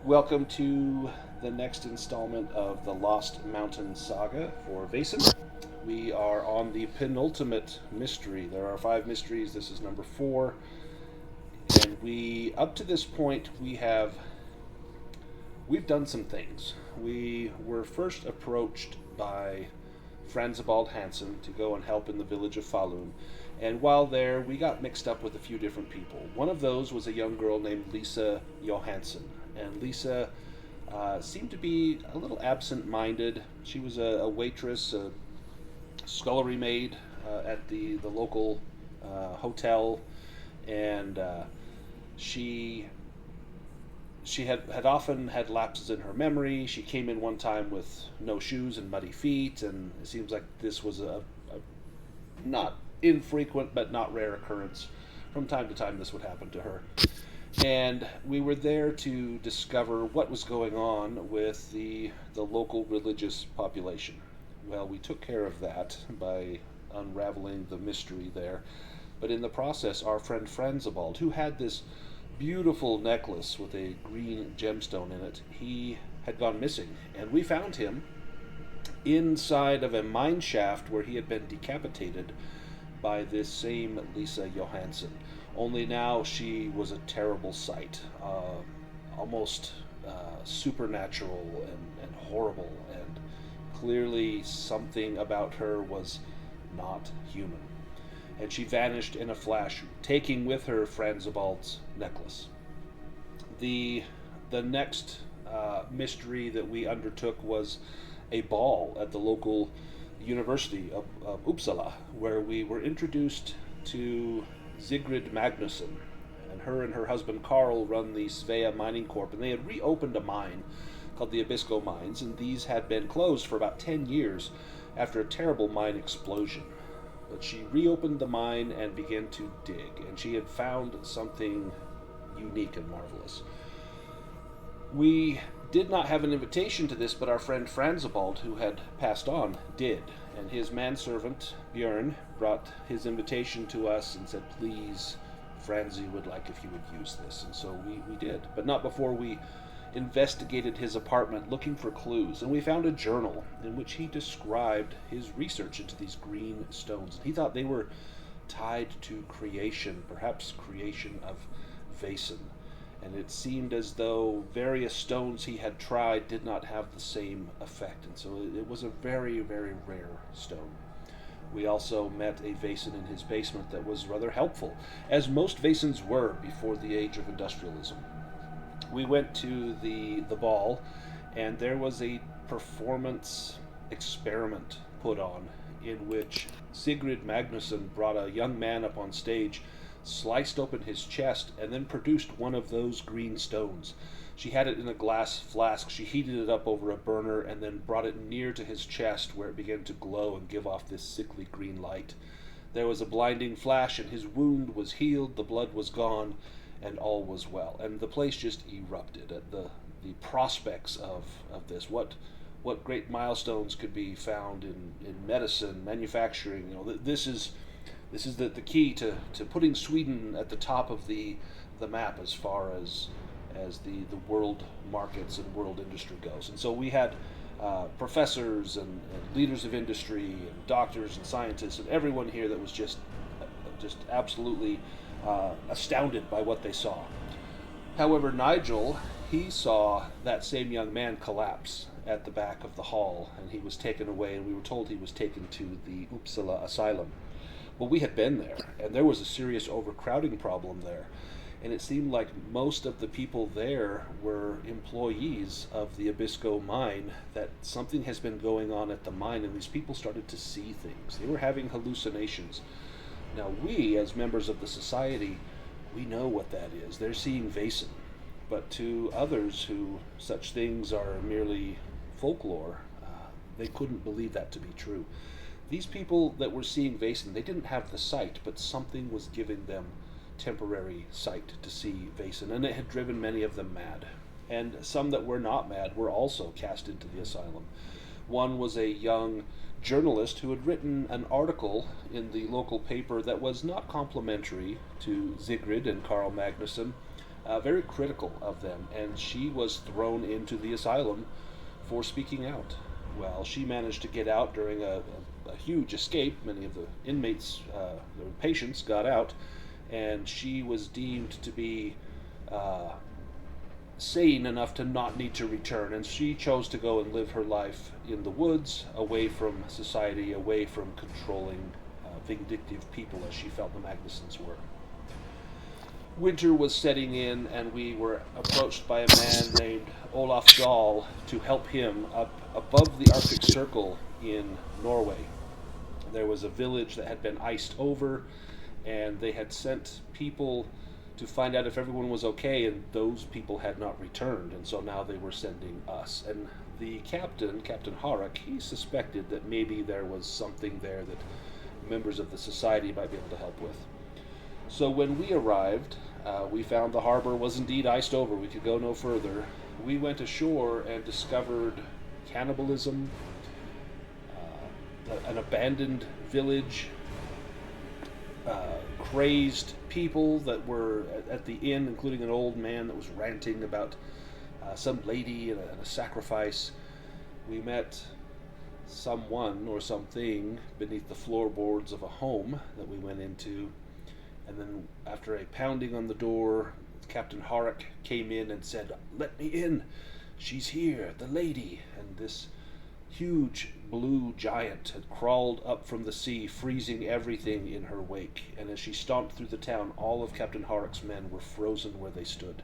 Welcome to the next installment of the Lost Mountain Saga for Vaesen. We are on the penultimate mystery. There are five mysteries. This is number four, and up to this point, we've done some things. We were first approached by Franzibald Hansen to go and help in the village of Falun. And while there, we got mixed up with a few different people. One of those was a young girl named Lisa Johansson. And Lisa seemed to be a little absent minded. She was a waitress, a scullery maid at the local hotel. And she had often had lapses in her memory. She came in one time with no shoes and muddy feet, and it seems like this was a not infrequent but not rare occurrence. From time to time, this would happen to her. And we were there to discover what was going on with the local religious population. Well, we took care of that by unraveling the mystery there. But in the process, our friend Franzibald, who had this beautiful necklace with a green gemstone in it, he had gone missing. And we found him inside of a mine shaft where he had been decapitated by this same Lisa Johansson. Only now she was a terrible sight, almost supernatural and horrible, and clearly something about her was not human. And she vanished in a flash, taking with her Franzibald's necklace. The next mystery that we undertook was a ball at the local University of Uppsala, where we were introduced to Sigrid Magnusson. And her husband Carl run the Svea Mining Corp, and they had reopened a mine called the Abisko Mines, and these had been closed for about 10 years after a terrible mine explosion. But she reopened the mine and began to dig, and she had found something unique and marvelous. We did not have an invitation to this, but our friend Franzibald, who had passed on, did. And his manservant, Björn, brought his invitation to us and said, please, Franzi would like if you would use this. And so we did, but not before we investigated his apartment looking for clues. And we found a journal in which he described his research into these green stones. He thought they were tied to creation, perhaps creation of Vaesen. And it seemed as though various stones he had tried did not have the same effect, and so it was a very, very rare stone. We also met a Vaesen in his basement that was rather helpful, as most Vaesens were before the age of industrialism. We went to the ball, and there was a performance experiment put on in which Sigrid Magnusson brought a young man up on stage, sliced open his chest, and then produced one of those green stones. She had it in a glass flask. She heated it up over a burner and then brought it near to his chest, where it began to glow and give off this sickly green light. There was a blinding flash, and his wound was healed, the blood was gone, and all was well. And the place just erupted at the prospects of this. What great milestones could be found in medicine, manufacturing. This is the key to putting Sweden at the top of the map as far as the world markets and world industry goes. And so we had professors and leaders of industry and doctors and scientists and everyone here that was just absolutely astounded by what they saw. However, Nigel, he saw that same young man collapse at the back of the hall, and he was taken away, and we were told he was taken to the Uppsala Asylum. Well, we had been there, and there was a serious overcrowding problem there. And it seemed like most of the people there were employees of the Abisko mine, that something has been going on at the mine, and these people started to see things. They were having hallucinations. Now, we, as members of the society, we know what that is. They're seeing Vaesen. But to others who such things are merely folklore, they couldn't believe that to be true. These people that were seeing Vaesen, they didn't have the sight, but something was giving them temporary sight to see Vaesen, and it had driven many of them mad. And some that were not mad were also cast into the asylum. One was a young journalist who had written an article in the local paper that was not complimentary to Sigrid and Carl Magnusson, very critical of them, and she was thrown into the asylum for speaking out. Well, she managed to get out during a huge escape. Many of the inmates, the patients, got out, and she was deemed to be sane enough to not need to return, and she chose to go and live her life in the woods, away from society, away from controlling, vindictive people as she felt the Magnusons were. Winter was setting in, and we were approached by a man named Olaf Dahl to help him up above the Arctic Circle in Norway. There was a village that had been iced over, and they had sent people to find out if everyone was okay, and those people had not returned, and so now they were sending us. And the captain, Captain Harek, he suspected that maybe there was something there that members of the society might be able to help with. So when we arrived, we found the harbor was indeed iced over. We could go no further. We went ashore and discovered cannibalism, an abandoned village, crazed people that were at the inn, including an old man that was ranting about some lady and a sacrifice. We met someone or something beneath the floorboards of a home that we went into, and then after a pounding on the door, Captain Harek came in and said, "Let me in, she's here, the lady." And this huge blue giant had crawled up from the sea, freezing everything in her wake, and as she stomped through the town, all of Captain Harek's men were frozen where they stood.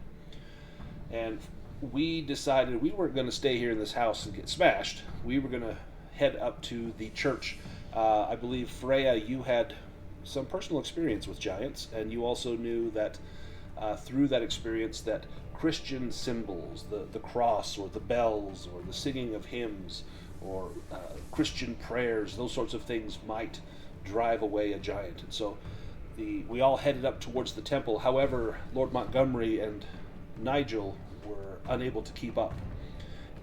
And we decided we weren't going to stay here in this house and get smashed. We were going to head up to the church. I believe, Freya, you had some personal experience with giants, and you also knew that through that experience that Christian symbols, the cross or the bells or the singing of hymns or Christian prayers, those sorts of things might drive away a giant. And so we all headed up towards the temple. However, Lord Montgomery and Nigel were unable to keep up,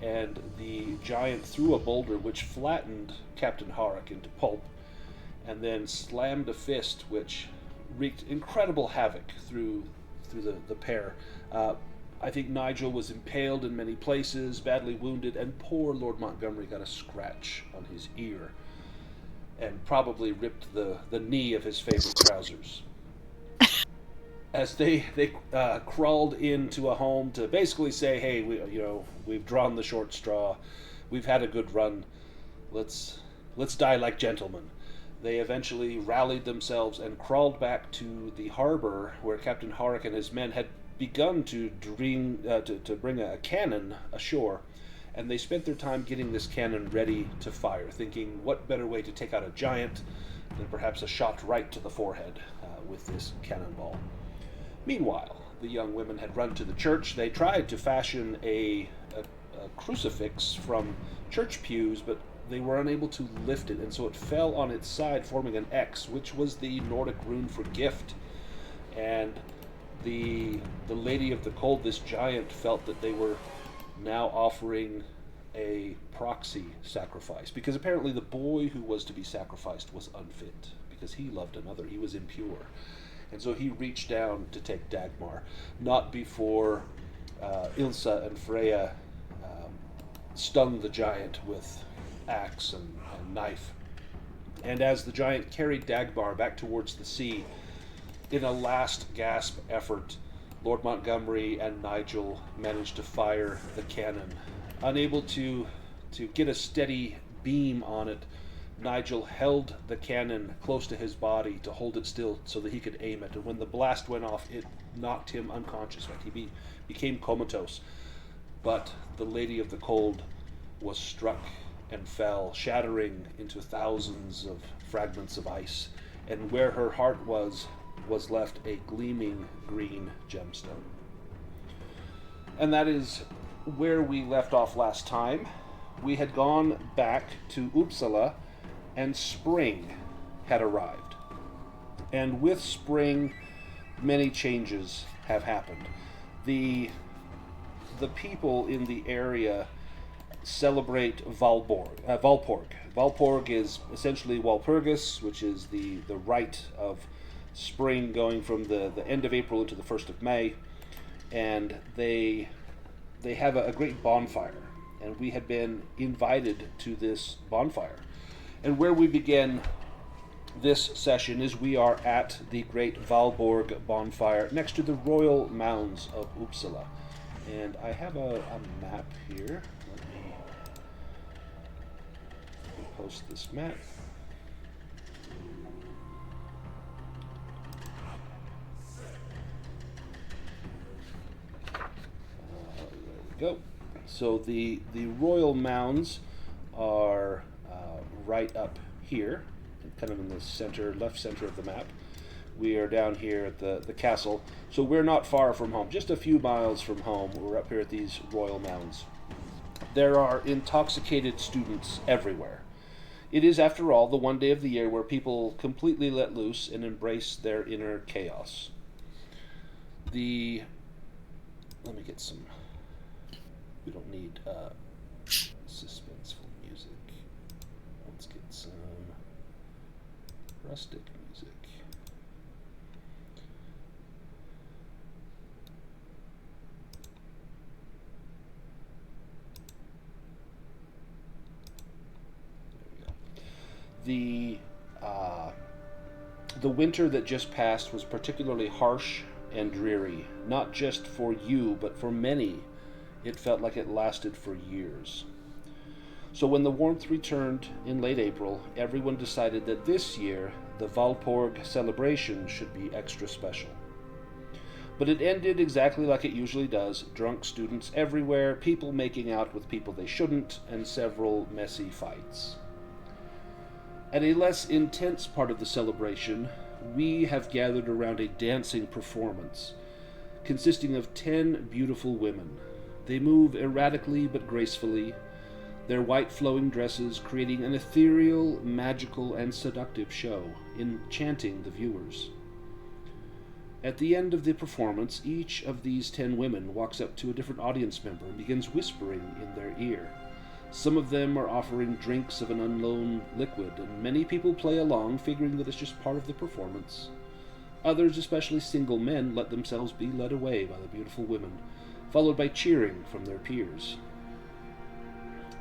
and the giant threw a boulder which flattened Captain Harek into pulp, and then slammed a fist which wreaked incredible havoc through the pair. I think Nigel was impaled in many places, badly wounded, and poor Lord Montgomery got a scratch on his ear and probably ripped the knee of his favorite trousers. As they crawled into a home to basically say, "Hey, we've drawn the short straw. We've had a good run. Let's die like gentlemen." They eventually rallied themselves and crawled back to the harbor where Captain Harek and his men had begun to bring a cannon ashore, and they spent their time getting this cannon ready to fire, thinking what better way to take out a giant than perhaps a shot right to the forehead with this cannonball. Meanwhile, the young women had run to the church. They tried to fashion a crucifix from church pews, but they were unable to lift it, and so it fell on its side, forming an X, which was the Nordic rune for gift. And the Lady of the Cold, this giant, felt that they were now offering a proxy sacrifice, because apparently the boy who was to be sacrificed was unfit, because he loved another. He was impure. And so he reached down to take Dagmar, not before Ilsa and Freya stung the giant with axe and knife. And as the giant carried Dagmar back towards the sea, in a last gasp effort, Lord Montgomery and Nigel managed to fire the cannon. Unable to get a steady beam on it, Nigel held the cannon close to his body to hold it still so that he could aim it. And when the blast went off, it knocked him unconscious. He became comatose. But the Lady of the Cold was struck and fell, shattering into thousands of fragments of ice. And where her heart was left a gleaming green gemstone. And that is where we left off last time. We had gone back to Uppsala, and spring had arrived. And with spring, many changes have happened. The people in the area celebrate Valborg. Valborg is essentially Walpurgis, which is the rite of spring going from the end of April into the 1st of May. and they have a great bonfire, and we had been invited to this bonfire. And where we begin this session is we are at the Great Valborg bonfire next to the royal mounds of Uppsala. And I have a map here. Let me post this map. There we go. So the royal mounds are right up here, kind of in the center, left center of the map. We are down here at the castle, so we're not far from home, just a few miles from home. We're up here at these royal mounds. There are intoxicated students everywhere. It is, after all, the one day of the year where people completely let loose and embrace their inner chaos. Let me get some... We don't need suspenseful music. Let's get some rustic music. There we go. The winter that just passed was particularly harsh and dreary, not just for you, but for many. It felt like it lasted for years. So when the warmth returned in late April, everyone decided that this year the Valborg celebration should be extra special. But it ended exactly like it usually does: drunk students everywhere, people making out with people they shouldn't, and several messy fights. At a less intense part of the celebration, we have gathered around a dancing performance consisting of 10 beautiful women. They move erratically but gracefully, their white flowing dresses creating an ethereal, magical, and seductive show, enchanting the viewers. At the end of the performance, each of these 10 women walks up to a different audience member and begins whispering in their ear. Some of them are offering drinks of an unknown liquid, and many people play along, figuring that it's just part of the performance. Others, especially single men, let themselves be led away by the beautiful women, followed by cheering from their peers.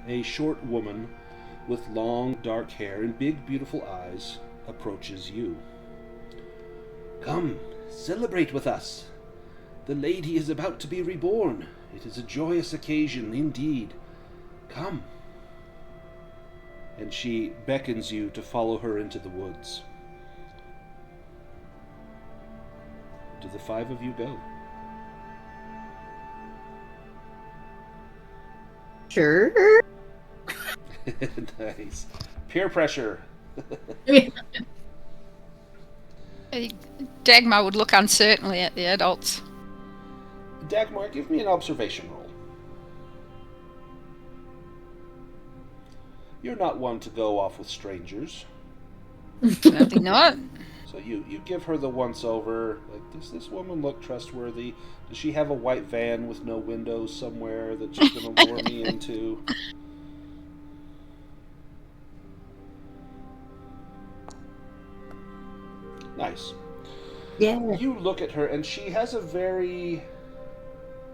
A short woman with long, dark hair and big, beautiful eyes approaches you. "Come, celebrate with us. The lady is about to be reborn. It is a joyous occasion indeed. Come." And she beckons you to follow her into the woods. Do the 5 of you go? Sure. Nice. Peer pressure. Dagmar would look uncertainly at the adults. Dagmar, give me an observation roll. You're not one to go off with strangers. Apparently not. So you give her the once-over. Like, does this woman look trustworthy? Does she have a white van with no windows somewhere that she's going to lure me into? Nice. Yeah. You look at her, and she has a very,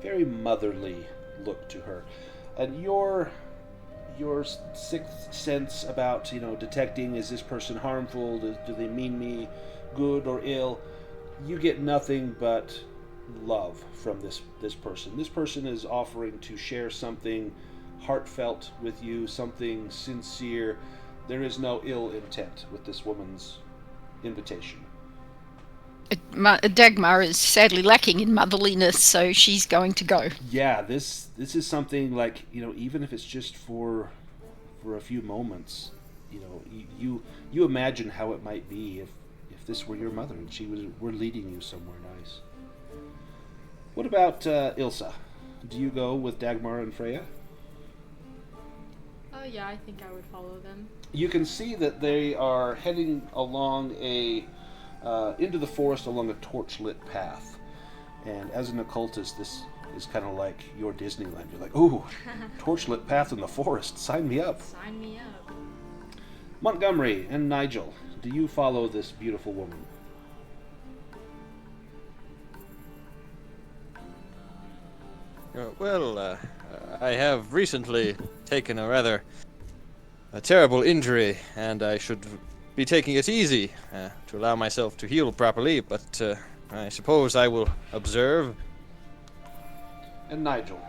very motherly look to her. And your sixth sense about, detecting, is this person harmful? Do they mean me good or ill? You get nothing but love from this person. This person is offering to share something heartfelt with you, something sincere. There is no ill intent with this woman's invitation. Dagmar is sadly lacking in motherliness, so she's going to go. Yeah, this is something like, even if it's just for a few moments, you imagine how it might be if this were your mother and were leading you somewhere nice. What about Ilsa? Do you go with Dagmar and Freya? Yeah, I think I would follow them. You can see that they are heading along into the forest along a torch-lit path. And as an occultist, this is kind of like your Disneyland. You're like, ooh, torch-lit path in the forest. Sign me up. Sign me up. Montgomery and Nigel, do you follow this beautiful woman? I have recently taken a terrible injury, and I should be taking it easy to allow myself to heal properly, but I suppose I will observe. And Nigel.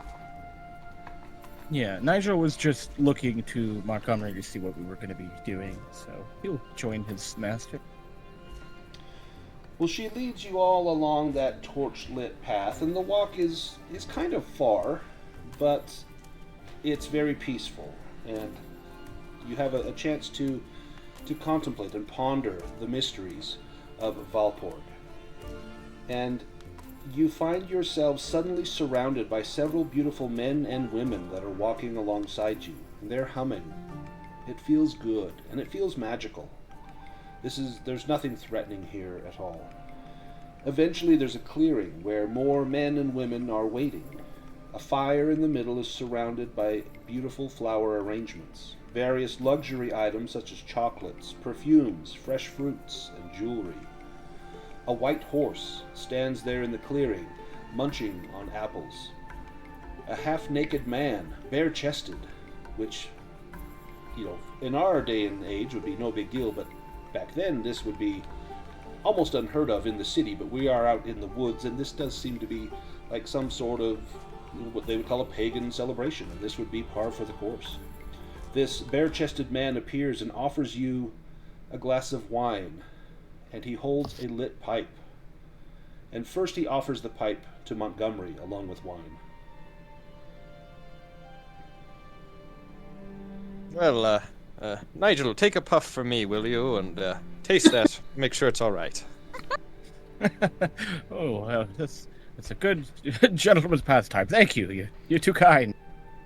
Yeah, Nigel was just looking to Montgomery to see what we were going to be doing, so he'll join his master. Well, she leads you all along that torch-lit path, and the walk is kind of far, but it's very peaceful, and you have a chance to contemplate and ponder the mysteries of Valporg. And you find yourselves suddenly surrounded by several beautiful men and women that are walking alongside you, and they're humming. It feels good, and it feels magical. There's nothing threatening here at all. Eventually there's a clearing where more men and women are waiting. A fire in the middle is surrounded by beautiful flower arrangements. Various luxury items such as chocolates, perfumes, fresh fruits, and jewelry. A white horse stands there in the clearing, munching on apples. A half-naked man, bare-chested, which, in our day and age would be no big deal, but back then this would be almost unheard of in the city, but we are out in the woods, and this does seem to be like some sort of what they would call a pagan celebration, and this would be par for the course. This bare-chested man appears and offers you a glass of wine, and he holds a lit pipe. And first he offers the pipe to Montgomery along with wine. Well, Nigel, take a puff for me, will you? And taste that. Make sure it's all right. That's a good gentleman's pastime. Thank you. You're too kind.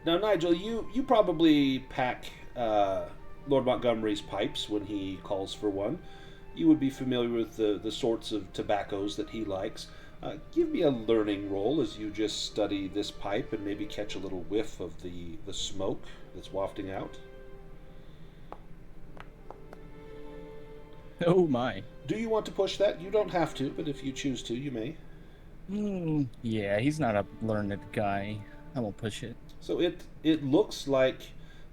Now, Nigel, you probably pack Lord Montgomery's pipes when he calls for one. You would be familiar with the sorts of tobaccos that he likes. Give me a learning roll as you just study this pipe and maybe catch a little whiff of the smoke that's wafting out. Oh my. Do you want to push that? You don't have to, but if you choose to, you may. Yeah, he's not a learned guy. I won't push it. So it looks like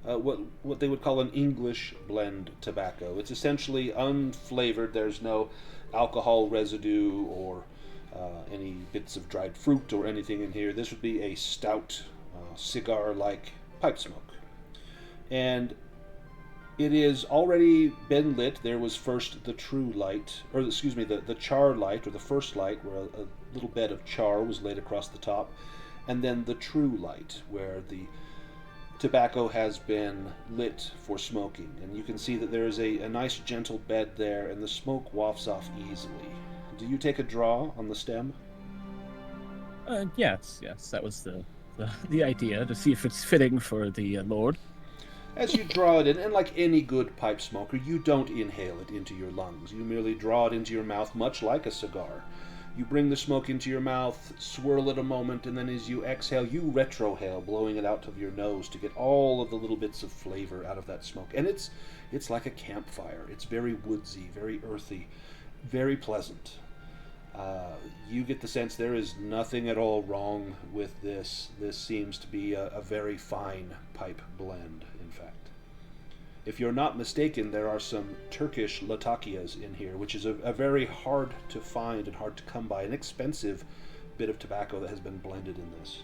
what they would call an English blend tobacco. It's essentially unflavored. There's no alcohol residue or any bits of dried fruit or anything in here. This would be a stout, cigar-like pipe smoke. And it is already been lit. There was first the true light, or excuse me, the char light, or the first light, where a little bed of char was laid across the top, and then the true light, where the tobacco has been lit for smoking. And you can see that there is a nice gentle bed there, and the smoke wafts off easily. Do you take a draw on the stem? Yes, that was the idea, to see if it's fitting for the Lord. As you draw it in, and like any good pipe smoker, you don't inhale it into your lungs. You merely draw it into your mouth, much like a cigar. You bring the smoke into your mouth, swirl it a moment, and then as you exhale, you retrohale, blowing it out of your nose to get all of the little bits of flavor out of that smoke. And it's like a campfire. It's very woodsy, very earthy, very pleasant. You get the sense there is nothing at all wrong with this. This seems to be a very fine pipe blend, in fact. If you're not mistaken, there are some Turkish latakias in here, which is a very hard to find and hard to come by, an expensive bit of tobacco that has been blended in this.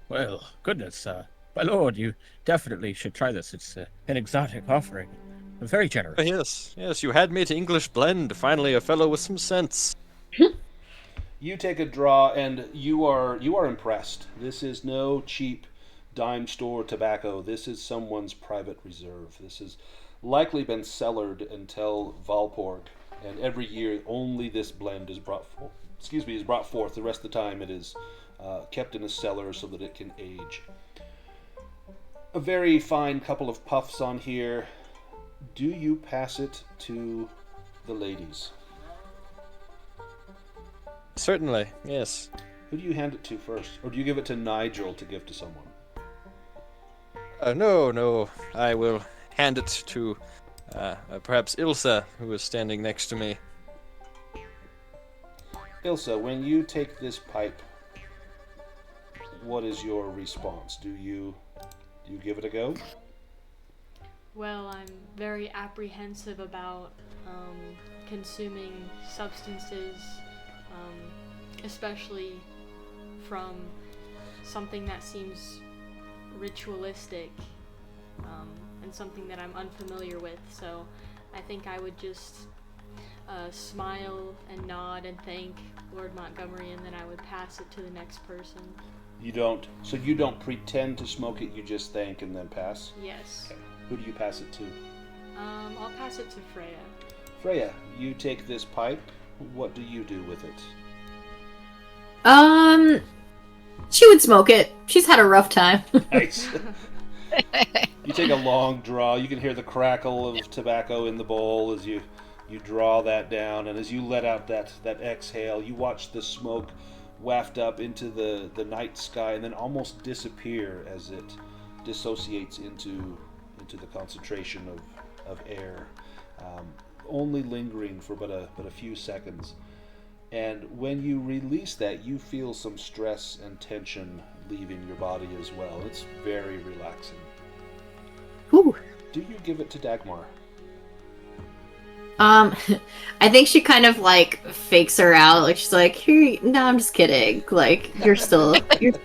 Well, goodness, my lord, you definitely should try this. It's an exotic offering. Very generous. Yes, you had me to English blend. Finally, a fellow with some sense. You take a draw, and you are impressed. This is no cheap dime store tobacco. This is someone's private reserve. This has likely been cellared until Valporg, and every year only this blend is brought forth. The rest of the time it is kept in a cellar so that it can age. A very fine couple of puffs on here. Do you pass it to the ladies? Certainly, yes. Who do you hand it to first? Or do you give it to Nigel to give to someone? No. I will hand it to perhaps Ilsa, who is standing next to me. Ilsa, when you take this pipe, what is your response? Do you give it a go? Well, I'm very apprehensive about consuming substances, especially from something that seems ritualistic, and something that I'm unfamiliar with. So I think I would just smile and nod and thank Lord Montgomery, and then I would pass it to the next person. You don't pretend to smoke it, you just thank and then pass? Yes. Okay. Who do you pass it to? I'll pass it to Freya. Freya, you take this pipe. What do you do with it? She would smoke it. She's had a rough time. Nice. You take a long draw. You can hear the crackle of tobacco in the bowl as you draw that down, and as you let out that exhale, you watch the smoke waft up into the night sky and then almost disappear as it dissociates into the concentration of air, only lingering for but a few seconds. And when you release that, you feel some stress and tension leaving your body as well. It's very relaxing. Whew. Do you give it to Dagmar? I think she kind of like fakes her out. Like she's like, "Here, no, I'm just kidding. Like you're still a child."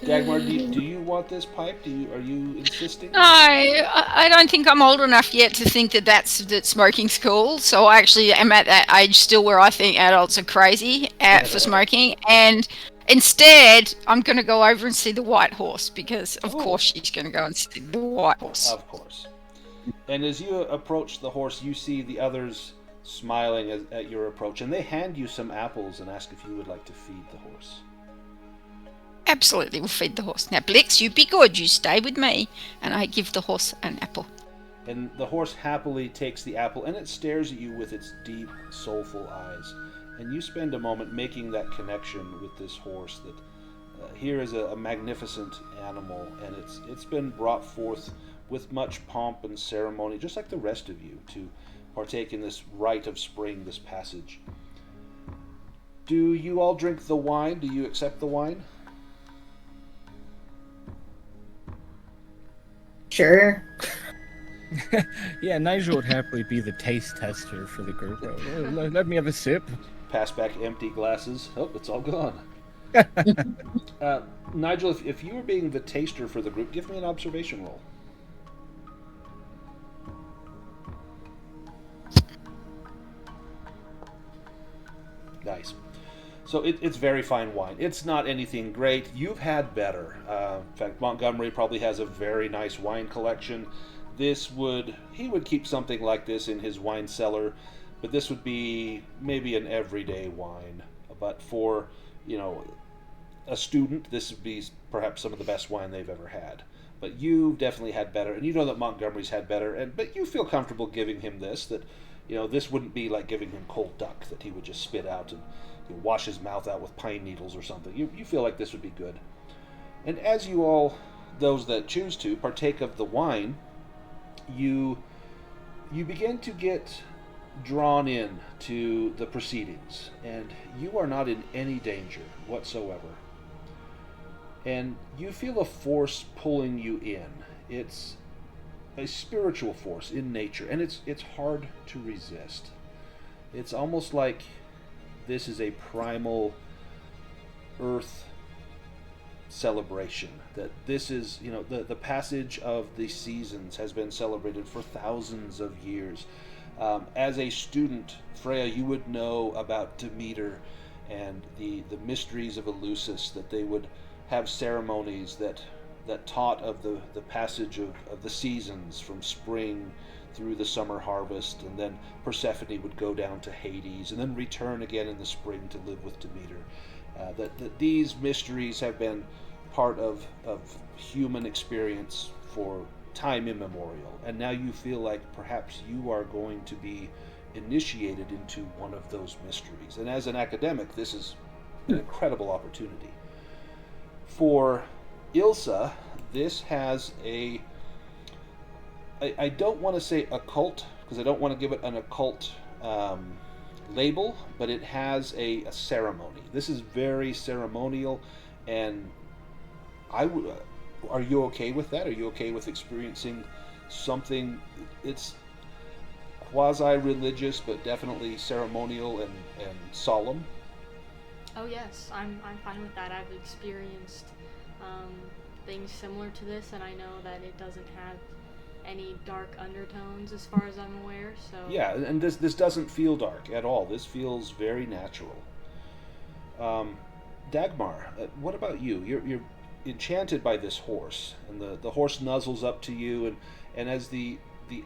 Dagmar, do you want this pipe? Are you insisting? No, I don't think I'm old enough yet to think that smoking's cool. So I actually am at that age still where I think adults are crazy for smoking. And instead, I'm going to go over and see the white horse because, of course, she's going to go and see the white horse. Of course. And as you approach the horse, you see the others smiling at your approach, and they hand you some apples and ask if you would like to feed the horse. Absolutely, we'll feed the horse. Now, Blix, you be good. You stay with me. And I give the horse an apple. And the horse happily takes the apple, and it stares at you with its deep, soulful eyes. And you spend a moment making that connection with this horse that here is a magnificent animal, and it's been brought forth with much pomp and ceremony, just like the rest of you, to partake in this rite of spring, this passage. Do you all drink the wine? Do you accept the wine? Sure. Yeah, Nigel would happily be the taste tester for the group. Let me have a sip. Pass back empty glasses. Oh, it's all gone. Nigel, if you were being the taster for the group, give me an observation roll. Nice. So it's very fine wine. It's not anything great. You've had better. In fact, Montgomery probably has a very nice wine collection. He would keep something like this in his wine cellar, but this would be maybe an everyday wine. But for, a student, this would be perhaps some of the best wine they've ever had. But you've definitely had better, and you know that Montgomery's had better, but you feel comfortable giving him this, that, this wouldn't be like giving him cold duck that he would just spit out and wash his mouth out with pine needles or something. You feel like this would be good. And as you all, those that choose to, partake of the wine, you begin to get drawn in to the proceedings, and you are not in any danger whatsoever. And you feel a force pulling you in. It's a spiritual force in nature, and it's hard to resist. It's almost like this is a primal earth celebration, that this is, the passage of the seasons has been celebrated for thousands of years. As a student, Freya, you would know about Demeter and the mysteries of Eleusis, that they would have ceremonies that taught of the passage of the seasons from spring through the summer harvest, and then Persephone would go down to Hades and then return again in the spring to live with Demeter. That these mysteries have been part of human experience for time immemorial, and now you feel like perhaps you are going to be initiated into one of those mysteries. And as an academic, this is an incredible opportunity. For Ilsa, this has I don't want to say occult, because I don't want to give it an occult label, but it has a ceremony. This is very ceremonial, and are you okay with that? Are you okay with experiencing something? It's quasi-religious, but definitely ceremonial and solemn. Oh yes, I'm fine with that. I've experienced things similar to this, and I know that it doesn't have any dark undertones as far as I'm aware. So yeah, and this doesn't feel dark at all. This feels very natural. Dagmar, what about you? You're enchanted by this horse, and the horse nuzzles up to you, and as the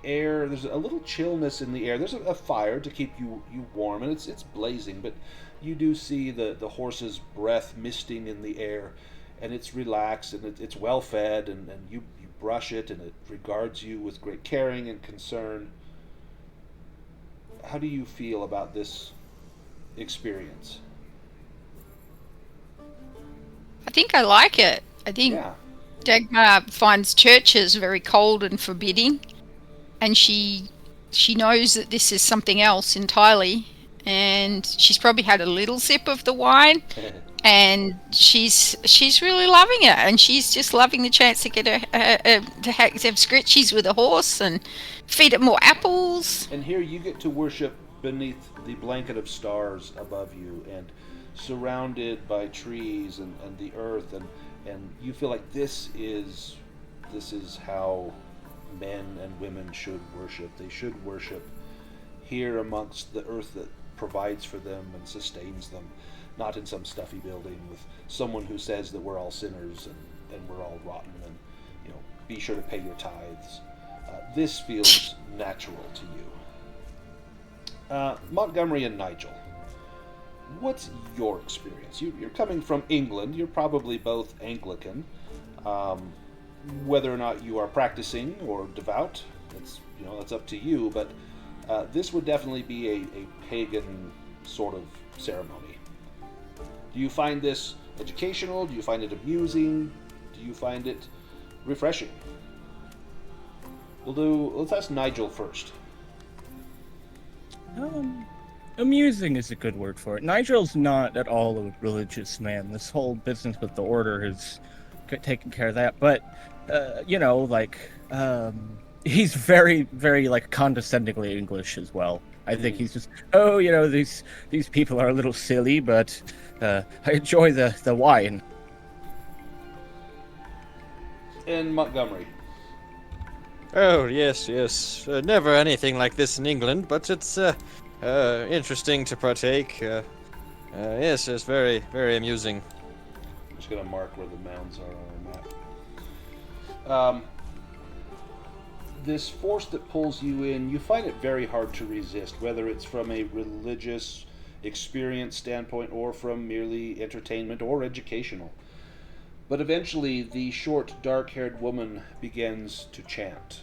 air, there's a little chillness in the air. There's a fire to keep you warm, and it's blazing, but you do see the horse's breath misting in the air, and it's relaxed, and it's well fed, and you brush it, and it regards you with great caring and concern. How do you feel about this experience? I think I like it. I think Yeah. Dagmar finds churches very cold and forbidding, and she knows that this is something else entirely, and she's probably had a little sip of the wine, and she's really loving it, and she's just loving the chance to get to have scritchies with a horse and feed it more apples. And here you get to worship beneath the blanket of stars above you, and surrounded by trees and the earth, and you feel like this is how men and women should worship. They should worship here amongst the earth that provides for them and sustains them, not in some stuffy building with someone who says that we're all sinners and we're all rotten, and be sure to pay your tithes. This feels natural to you. Montgomery and Nigel, what's your experience? You're coming from England. You're probably both Anglican. Whether or not you are practicing or devout, that's up to you. But this would definitely be a pagan sort of ceremony. Do you find this educational? Do you find it amusing? Do you find it refreshing? Let's ask Nigel first. Amusing is a good word for it. Nigel's not at all a religious man. This whole business with the order has taken care of that. But, he's very, very, condescendingly English as well. I think he's just, these people are a little silly, but I enjoy the wine. And Montgomery. Oh, yes. Never anything like this in England, but it's interesting to partake. Yes, it's very, very amusing. I'm just going to mark where the mounds are on our map. This force that pulls you in, you find it very hard to resist, whether it's from a religious experience standpoint or from merely entertainment or educational. But eventually, the short, dark-haired woman begins to chant.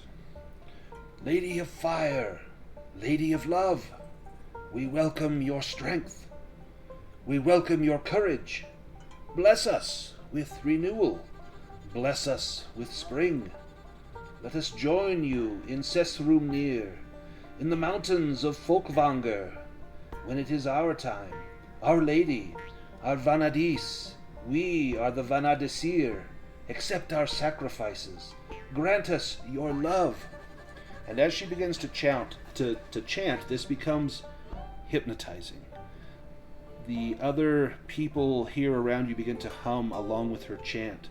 Lady of Fire, Lady of Love, we welcome your strength. We welcome your courage. Bless us with renewal. Bless us with spring. Let us join you in Sesrumnir, in the mountains of Folkvanger, when it is our time. Our Lady, our Vanadis, we are the Vanadisir. Accept our sacrifices. Grant us your love. And as she begins to chant, this becomes hypnotizing. The other people here around you begin to hum along with her chant.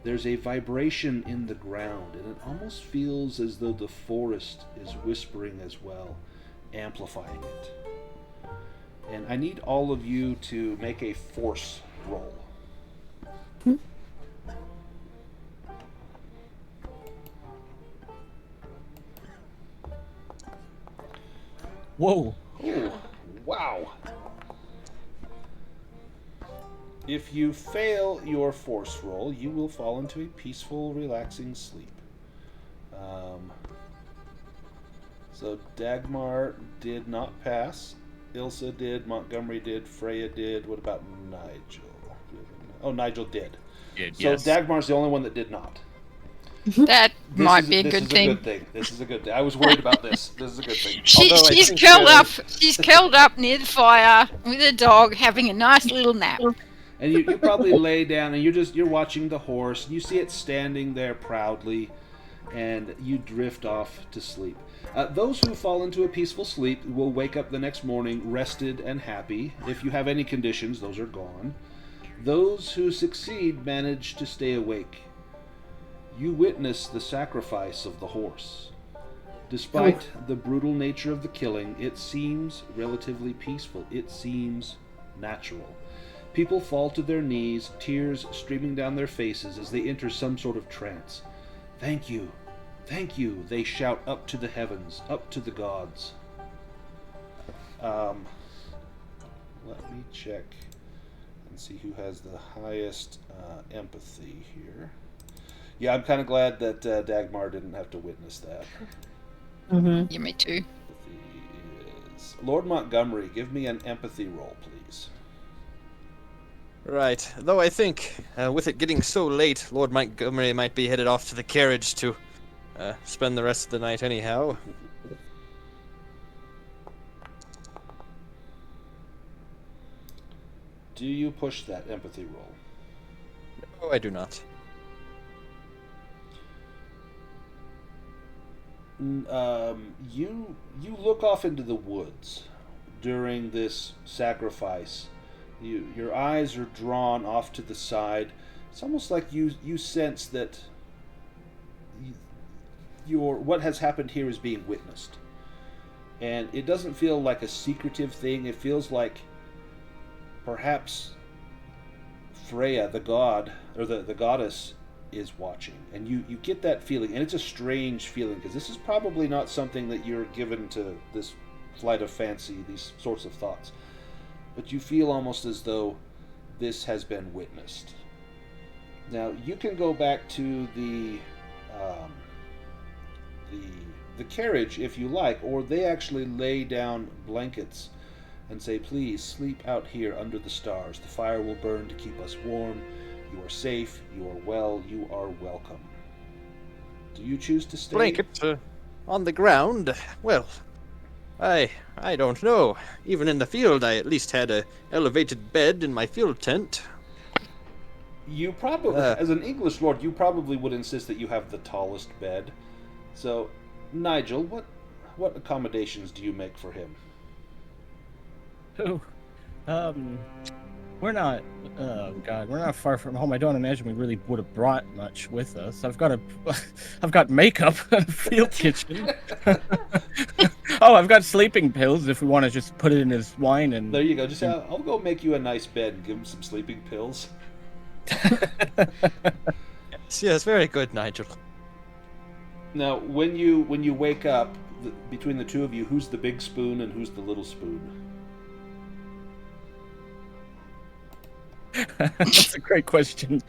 There's a vibration in the ground, and it almost feels as though the forest is whispering as well, amplifying it. And I need all of you to make a force roll. Whoa. Ooh, wow. If you fail your force roll, you will fall into a peaceful, relaxing sleep. So Dagmar did not pass. Ilsa did. Montgomery did. Freya did. What about Nigel? Oh, Nigel did. So Yes. Dagmar's the only one that did not. That might be a good thing. This is a good thing. I was worried about this. This is a good thing. She's curled up near the fire with a dog, having a nice little nap. And you probably lay down and you're watching the horse. And you see it standing there proudly, and you drift off to sleep. Those who fall into a peaceful sleep will wake up the next morning rested and happy. If you have any conditions, those are gone. Those who succeed manage to stay awake. You witness the sacrifice of the horse. Despite the brutal nature of the killing, it seems relatively peaceful. It seems natural. People fall to their knees, tears streaming down their faces as they enter some sort of trance. Thank you, they shout up to the heavens, up to the gods. Let me check and see who has the highest empathy here. Yeah, I'm kind of glad that Dagmar didn't have to witness that. Mm-hmm. Yeah, me too. Empathy is... Lord Montgomery, give me an empathy roll, please. Right. Though I think, with it getting so late, Lord Montgomery might be headed off to the carriage to spend the rest of the night anyhow. Do you push that empathy roll? No, I do not. You look off into the woods during this sacrifice. Your eyes are drawn off to the side. It's almost like you sense that what has happened here is being witnessed. And it doesn't feel like a secretive thing. It feels like perhaps Freya, the god, or the goddess, is watching. And you get that feeling. And it's a strange feeling, because this is probably not something that you're given to this flight of fancy, these sorts of thoughts. But you feel almost as though this has been witnessed. Now, you can go back to the carriage if you like, or they actually lay down blankets and say, please sleep out here under the stars. The fire will burn to keep us warm. You are safe, you are well, you are welcome. Do you choose to stay? Blanket on the ground? Well, I don't know. Even in the field, I at least had a elevated bed in my field tent. You probably, as an English lord, you probably would insist that you have the tallest bed. So, Nigel, what accommodations do you make for him? We're not far from home. I don't imagine we really would have brought much with us. I've got makeup and a field kitchen. Oh, I've got sleeping pills if we want to just put it in his wine and... There you go. Just I'll go make you a nice bed and give him some sleeping pills. Yes, very good, Nigel. Now, when you wake up, between the two of you, who's the big spoon and who's the little spoon? That's a great question.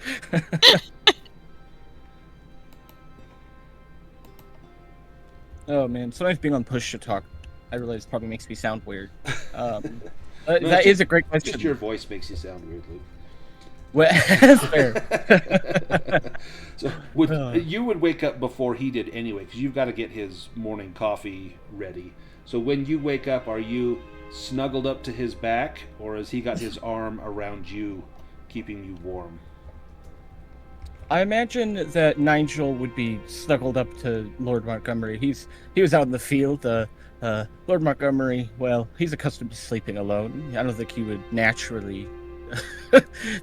Oh man, sometimes being on push to talk, I realize probably makes me sound weird. That is a great question. Just your voice makes you sound weird, Luke. Well, fair. So you would wake up before he did anyway, because you've got to get his morning coffee ready. So when you wake up, are you snuggled up to his back, or has he got his arm around you, keeping you warm? I imagine that Nigel would be snuggled up to Lord Montgomery. He was out in the field. Lord Montgomery, well, he's accustomed to sleeping alone. I don't think he would naturally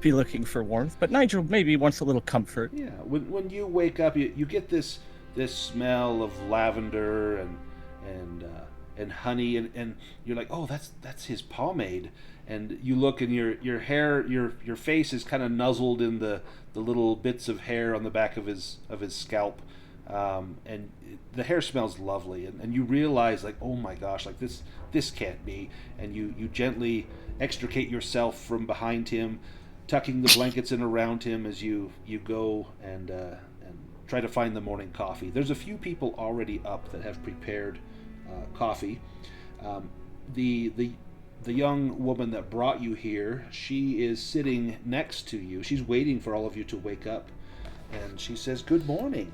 be looking for warmth. But Nigel maybe wants a little comfort. Yeah. When you wake up, you get this smell of lavender and honey, and you're like, oh, that's his pomade. And you look, and your hair, your face is kind of nuzzled in the little bits of hair on the back of his scalp, and the hair smells lovely. And you realize, like, oh my gosh, like this can't be. And you gently extricate yourself from behind him, tucking the blankets in around him as you go and try to find the morning coffee. There's a few people already up that have prepared coffee. The young woman that brought you here, she is sitting next to you. She's waiting for all of you to wake up. And she says, good morning.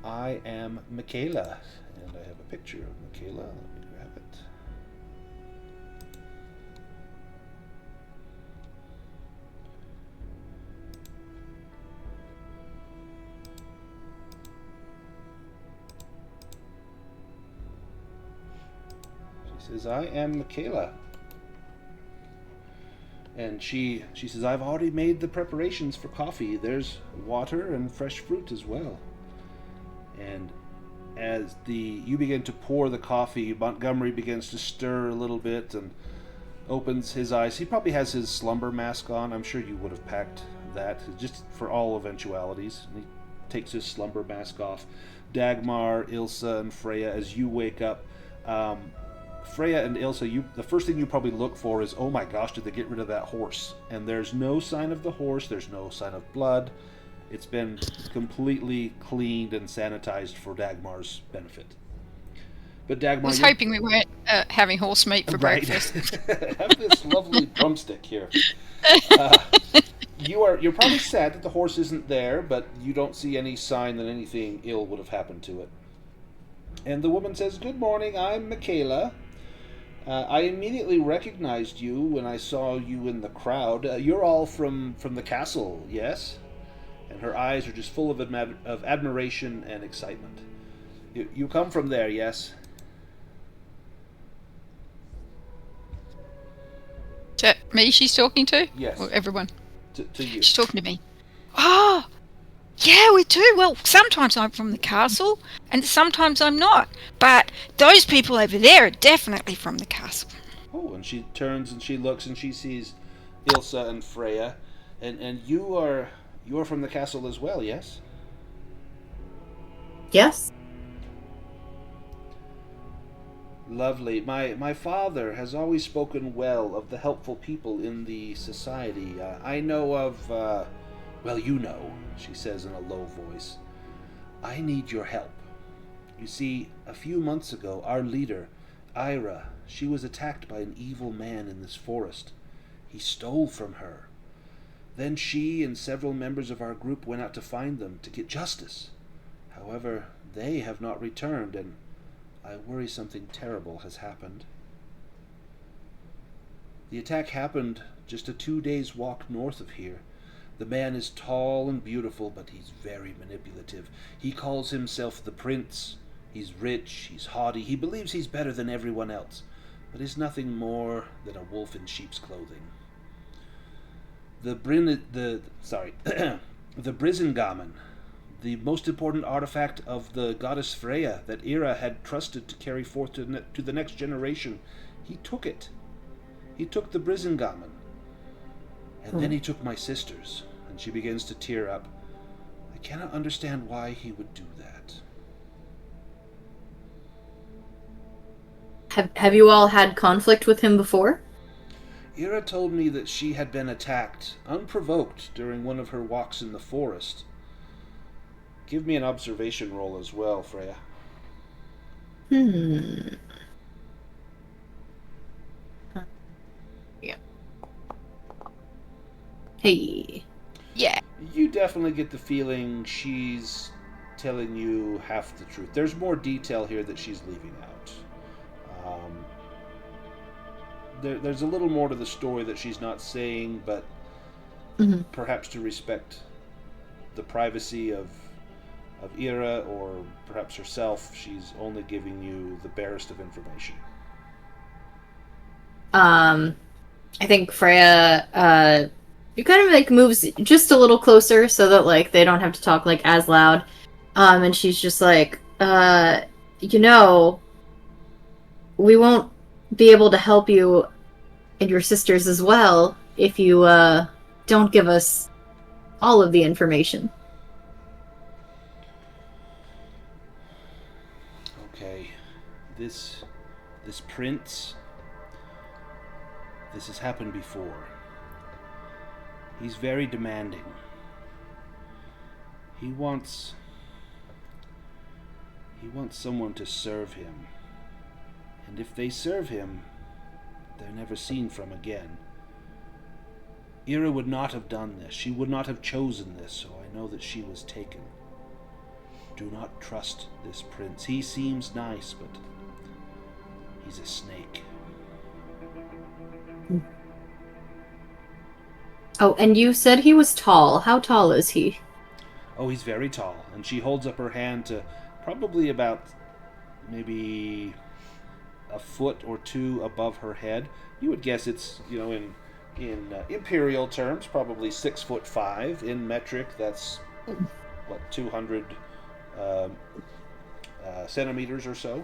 I am Michaela, and I have a picture of Michaela. Let me grab it. She says, I am Michaela. And she says, I've already made the preparations for coffee. There's water and fresh fruit as well. And as you begin to pour the coffee, Montgomery begins to stir a little bit and opens his eyes. He probably has his slumber mask on. I'm sure you would have packed that just for all eventualities. And he takes his slumber mask off. Dagmar, Ilsa, and Freya, as you wake up, Freya and Ilsa, the first thing you probably look for is, oh my gosh, did they get rid of that horse? And there's no sign of the horse, there's no sign of blood. It's been completely cleaned and sanitized for Dagmar's benefit. But Dagmar, I was hoping we weren't having horse meat for breakfast. Have this lovely drumstick here. You're probably sad that the horse isn't there, but you don't see any sign that anything ill would have happened to it. And the woman says, good morning, I'm Michaela. I immediately recognized you when I saw you in the crowd. You're all from the castle, yes? And her eyes are just full of admiration and excitement. You come from there, yes? Is that me she's talking to? Yes. Or everyone? To you. She's talking to me. Oh, yeah, we do. Well, sometimes I'm from the castle, and sometimes I'm not. But those people over there are definitely from the castle. Oh, and she turns and she looks and she sees Ilsa and Freya. And you're from the castle as well, yes? Yes. Lovely. My father has always spoken well of the helpful people in the society. I know of, well, you know, she says in a low voice. I need your help. You see, a few months ago, our leader, Ira, she was attacked by an evil man in this forest. He stole from her. Then she and several members of our group went out to find them, to get justice. However, they have not returned, and I worry something terrible has happened. The attack happened just a 2 days' walk north of here. The man is tall and beautiful, but he's very manipulative. He calls himself the Prince. He's rich, he's haughty, he believes he's better than everyone else, but is nothing more than a wolf in sheep's clothing. The Brisingamen, the most important artifact of the goddess Freya that Ira had trusted to carry forth to the next generation, he took it. He took the Brisingamen. And then he took my sisters, and she begins to tear up. I cannot understand why he would do that. Have you all had conflict with him before? Ira told me that she had been attacked, unprovoked, during one of her walks in the forest. Give me an observation roll as well, Freya. Yeah. Hey. Yeah. You definitely get the feeling she's telling you half the truth. There's more detail here that she's leaving out. There's a little more to the story that she's not saying, but perhaps to respect the privacy of Ira, or perhaps herself, she's only giving you the barest of information. I think Freya, kind of like moves just a little closer so that like they don't have to talk like as loud. And she's just like, you know, we won't be able to help you and your sisters as well if you don't give us all of the information. Okay, this prince, this has happened before. He's very demanding. He wants someone to serve him. And if they serve him, they're never seen from again. Ira would not have done this. She would not have chosen this, so I know that she was taken. do not trust this prince. He seems nice, but he's a snake. Oh, and you said he was tall. How tall is he? Oh, he's very tall. And she holds up her hand to probably about maybe a foot or two above her head. You would guess it's, in imperial terms, probably 6'5". In metric, that's, 200 centimeters or so.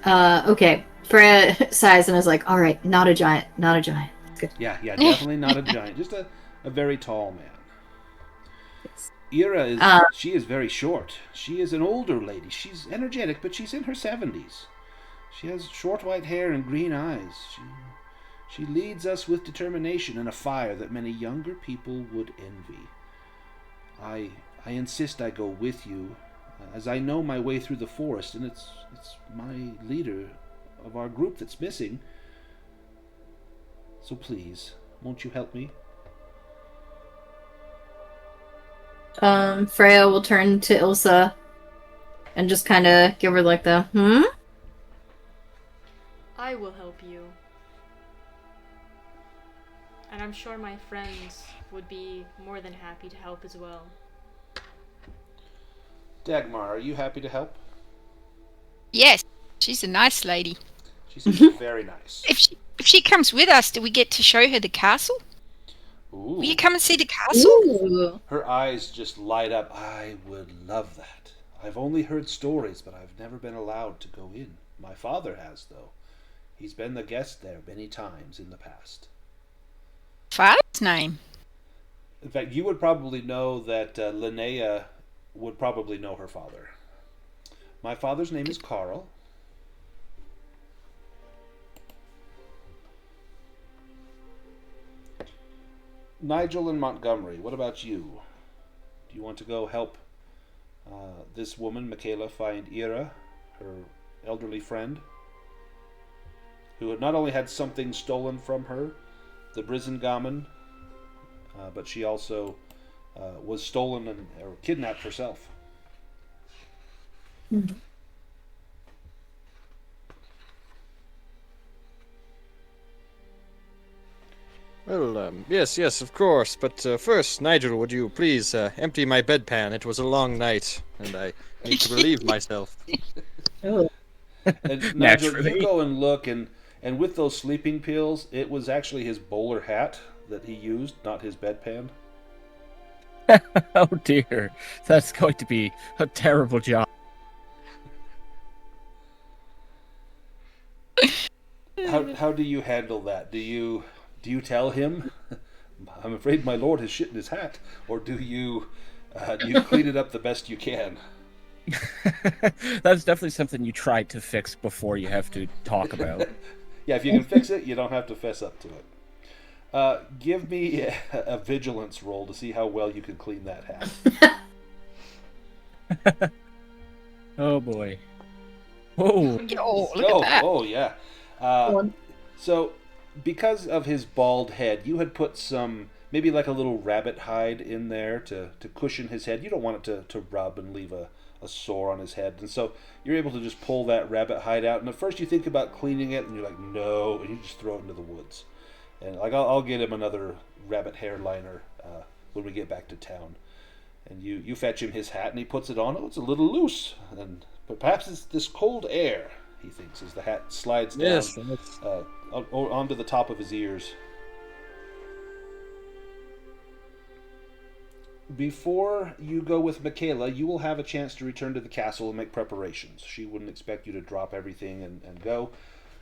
Okay. Freya sighs and is like, all right, not a giant, not a giant. Good. Yeah, definitely not a giant. Just a very tall man. Ira she is very short. She is an older lady. She's energetic, but she's in her 70s. She has short white hair and green eyes. She leads us with determination and a fire that many younger people would envy. I insist I go with you, as I know my way through the forest, and it's my leader of our group that's missing. So please, won't you help me? Freya will turn to Ilsa and just kind of give her like the, I will help you. And I'm sure my friends would be more than happy to help as well. Dagmar, are you happy to help? Yes, she's a nice lady. She seems very nice. If she comes with us, do we get to show her the castle? Ooh. Will you come and see the castle? ooh. Her eyes just light up. I would love that. I've only heard stories, but I've never been allowed to go in. My father has, though. He's been the guest there many times in the past. Father's name? In fact, you would probably know that Linnea would probably know her father. My father's name is Carl. Nigel and Montgomery, what about you? Do you want to go help this woman, Michaela, find Ira, her elderly friend, who had not only had something stolen from her, the Brisengamen, but she also was stolen or kidnapped herself? Mm-hmm. Well, yes, of course. But first, Nigel, would you please empty my bedpan? It was a long night, and I need to relieve myself. Oh. And Nigel, Naturally. you go and look, and with those sleeping pills, it was actually his bowler hat that he used, not his bedpan. Oh dear, that's going to be a terrible job. How do you handle that? Do you tell him, I'm afraid my lord has shit in his hat, or do you clean it up the best you can? That's definitely something you try to fix before you have to talk about. Yeah, if you can fix it, you don't have to fess up to it. Give me a vigilance roll to see how well you can clean that hat. Oh boy. Whoa. Oh, look at that. Oh, yeah. So, because of his bald head, you had put some, maybe like a little rabbit hide in there to cushion his head. You don't want it to rub and leave a sore on his head. And so you're able to just pull that rabbit hide out. And at first you think about cleaning it, and you're like, no, and you just throw it into the woods. And like, I'll get him another rabbit hair liner when we get back to town. And you fetch him his hat, and he puts it on. Oh, it's a little loose. But perhaps it's this cold air, he thinks, as the hat slides down onto the top of his ears. Before you go with Michaela, you will have a chance to return to the castle and make preparations. She wouldn't expect you to drop everything and go,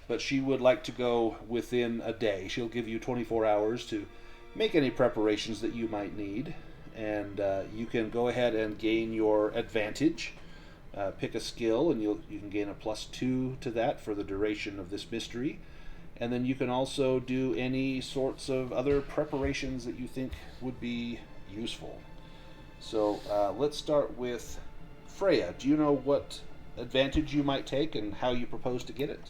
but she would like to go within a day. She'll give you 24 hours to make any preparations that you might need, and you can go ahead and gain your advantage. Pick a skill, and you can gain a +2 to that for the duration of this mystery. And then you can also do any sorts of other preparations that you think would be useful. So let's start with Freya. Do you know what advantage you might take and how you propose to get it?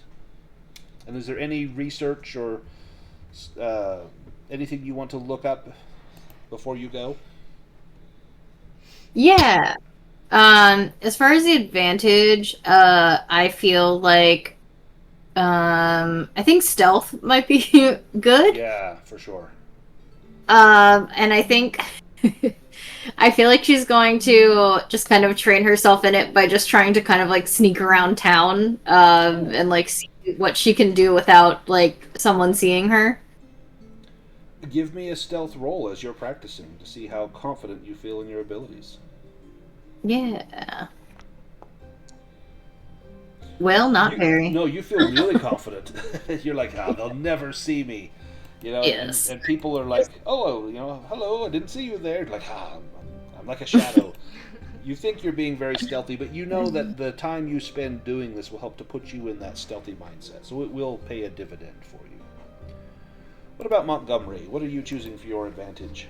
And is there any research or anything you want to look up before you go? Yeah. As far as the advantage, I feel like I think stealth might be good. Yeah, for sure. And I think I feel like she's going to just kind of train herself in it by just trying to kind of like sneak around town, and like see what she can do without like someone seeing her. Give me a stealth roll as you're practicing to see how confident you feel in your abilities. Yeah. Well, not very. No, you feel really confident. You're like, they'll never see me. You know, Yes. and people are like, oh, hello, I didn't see you there. Like, I'm like a shadow. You think you're being very stealthy, but you know that the time you spend doing this will help to put you in that stealthy mindset. So it will pay a dividend for you. What about Montgomery? What are you choosing for your advantage?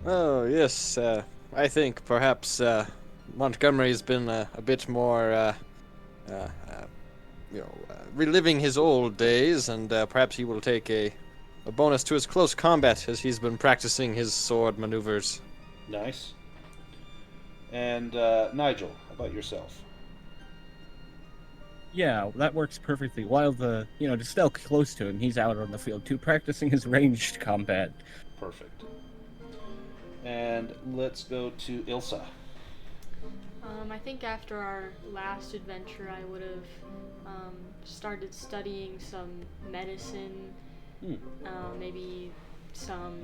Oh, yes, I think perhaps Montgomery's been a bit more, reliving his old days, and perhaps he will take a bonus to his close combat as he's been practicing his sword maneuvers. Nice. And Nigel, how about yourself? Yeah, that works perfectly. While to stay close to him, he's out on the field too, practicing his ranged combat. Perfect. And let's go to Ilsa. I think after our last adventure, I would have started studying some medicine, maybe some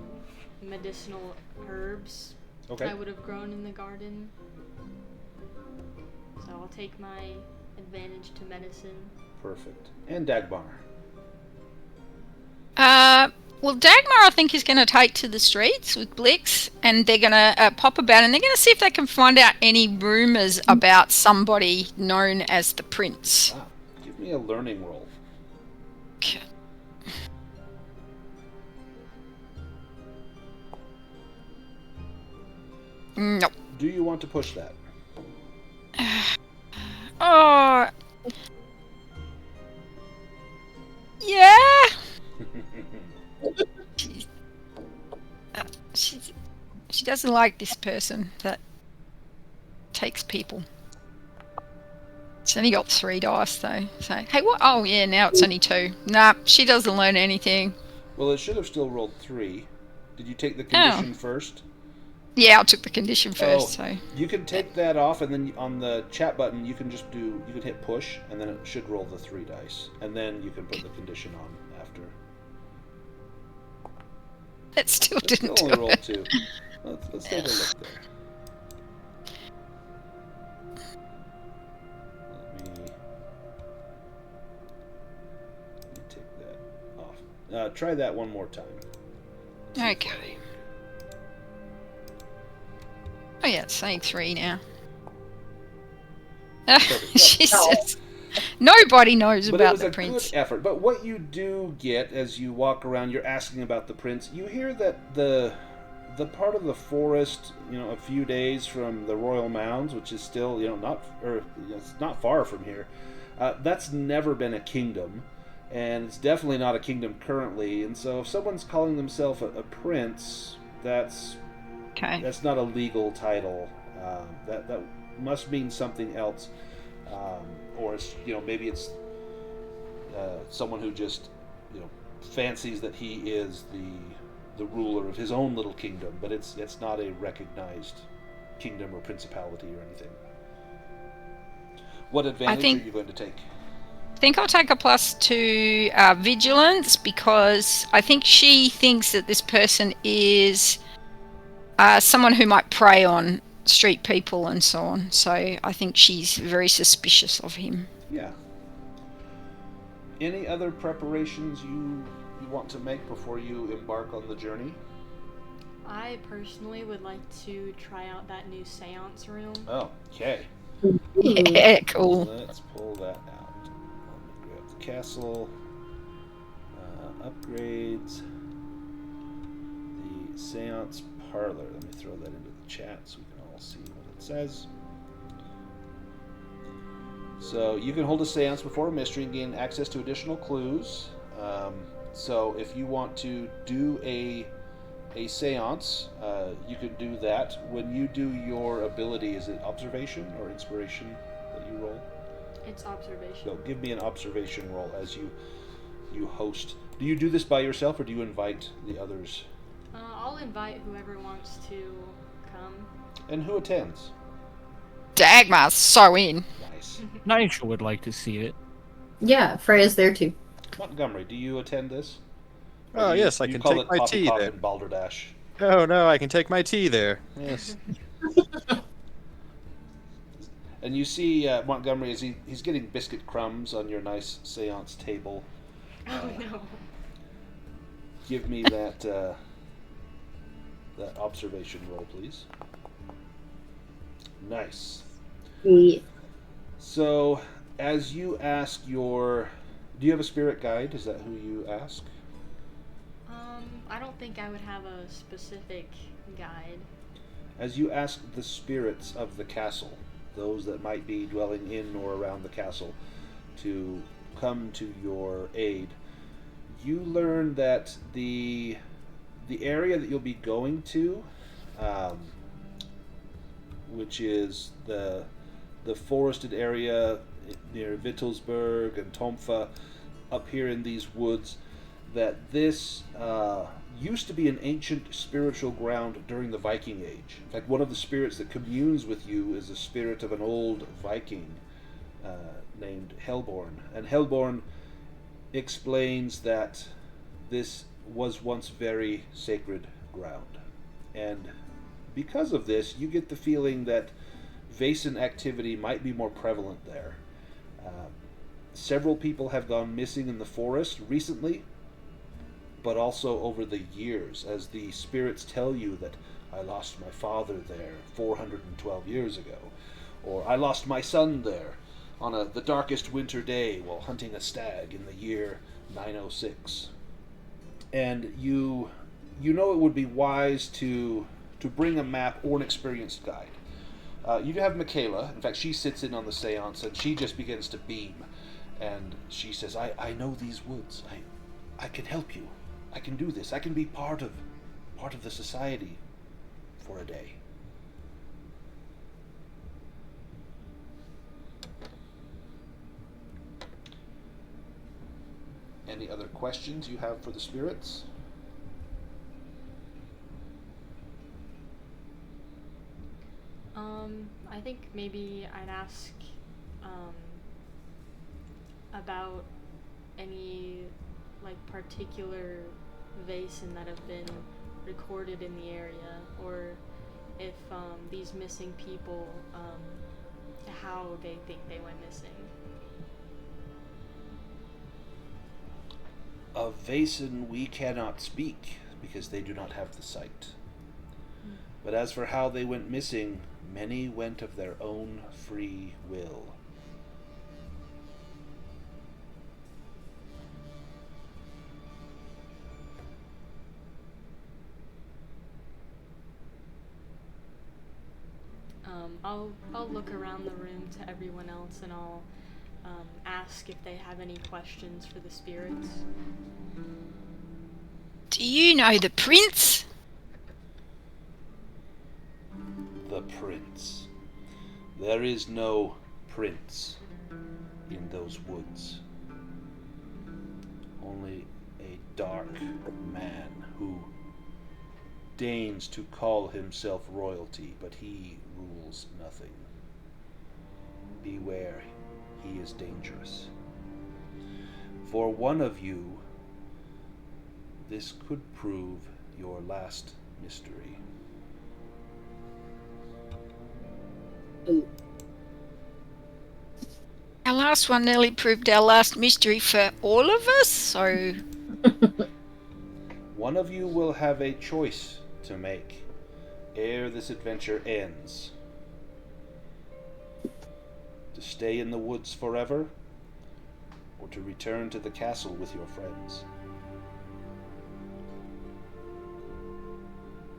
medicinal herbs Okay. I would have grown in the garden. So I'll take my advantage to medicine. Perfect. And Dagmar. Well, Dagmar, I think, is going to take to the streets with Blix, and they're going to pop about, and they're going to see if they can find out any rumours about somebody known as the Prince. Give me a learning roll. Okay. No. Do you want to push that? Oh. Yeah. She doesn't like this person that takes people. It's only got 3 dice though. So hey, what? Oh yeah, now it's only 2. Nah, she doesn't learn anything. Well, it should have still rolled 3. Did you take the condition first? Yeah, I took the condition first. So you can take that off, and then on the chat button you can hit push, and then it should roll the 3 dice, and then you can put the condition on after. It still didn't Still do only rolled it. 2. Let's take a look there. Let me take that off. Try that one more time. Okay. Oh yeah, it's saying 3 now. She says nobody knows But about it was the a Prince. good effort. But what you do get as you walk around, you're asking about the Prince. You hear that the part of the forest, a few days from the Royal Mounds, which is still, it's not far from here. That's never been a kingdom, and it's definitely not a kingdom currently. And so, if someone's calling themselves a prince, that's not a legal title. That must mean something else, or it's, maybe it's someone who just fancies that he is the ruler of his own little kingdom, but it's not a recognized kingdom or principality or anything. What advantage are you going to take? I think I'll take a +2 vigilance, because I think she thinks that this person is someone who might prey on street people and so on. So I think she's very suspicious of him. Yeah. Any other preparations you want to make before you embark on the journey? I personally would like to try out that new seance room. Oh, okay. Yeah, cool. Let's pull that out. Let me grab the castle. Upgrades. The seance parlor. Let me throw that into the chat so we can all see what it says. So you can hold a seance before a mystery and gain access to additional clues. So if you want to do a a seance, you can do that. When you do your ability, is it observation or inspiration that you roll? It's observation. So give me an observation roll as you host. Do you do this by yourself or do you invite the others? I'll invite whoever wants to come. And who attends? Dagmar's so in. Nice. Nigel would like to see it. Yeah, Freya's there too. Montgomery, do you attend this? Oh, yes, I can call take it my tea poppycock there. and balderdash. Oh, no, I can take my tea there. Yes. And you see Montgomery as he's getting biscuit crumbs on your nice seance table. Oh no. Give me that that observation roll, please. Nice. Yeah. So, as you ask do you have a spirit guide? Is that who you ask? I don't think I would have a specific guide. As you ask the spirits of the castle, those that might be dwelling in or around the castle, to come to your aid, you learn that the area that you'll be going to, which is the forested area near Wittelsburg and Tomfa, up here in these woods, that this used to be an ancient spiritual ground during the Viking Age. In fact, one of the spirits that communes with you is the spirit of an old Viking named Helborn. And Helborn explains that this was once very sacred ground. And because of this, you get the feeling that Vaesen activity might be more prevalent there. Several people have gone missing in the forest recently, but also over the years, as the spirits tell you that I lost my father there 412 years ago, or I lost my son there on the darkest winter day while hunting a stag in the year 906. And you know it would be wise to bring a map or an experienced guide. You have Michaela. In fact, she sits in on the seance and she just begins to beam. And she says, I know these woods. I can help you. I can do this. I can be part of the society for a day. Any other questions you have for the spirits? I think maybe I'd ask about any particular Vaesen that have been recorded in the area, or if these missing people, how they think they went missing. Of Vaesen we cannot speak because they do not have the sight. But as for how they went missing, many went of their own free will. I'll look around the room to everyone else and I'll ask if they have any questions for the spirits. Do you know the prince? The prince. There is no prince in those woods. Only a dark man who deigns to call himself royalty, but he rules nothing. Beware, he is dangerous. For one of you, this could prove your last mystery. Our last one nearly proved our last mystery for all of us, so... One of you will have a choice to make ere this adventure ends. To stay in the woods forever, or to return to the castle with your friends.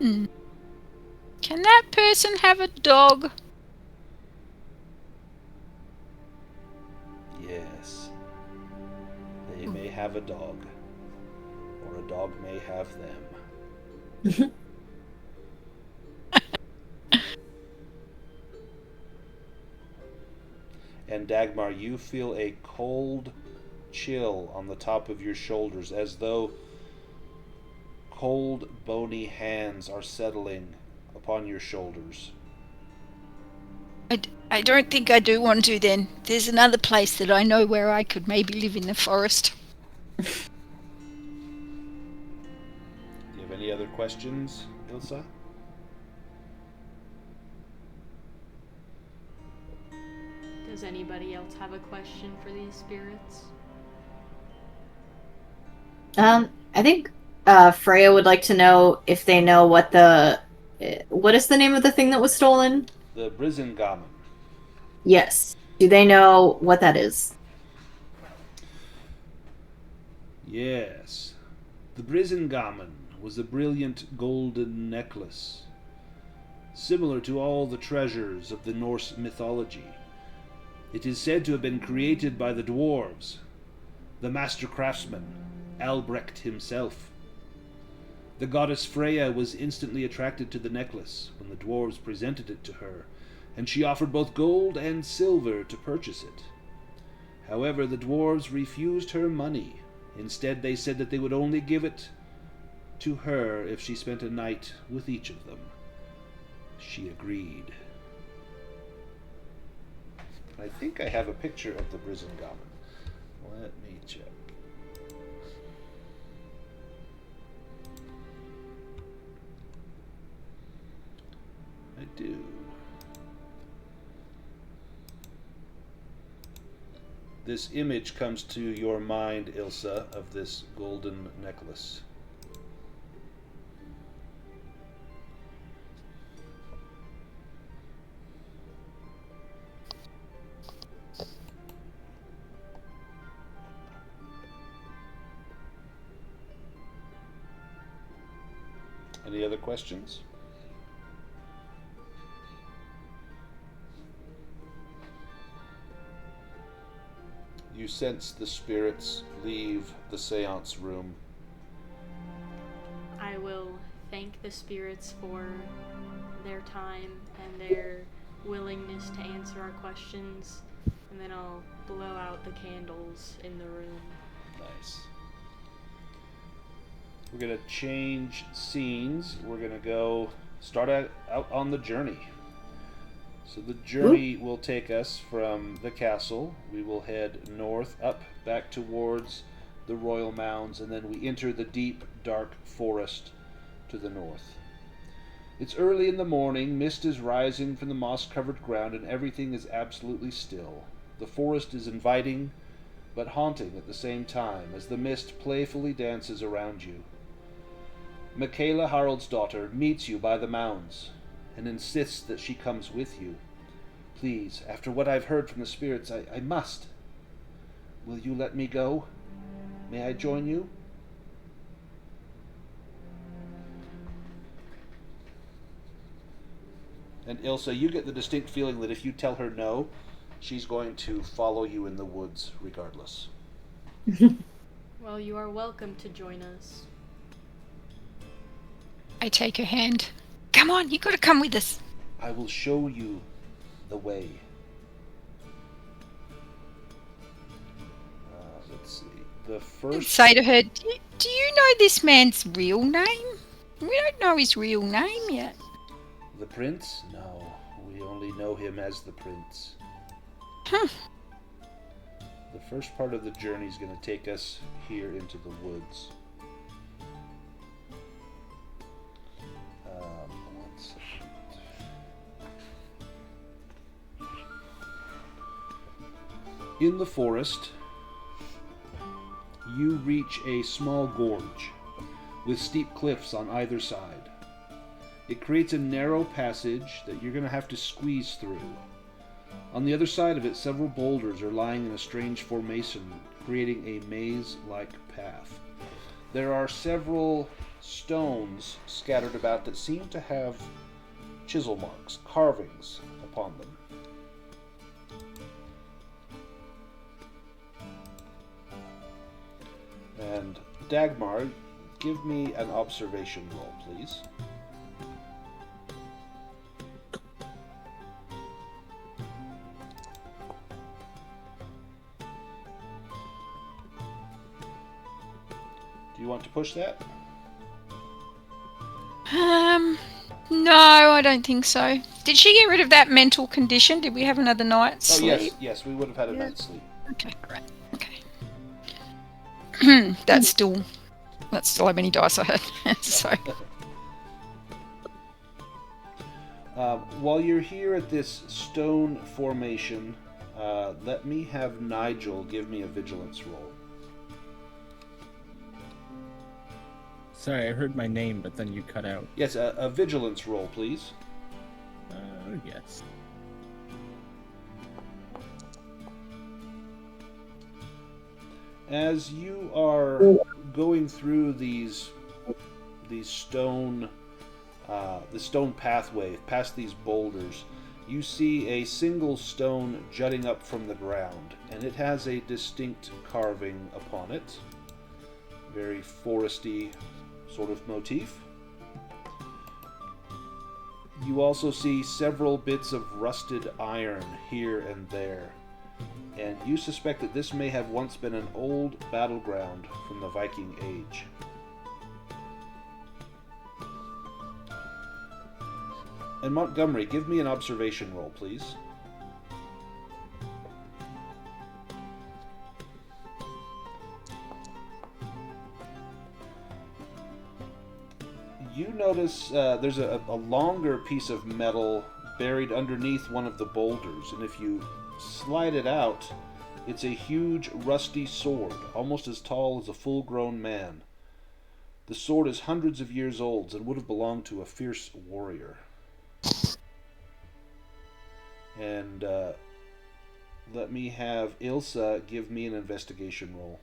Can that person have a dog? Yes. They may have a dog, or a dog may have them. And Dagmar, you feel a cold chill on the top of your shoulders, as though cold, bony hands are settling upon your shoulders. I don't think I do want to then. There's another place that I know where I could maybe live in the forest. Do you have any other questions, Ilsa? Does anybody else have a question for these spirits? I think Freya would like to know if they know what what is the name of the thing that was stolen? The Brisingamen. Yes. Do they know what that is? Yes. The Brisingamen was a brilliant golden necklace, similar to all the treasures of the Norse mythology. It is said to have been created by the dwarves, the master craftsman, Albrecht himself. The goddess Freya was instantly attracted to the necklace when the dwarves presented it to her, and she offered both gold and silver to purchase it. However, the dwarves refused her money. Instead, they said that they would only give it to her if she spent a night with each of them. She agreed. I think I have a picture of the Brisingamen. Let me check. I do. This image comes to your mind, Ilsa, of this golden necklace. Any other questions? You sense the spirits leave the seance room. I will thank the spirits for their time and their willingness to answer our questions, and then I'll blow out the candles in the room. Nice. We're going to change scenes. We're going to go start out on the journey. So the journey will take us from the castle. We will head north, up, back towards the royal mounds, and then we enter the deep, dark forest to the north. It's early in the morning, mist is rising from the moss-covered ground, and everything is absolutely still. The forest is inviting, but haunting at the same time, as the mist playfully dances around you. Michaela, Harold's daughter, meets you by the mounds and insists that she comes with you. Please, after what I've heard from the spirits, I must. Will you let me go? May I join you? And Ilsa, you get the distinct feeling that if you tell her no, she's going to follow you in the woods regardless. Well, you are welcome to join us. I take her hand. Come on, you gotta come with us. I will show you the way. Let's see. The first. And say to her, do you know this man's real name? We don't know his real name yet. The prince? No, we only know him as the prince. Huh. The first part of the journey is going to take us here into the woods. One second. In the forest, you reach a small gorge with steep cliffs on either side. It creates a narrow passage that you're going to have to squeeze through. On the other side of it, several boulders are lying in a strange formation, creating a maze-like path. There are several stones scattered about that seem to have chisel marks, carvings upon them. And Dagmar, give me an observation roll, please. Do you want to push that? No, I don't think so. Did she get rid of that mental condition? Did we have another night's sleep? Yes, we would have had a night's sleep. Okay, great. Okay. That's still how many dice I had. So. While you're here at this stone formation, let me have Nigel give me a vigilance roll. Sorry, I heard my name, but then you cut out. Yes, a vigilance roll, please. Yes. As you are going through these stone, the stone pathway past these boulders, you see a single stone jutting up from the ground, and it has a distinct carving upon it. Very foresty sort of motif. You also see several bits of rusted iron here and there, and you suspect that this may have once been an old battleground from the Viking Age. And Montgomery, give me an observation roll, please. You notice there's a longer piece of metal buried underneath one of the boulders, and if you slide it out, it's a huge rusty sword, almost as tall as a full-grown man. The sword is hundreds of years old and would have belonged to a fierce warrior. And let me have Ilsa give me an investigation roll.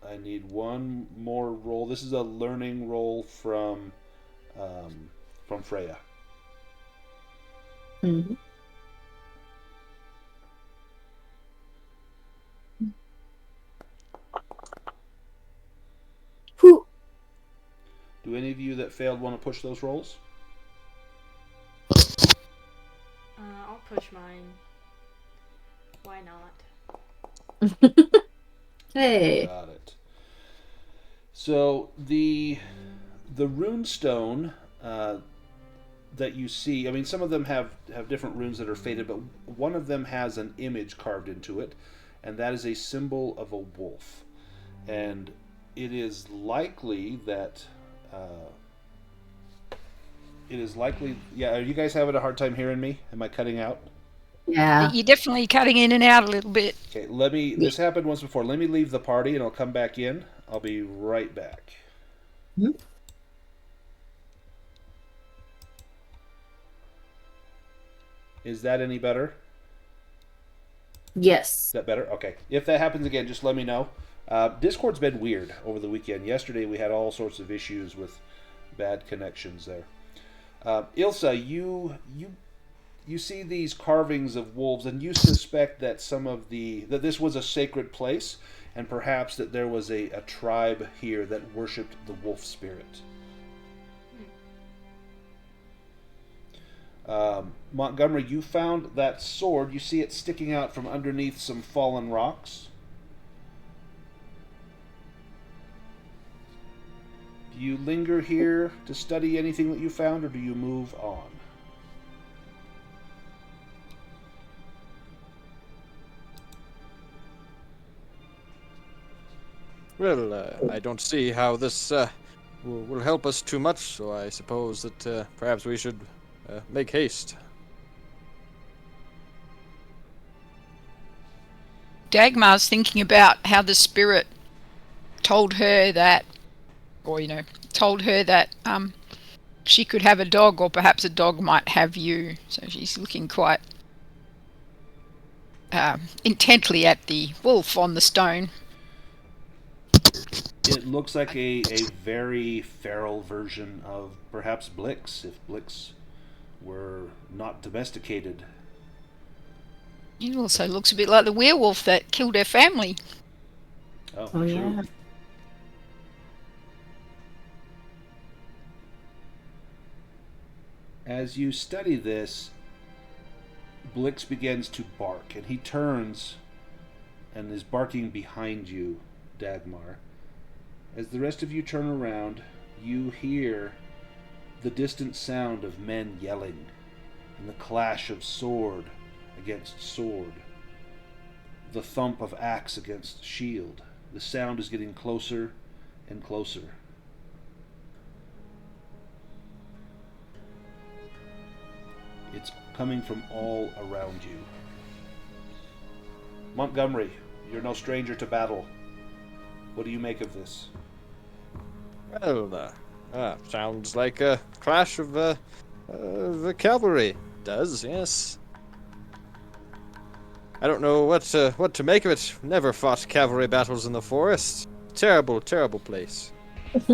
I need one more roll. This is a learning roll from Freya. Mm-hmm. Whew. Do any of you that failed want to push those rolls? I'll push mine. Why not? Hey. Got it. So the rune stone that you see, I mean, some of them have different runes that are faded, but one of them has an image carved into it, and that is a symbol of a wolf. And it is likely that yeah, are you guys having a hard time hearing me? Am I cutting out? Yeah. You're definitely cutting in and out a little bit. Okay, this happened once before. Let me leave the party and I'll come back in. I'll be right back. Mm-hmm. Is that any better? Yes. Is that better? Okay. If that happens again, just let me know. Discord's been weird over the weekend. Yesterday we had all sorts of issues with bad connections there. Ilsa, you see these carvings of wolves, and you suspect that that this was a sacred place, and perhaps that there was a tribe here that worshipped the wolf spirit. Montgomery, you found that sword. You see it sticking out from underneath some fallen rocks. Do you linger here to study anything that you found, or do you move on? Well, I don't see how this will help us too much, so I suppose that perhaps we should make haste. Dagmar's thinking about how the spirit told her that, she could have a dog, or perhaps a dog might have you. So she's looking quite intently at the wolf on the stone. It looks like a very feral version of perhaps Blix, if Blix were not domesticated. It also looks a bit like the werewolf that killed her family. Oh, Oh, true. yeah. As you study this, Blix begins to bark, and he turns and is barking behind you, Dagmar. As the rest of you turn around, you hear the distant sound of men yelling and the clash of sword against sword, the thump of axe against shield. The sound is getting closer and closer. It's coming from all around you. Montgomery, you're no stranger to battle. What do you make of this? Well, sounds like a clash of the cavalry. Does, yes. I don't know what to make of it. Never fought cavalry battles in the forest. Terrible, terrible place. Let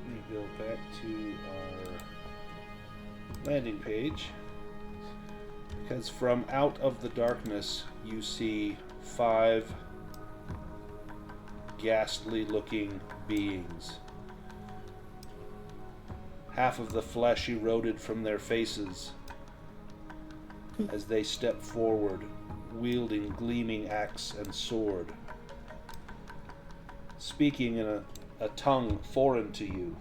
me go back to our landing page. Because from out of the darkness, you see 5 ghastly looking beings. Half of the flesh eroded from their faces as they step forward, wielding gleaming axe and sword, speaking in a tongue foreign to you.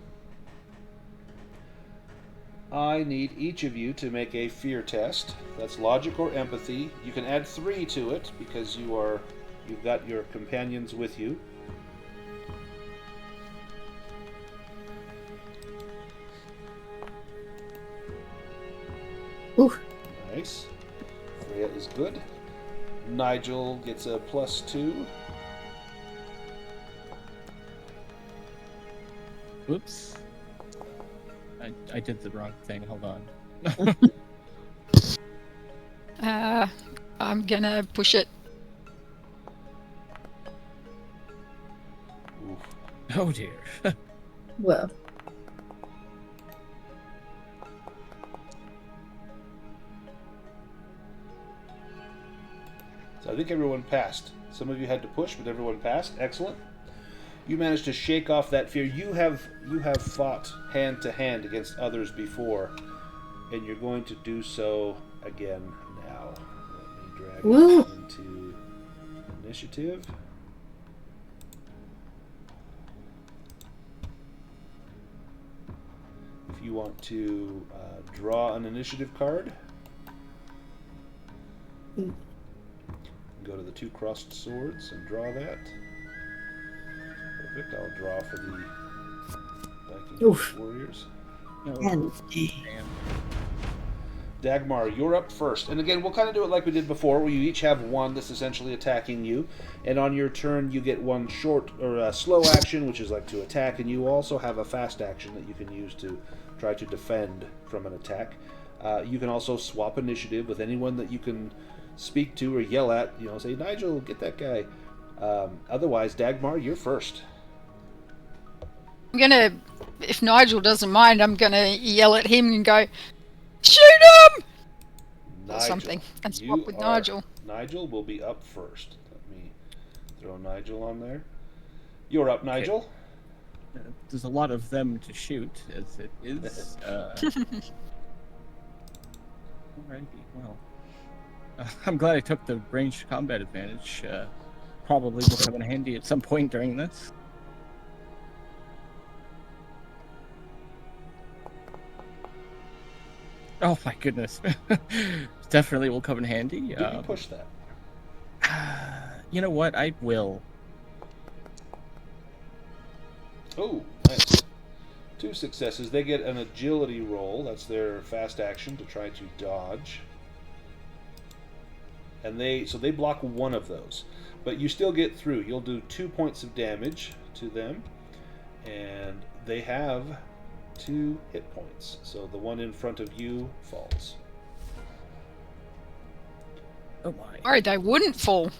I need each of you to make a fear test. That's logic or empathy. You can add 3 to it because you've got your companions with you. Ooh. Nice. Freya is good. Nigel gets a +2. Oops. I did the wrong thing. Hold on. I'm gonna push it. Oof. Oh dear. Well. So I think everyone passed. Some of you had to push, but everyone passed. Excellent. You managed to shake off that fear. You have fought hand to hand against others before, and you're going to do so again now. Let me drag Woo. it into initiative. If you want to draw an initiative card, go to the 2 crossed swords and draw that. Perfect. I'll draw for the Viking Oof. warriors. Oh, And Dagmar, you're up first. And again, we'll kind of do it like we did before, where you each have one that's essentially attacking you. And on your turn, you get one short or a slow action, which is like to attack. And you also have a fast action that you can use to try to defend from an attack. You can also swap initiative with anyone that you can speak to or yell at. You know, say, Nigel, get that guy. Otherwise, Dagmar, you're first. I'm gonna, if Nigel doesn't mind, I'm gonna yell at him and go, shoot him! Or something, and swap with Nigel. Nigel will be up first. Let me throw Nigel on there. You're up, Nigel. there's a lot of them to shoot, as it is. Alrighty, well. I'm glad I took the ranged combat advantage. Probably will come in handy at some point during this. Oh my goodness. Definitely will come in handy. Did you push that? You know what? I will. Oh, nice. 2 successes. They get an agility roll. That's their fast action to try to dodge. And they block one of those. But you still get through. You'll do 2 points of damage to them. And they have 2 hit points. So the one in front of you falls. Oh my. Worried they wouldn't fall.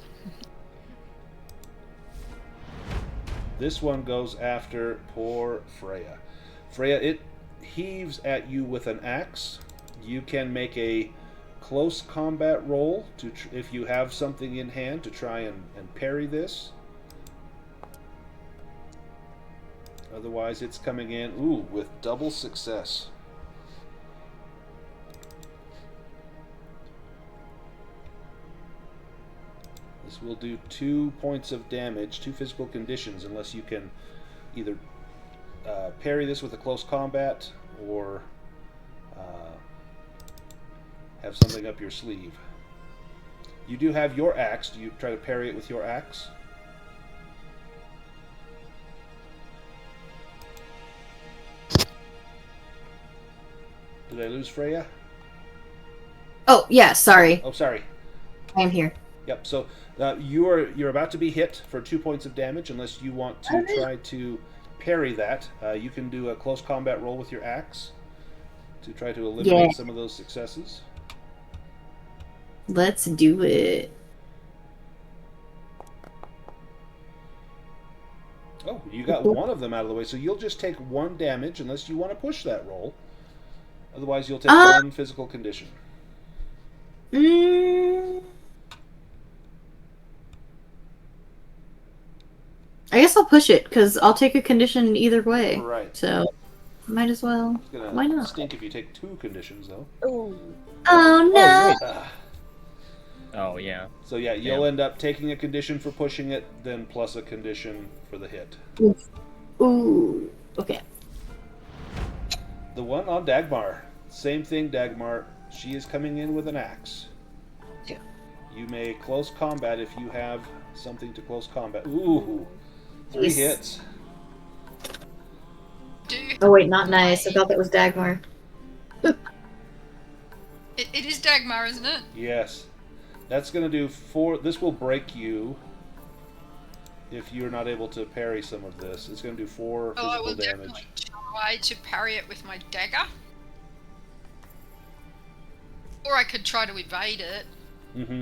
This one goes after poor Freya. Freya, it heaves at you with an axe. You can make a close combat roll to if you have something in hand to try and parry this. Otherwise, it's coming in, with double success. This will do 2 points of damage, 2 physical conditions, unless you can either parry this with a close combat or have something up your sleeve. You do have your axe. Do you try to parry it with your axe? Did I lose Freya? Oh, yeah, sorry. Oh, sorry. I'm here. Yep. So you're about to be hit for 2 points of damage. Unless you want to try to parry that, you can do a close combat roll with your axe to try to eliminate some of those successes. Let's do it. Oh, you got one of them out of the way, so you'll just take 1 damage unless you want to push that roll. Otherwise, you'll take 1 physical condition. I guess I'll push it, because I'll take a condition either way. Right. So, might as well. It's gonna Why not? stink if you take 2 conditions, though. Oh, no! Oh, yeah. So yeah, you'll end up taking a condition for pushing it, then plus a condition for the hit. Ooh. Okay. The one on Dagmar. Same thing, Dagmar. She is coming in with an axe. Yeah. You may close combat if you have something to close combat. Ooh. 3 Nice. hits. Oh, wait, not nice. I thought that was Dagmar. It is Dagmar, isn't it? Yes. That's going to do 4. This will break you if you're not able to parry some of this. It's going to do 4 Oh, I physical will damage. definitely try to parry it with my dagger. Or I could try to evade it. Mm-hmm.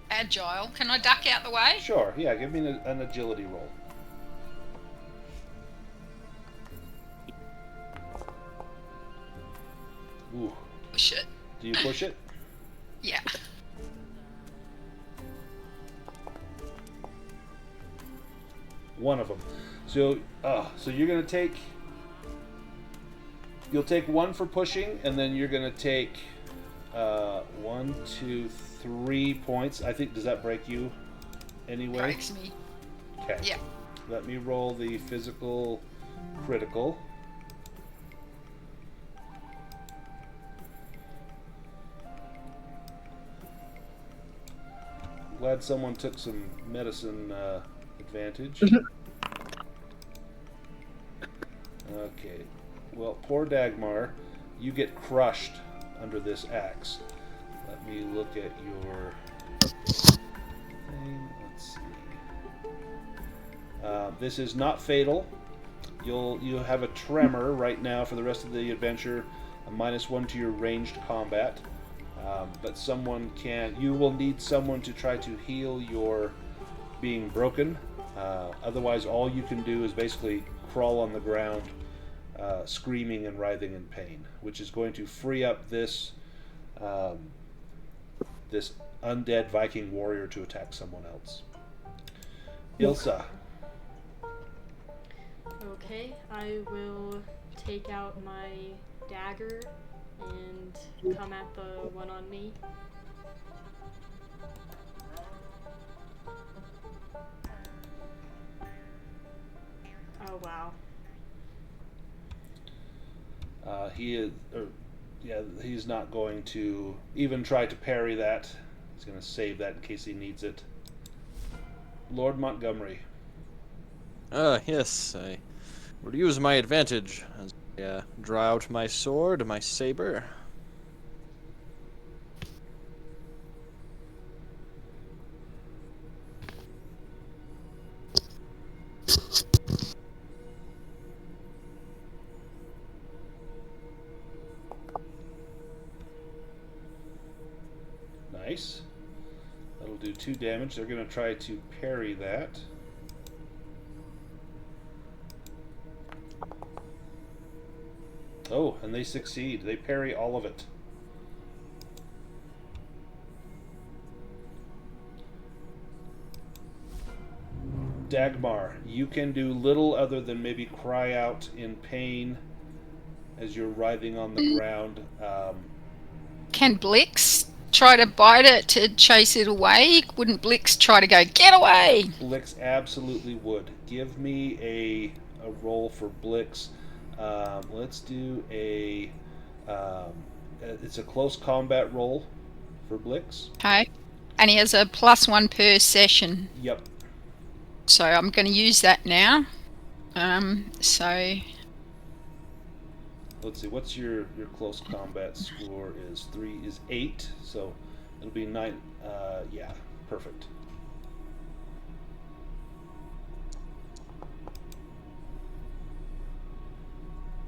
Agile. Can I duck out the way? Sure. Yeah, give me an agility roll. Ooh. Push it. Do you push it? Yeah. One of them. So you're gonna take. You'll take 1 for pushing, and then you're gonna take 1, 2, 3 points. I think, does that break you anyway? Breaks me. Okay. Yeah. Let me roll the physical critical. I'm glad someone took some medicine advantage. Okay. Well, poor Dagmar, you get crushed under this axe. Let me look at your thing. Let's see. This is not fatal. You have a tremor right now for the rest of the adventure, a -1 to your ranged combat. But you will need someone to try to heal your being broken. Otherwise, all you can do is basically crawl on the ground, screaming and writhing in pain, which is going to free up this this undead Viking warrior to attack someone else. Ilsa. Okay, I will take out my dagger and come at the one on me. Oh wow. He's not going to even try to parry that. He's going to save that in case he needs it. Lord Montgomery. Yes, I will use my advantage as I draw out my sword, my saber. Nice. 2 damage. They're going to try to parry that. Oh, and they succeed. They parry all of it. Dagmar, you can do little other than maybe cry out in pain as you're writhing on the ground. Can Blix try to bite it to chase it away? Wouldn't Blix try to go, get away? Blix absolutely would. Give me a roll for Blix. Let's do a... it's a close combat roll for Blix. Okay. And he has a +1 per session. Yep. So I'm going to use that now. So... Let's see, what's your close combat score is 8, so it'll be 9, yeah, perfect.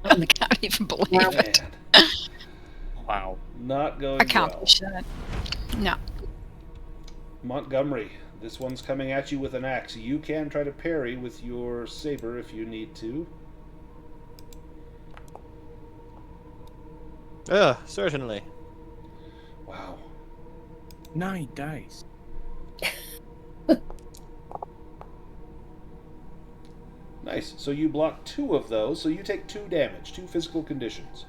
I can't even believe it. Man, Wow. not going Accomplish well. that. No. Montgomery, this one's coming at you with an axe. You can try to parry with your saber if you need to. Certainly. Wow. 9 dice. Nice. So you block 2 of those, so you take 2 damage, 2 physical conditions.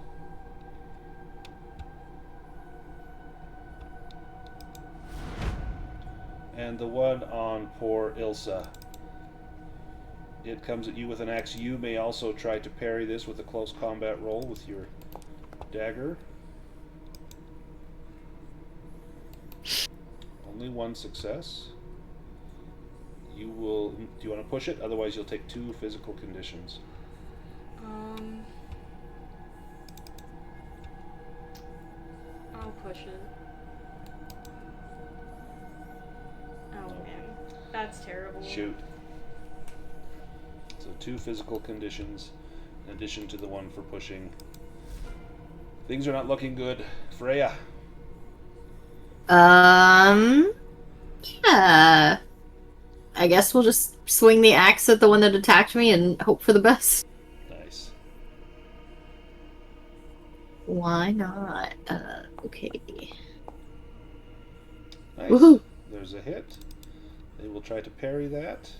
And the one on poor Ilsa. It comes at you with an axe. You may also try to parry this with a close combat roll with your dagger. Only 1 success. You will... Do you want to push it? Otherwise you'll take 2 physical conditions. I'll push it. Oh man, that's terrible. Shoot. So 2 physical conditions in addition to the 1 for pushing. Things are not looking good. Freya. Yeah. I guess we'll just swing the axe at the one that attacked me and hope for the best. Nice. Why not? Okay. Nice. Woohoo! There's a hit. They will try to parry that.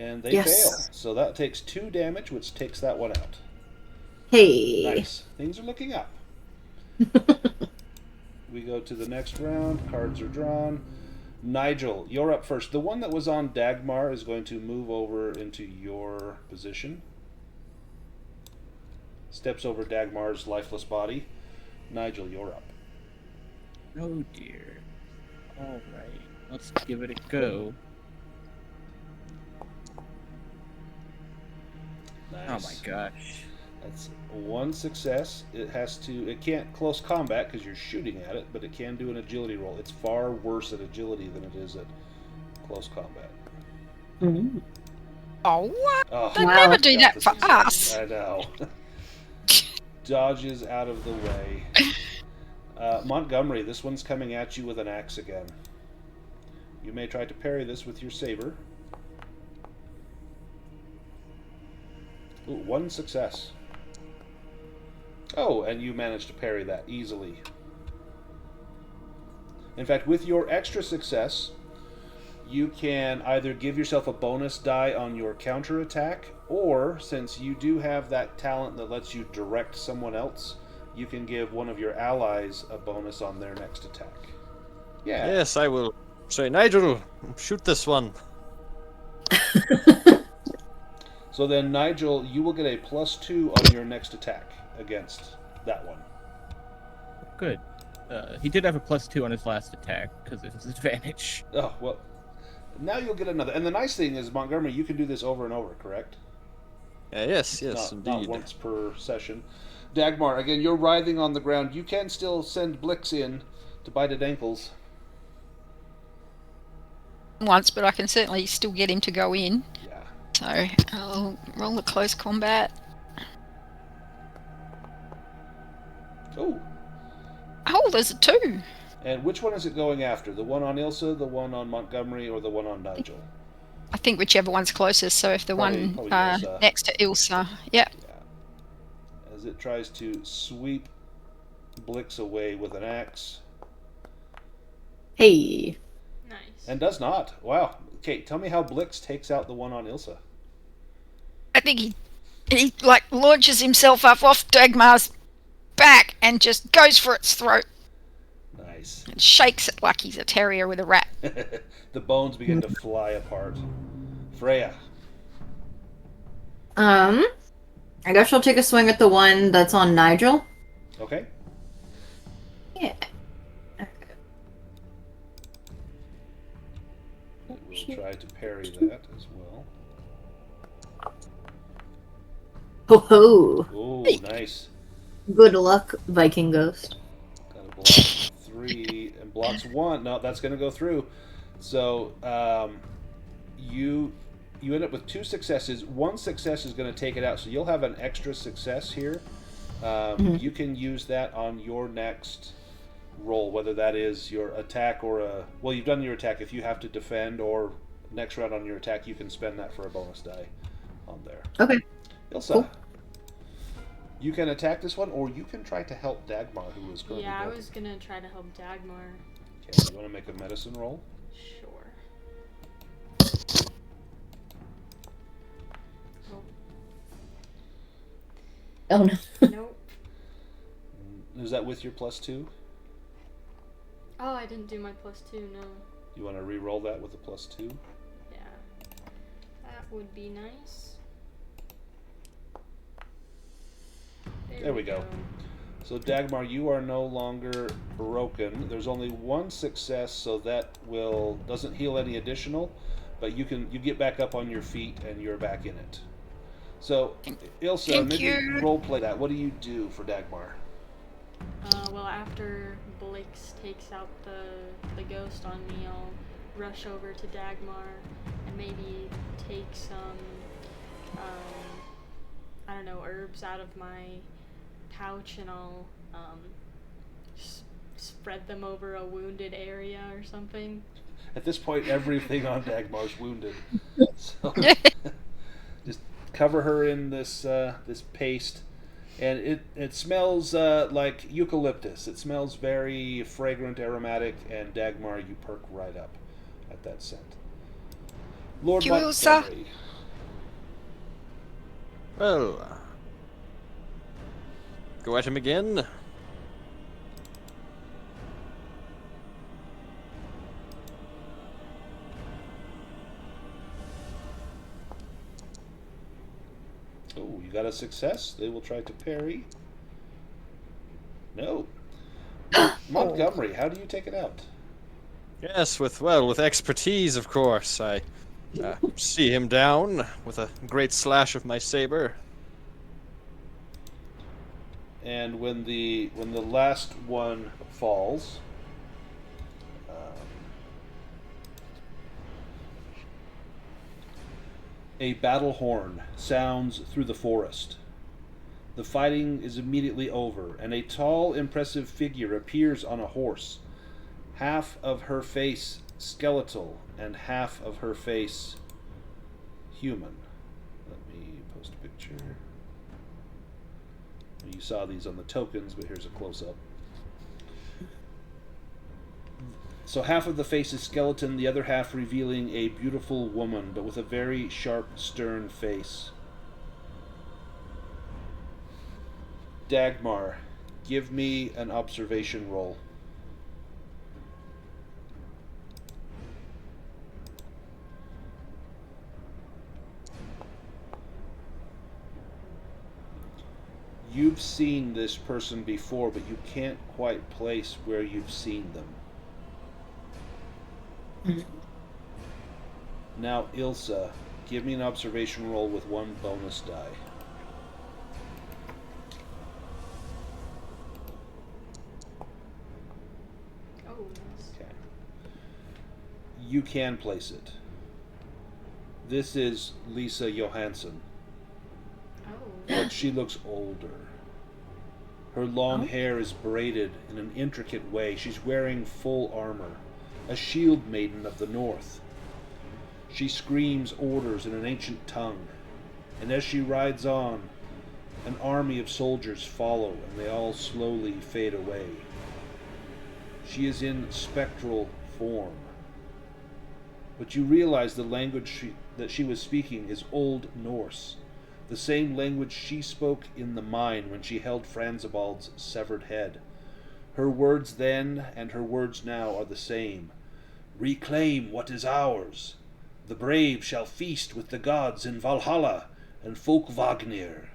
And they Yes. fail. So that takes 2 damage, which takes that one out. Hey. Nice. Things are looking up. We go to the next round. Cards are drawn. Nigel, you're up first. The one that was on Dagmar is going to move over into your position. Steps over Dagmar's lifeless body. Nigel, you're up. Oh dear. Alright, let's give it a go. Nice. Oh my gosh. That's 1 success. It can't close combat because you're shooting at it, but it can do an agility roll. It's far worse at agility than it is at close combat. Mm. Oh, what? Oh, They'd Wow. never do got that the for us. I know. Dodges out of the way. Montgomery, this one's coming at you with an axe again. You may try to parry this with your saber. Ooh, 1 success. Oh, and you managed to parry that easily. In fact, with your extra success, you can either give yourself a bonus die on your counterattack, or, since you do have that talent that lets you direct someone else, you can give one of your allies a bonus on their next attack. Yeah. Yes, I will. Say, Nigel, shoot this one. So then, Nigel, you will get a +2 on your next attack against that one. Good. He did have a +2 on his last attack because of his advantage. Oh, well, now you'll get another. And the nice thing is, Montgomery, you can do this over and over, correct? Yes, Not indeed. once per session. Dagmar, again, you're writhing on the ground. You can still send Blix in to bite at ankles. once, but I can certainly still get him to go in. Yeah. So I'll roll the close combat. Oh. Oh, there's a 2. And which one is it going after? The one on Ilsa, the one on Montgomery, or the one on Nigel? I think whichever one's closest. So if the Probably one Ilsa. next to Ilsa, yeah. As it tries to sweep Blix away with an axe. Hey. Nice. And does not. Wow. Kate, tell me how Blix takes out the one on Ilsa. I think he like launches himself up off Dagmar's back and just goes for its throat Nice. and shakes it like he's a terrier with a rat. The bones begin to fly apart. Freya. I guess I'll take a swing at the one that's on Nigel. Okay. Yeah. We'll try to parry that as well. Ho ho! Oh, nice. Good luck, Viking Ghost. Got a block 3 and blocks 1. No, that's going to go through. So you end up with 2 successes. 1 success is going to take it out, so you'll have an extra success here. You can use that on your next roll, whether that is your attack or a... Well, you've done your attack. If you have to defend or next round on your attack, you can spend that for a bonus die on there. Okay. Ilsa, Cool. you can attack this one, or you can try to help Dagmar, who is currently Yeah, I broken. was gonna try to help Dagmar. Okay, you want to make a medicine roll? Sure. Oh no. Nope. Is that with your +2? Oh, I didn't do my +2, no. You want to re-roll that with a +2? Yeah. That would be nice. There we go. So Dagmar, you are no longer broken. There's only 1 success, so that doesn't heal any additional, but you get back up on your feet and you're back in it. So Ilsa, Thank maybe you. role play that. What do you do for Dagmar? Well, after Blix takes out the ghost on me, I'll rush over to Dagmar and maybe take some, I don't know, herbs out of my pouch, and I'll spread them over a wounded area or something. At this point, everything on Dagmar's wounded. So just cover her in this this paste, and it smells like eucalyptus. It smells very fragrant, aromatic, and Dagmar, you perk right up at that scent. Lord Thank you, Ilsa. Montgomery. Well, go at him again. Oh, you got a success. They will try to parry. No. Montgomery, how do you take it out? Yes, with expertise, of course. I see him down with a great slash of my saber. And when the last one falls, a battle horn sounds through the forest. The fighting is immediately over, and a tall, impressive figure appears on a horse. Half of her face skeletal, and half of her face human. Let me post a picture. You saw these on the tokens, but here's a close-up. So half of the face is skeleton, the other half revealing a beautiful woman, but with a very sharp, stern face. Dagmar, give me an observation roll. You've seen this person before, but you can't quite place where you've seen them. Now, Ilsa, give me an observation roll with 1 bonus die. Oh, nice. Okay. You can place it. This is Lisa Johansson, Oh. but she looks older. Her long hair is braided in an intricate way. She's wearing full armor, a shield maiden of the north. She screams orders in an ancient tongue, and as she rides on, an army of soldiers follow, and they all slowly fade away. She is in spectral form. But you realize the language that she was speaking is Old Norse, the same language she spoke in the mine when she held Franzibald's severed head. Her words then and her words now are the same. Reclaim what is ours. The brave shall feast with the gods in Valhalla and Folkvagnir.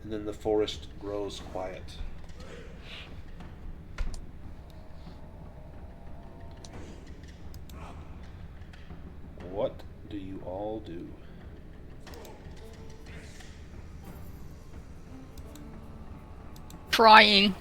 And then the forest grows quiet. What do you all do? Crying.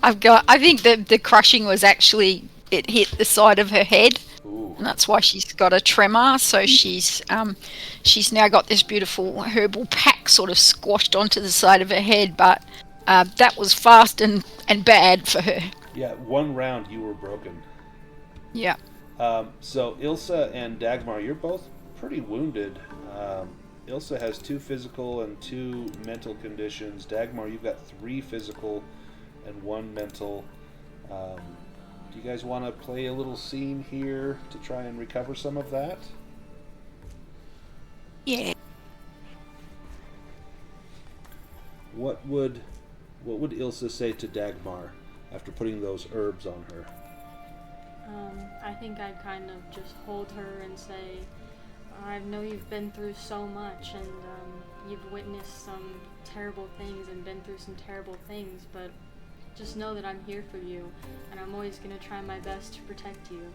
I think the crushing was actually, it hit the side of her head. Ooh. And that's why she's got a tremor. So she's now got this beautiful herbal pack sort of squashed onto the side of her head. But that was fast and bad for her. Yeah, one round you were broken. Yeah. So Ilsa and Dagmar, you're both pretty wounded. Ilsa has 2 physical and 2 mental conditions. Dagmar, you've got 3 physical and 1 mental. Do you guys want to play a little scene here to try and recover some of that? Yeah. What would Ilsa say to Dagmar after putting those herbs on her? I think I'd kind of just hold her and say, I know you've been through so much, and you've witnessed some terrible things and been through some terrible things, but just know that I'm here for you, and I'm always going to try my best to protect you.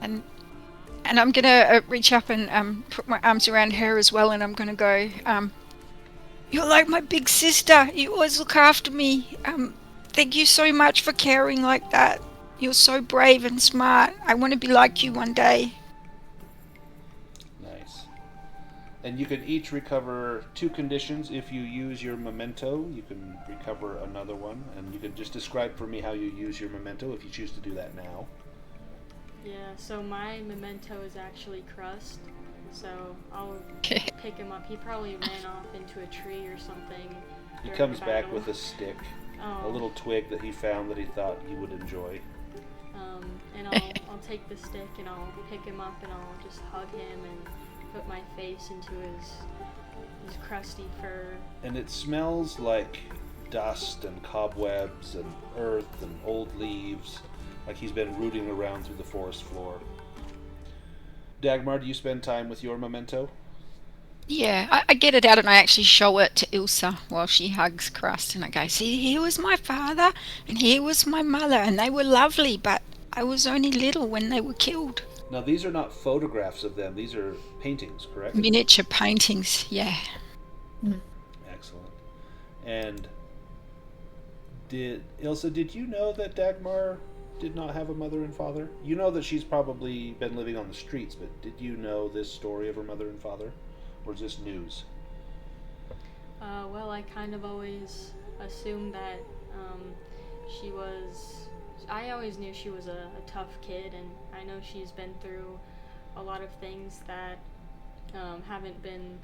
And I'm gonna reach up and put my arms around her as well, and I'm gonna go, you're like my big sister. You always look after me. Thank you so much for caring like that. You're so brave and smart. I want to be like you one day. Nice. And you can each recover 2 conditions. If you use your memento, you can recover another one. And you can just describe for me how you use your memento if you choose to do that now. Yeah, so my memento is actually Crust, so I'll pick him up. He probably ran off into a tree or something. He during comes the back battle. with a stick, Oh. a little twig that he found that he thought you would enjoy. And I'll take the stick and I'll pick him up and I'll just hug him and put my face into his crusty fur. And it smells like dust and cobwebs and earth and old leaves, like he's been rooting around through the forest floor. Dagmar, do you spend time with your memento? Yeah, I get it out and I actually show it to Ilsa while she hugs Crust, and I go, see, here was my father and here was my mother, and they were lovely, but I was only little when they were killed. Now, these are not photographs of them. These are paintings, correct? Miniature paintings, yeah. Excellent. And Ilsa, did you know that Dagmar did not have a mother and father? You know that she's probably been living on the streets, but did you know this story of her mother and father? Or is this news? Well, I kind of always assumed that she was... I always knew she was a tough kid, and I know she's been through a lot of things that haven't been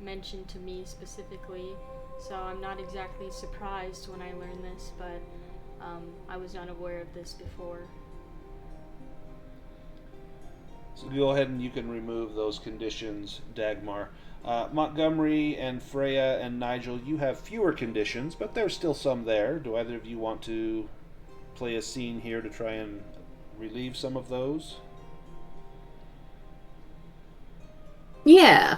mentioned to me specifically, so I'm not exactly surprised when I learned this, but I was not aware of this before. So go ahead and you can remove those conditions, Dagmar. Montgomery and Freya and Nigel, you have fewer conditions, but there's still some there. Do either of you want to play a scene here to try and relieve some of those? Yeah.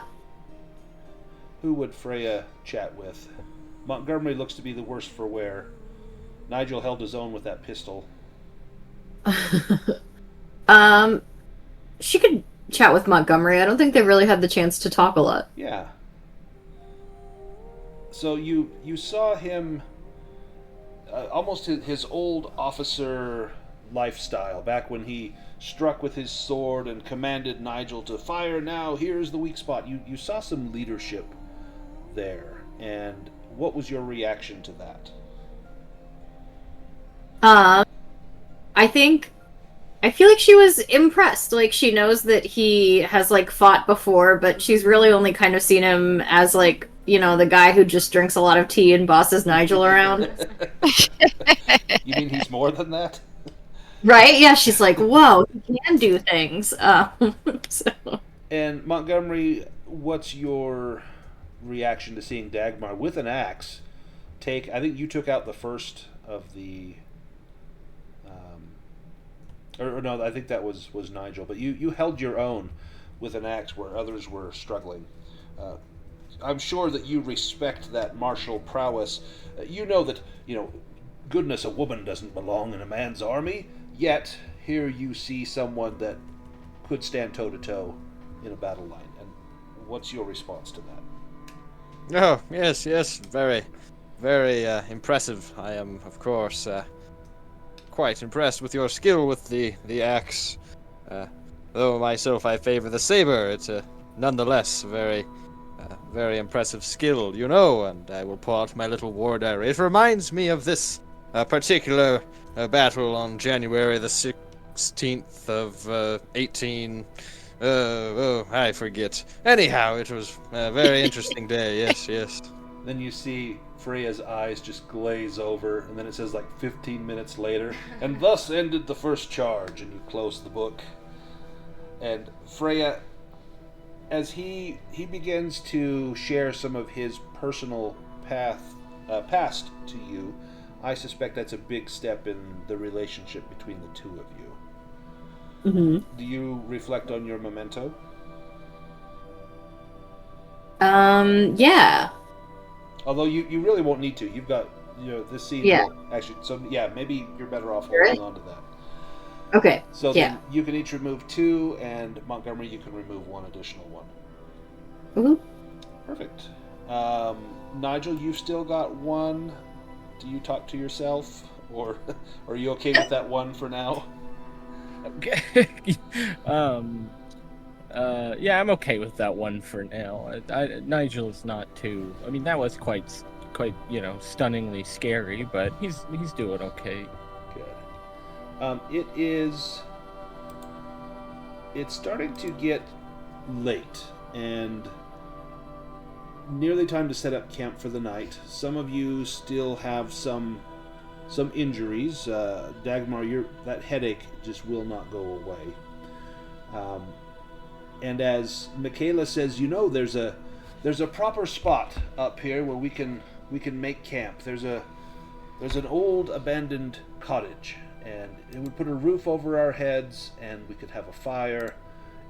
Who would Freya chat with? Montgomery looks to be the worst for wear. Nigel held his own with that pistol. She could chat with Montgomery. I don't think they really had the chance to talk a lot. Yeah. So you saw him almost his old officer lifestyle, back when he struck with his sword and commanded Nigel to fire now, here's the weak spot. You saw some leadership there, and what was your reaction to that? I feel like she was impressed. Like, she knows that he has, like, fought before, but she's really only kind of seen him as, like, you know, the guy who just drinks a lot of tea and bosses Nigel around. You mean he's more than that? Right? Yeah, she's like, whoa, he can do things. So. And Montgomery, what's your reaction to seeing Dagmar with an axe take? I think you took out the first of the, or no, I think that was Nigel. But you held your own with an axe where others were struggling. I'm sure that you respect that martial prowess. You know that, goodness, a woman doesn't belong in a man's army. Yet here you see someone that could stand toe to toe in a battle line. And what's your response to that? Oh, yes, very, very impressive. I am, of course, quite impressed with your skill with the axe. Though myself I favor the saber, it's nonetheless very impressive skill, and I will pull out my little war diary. It reminds me of this particular battle on January the 16th of 18... I forget. Anyhow, it was a very interesting day, yes. Then you see Freya's eyes just glaze over, and then it says 15 minutes later, and thus ended the first charge, and you close the book. And Freya, as he begins to share some of his personal past to you, I suspect that's a big step in the relationship between the two of you. Mm-hmm. Do you reflect on your memento? Yeah. Although you really won't need to. You've got, this scene. Yeah. Will actually, so yeah, maybe you're better off holding on to that. Okay. So yeah. then you can each remove 2, and Montgomery, you can remove 1 additional one. Mm-hmm. Perfect. Nigel, you've still got 1. Do you talk to yourself, or are you okay with that 1 for now? Yeah, I'm okay with that 1 for now. Nigel's not too. I mean, that was quite, stunningly scary, but he's doing okay. Good. It's starting to get late, and nearly time to set up camp for the night. Some of you still have some injuries. Dagmar, that headache just will not go away. And as Michaela says, there's a proper spot up here where we can make camp. There's an old abandoned cottage, and it would put a roof over our heads, and we could have a fire,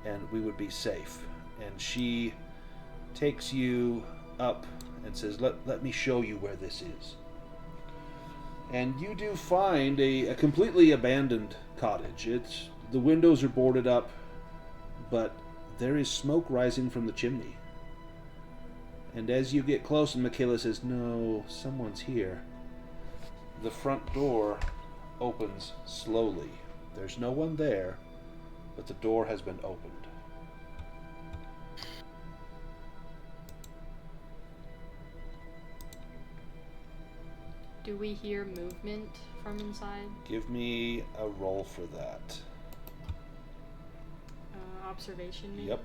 and we would be safe. And she takes you up and says, let me show you where this is. And you do find a completely abandoned cottage. The windows are boarded up, but there is smoke rising from the chimney. And as you get close, and Michaela says, no, someone's here, the front door opens slowly. There's no one there, but the door has been opened. Do we hear movement from inside? Give me a roll for that. Observation, maybe? Yep.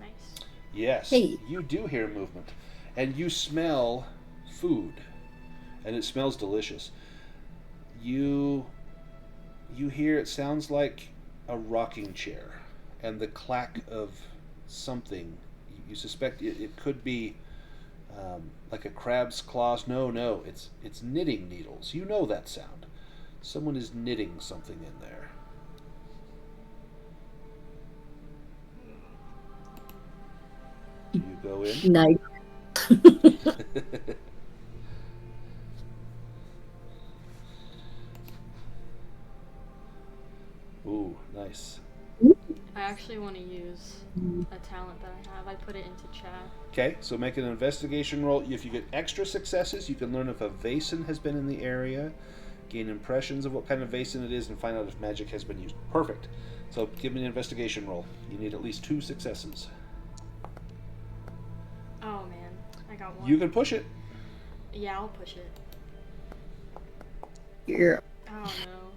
Nice. Yes, Hey. You do hear movement. And you smell food. And it smells delicious. You hear, it sounds like a rocking chair. And the clack of something. You suspect it could be like a crab's claws. No, it's knitting needles. You know that sound. Someone is knitting something in there. Do you go in? Nice. Ooh, nice. I actually want to use a talent that I have. I put it into chat. Okay, so make an investigation roll. If you get extra successes, you can learn if a Vaesen has been in the area, gain impressions of what kind of Vaesen it is, and find out if magic has been used. Perfect. So give me an investigation roll. You need at least 2 successes. Oh man, I got one. You can push it. Yeah, I'll push it. Yeah. Oh no.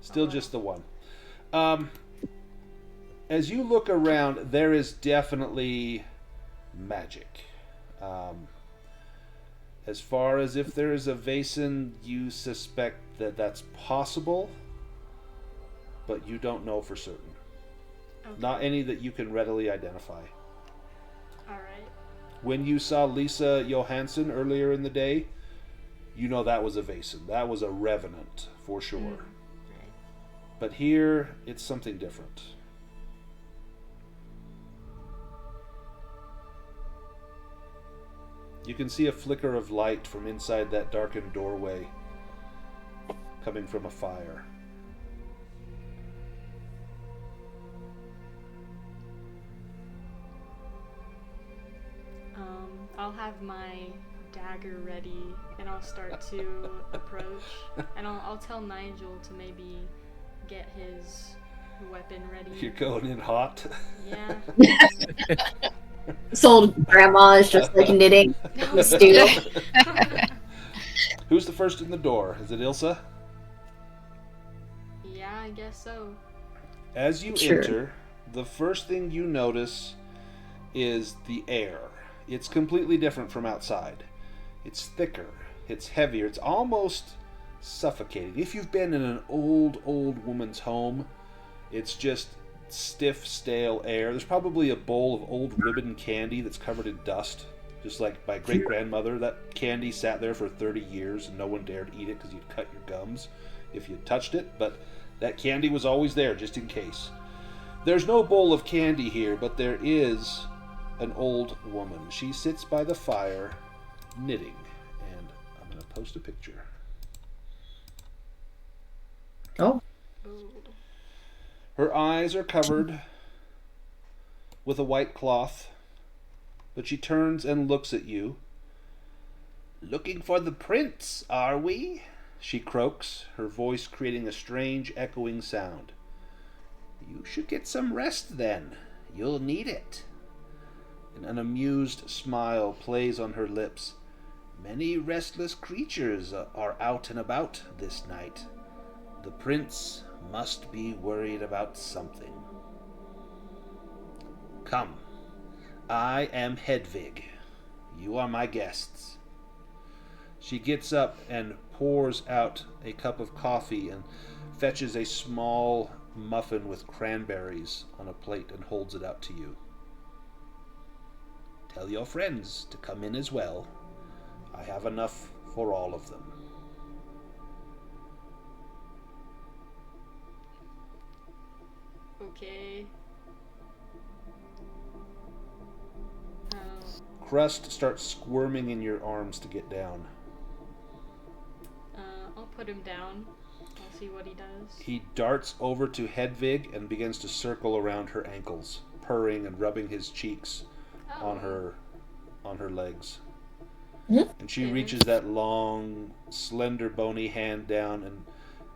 Still just the one. As you look around, there is definitely magic. As far as if there is a Vaesen, you suspect that that's possible, but you don't know for certain. Okay. Not any that you can readily identify. Alright. When you saw Lisa Johansson earlier in the day, you know that was a Vaesen. That was a revenant, for sure. Right. But here, it's something different. You can see a flicker of light from inside that darkened doorway, coming from a fire. I'll have my dagger ready, and I'll start to approach, and I'll tell Nigel to maybe get his weapon ready. You're going in hot. Yeah. This old grandma is just like knitting. Stew. Who's the first in the door? Is it Ilsa? Yeah, I guess so. As you Sure. enter, the first thing you notice is the air. It's completely different from outside. It's thicker, it's heavier, it's almost suffocating. If you've been in an old woman's home, it's just stiff, stale air. There's probably a bowl of old ribbon candy that's covered in dust, just like my great-grandmother. That candy sat there for 30 years and no one dared eat it because you'd cut your gums if you touched it, but that candy was always there just in case. There's no bowl of candy here, but there is an old woman. She sits by the fire knitting, and I'm going to post a picture. Oh. Ooh. Her eyes are covered with a white cloth, but she turns and looks at you. "Looking for the prince, are we?" she croaks, her voice creating a strange echoing sound. "You should get some rest then. You'll need it." And an amused smile plays on her lips. "Many restless creatures are out and about this night. The prince must be worried about something. Come, I am Hedvig. You are my guests." She gets up and pours out a cup of coffee and fetches a small muffin with cranberries on a plate and holds it out to you. "Tell your friends to come in as well. I have enough for all of them." Okay. Crust starts squirming in your arms to get down. I'll put him down. I'll see what he does. He darts over to Hedvig and begins to circle around her ankles, purring and rubbing his cheeks on her legs. And she reaches that long, slender, bony hand down and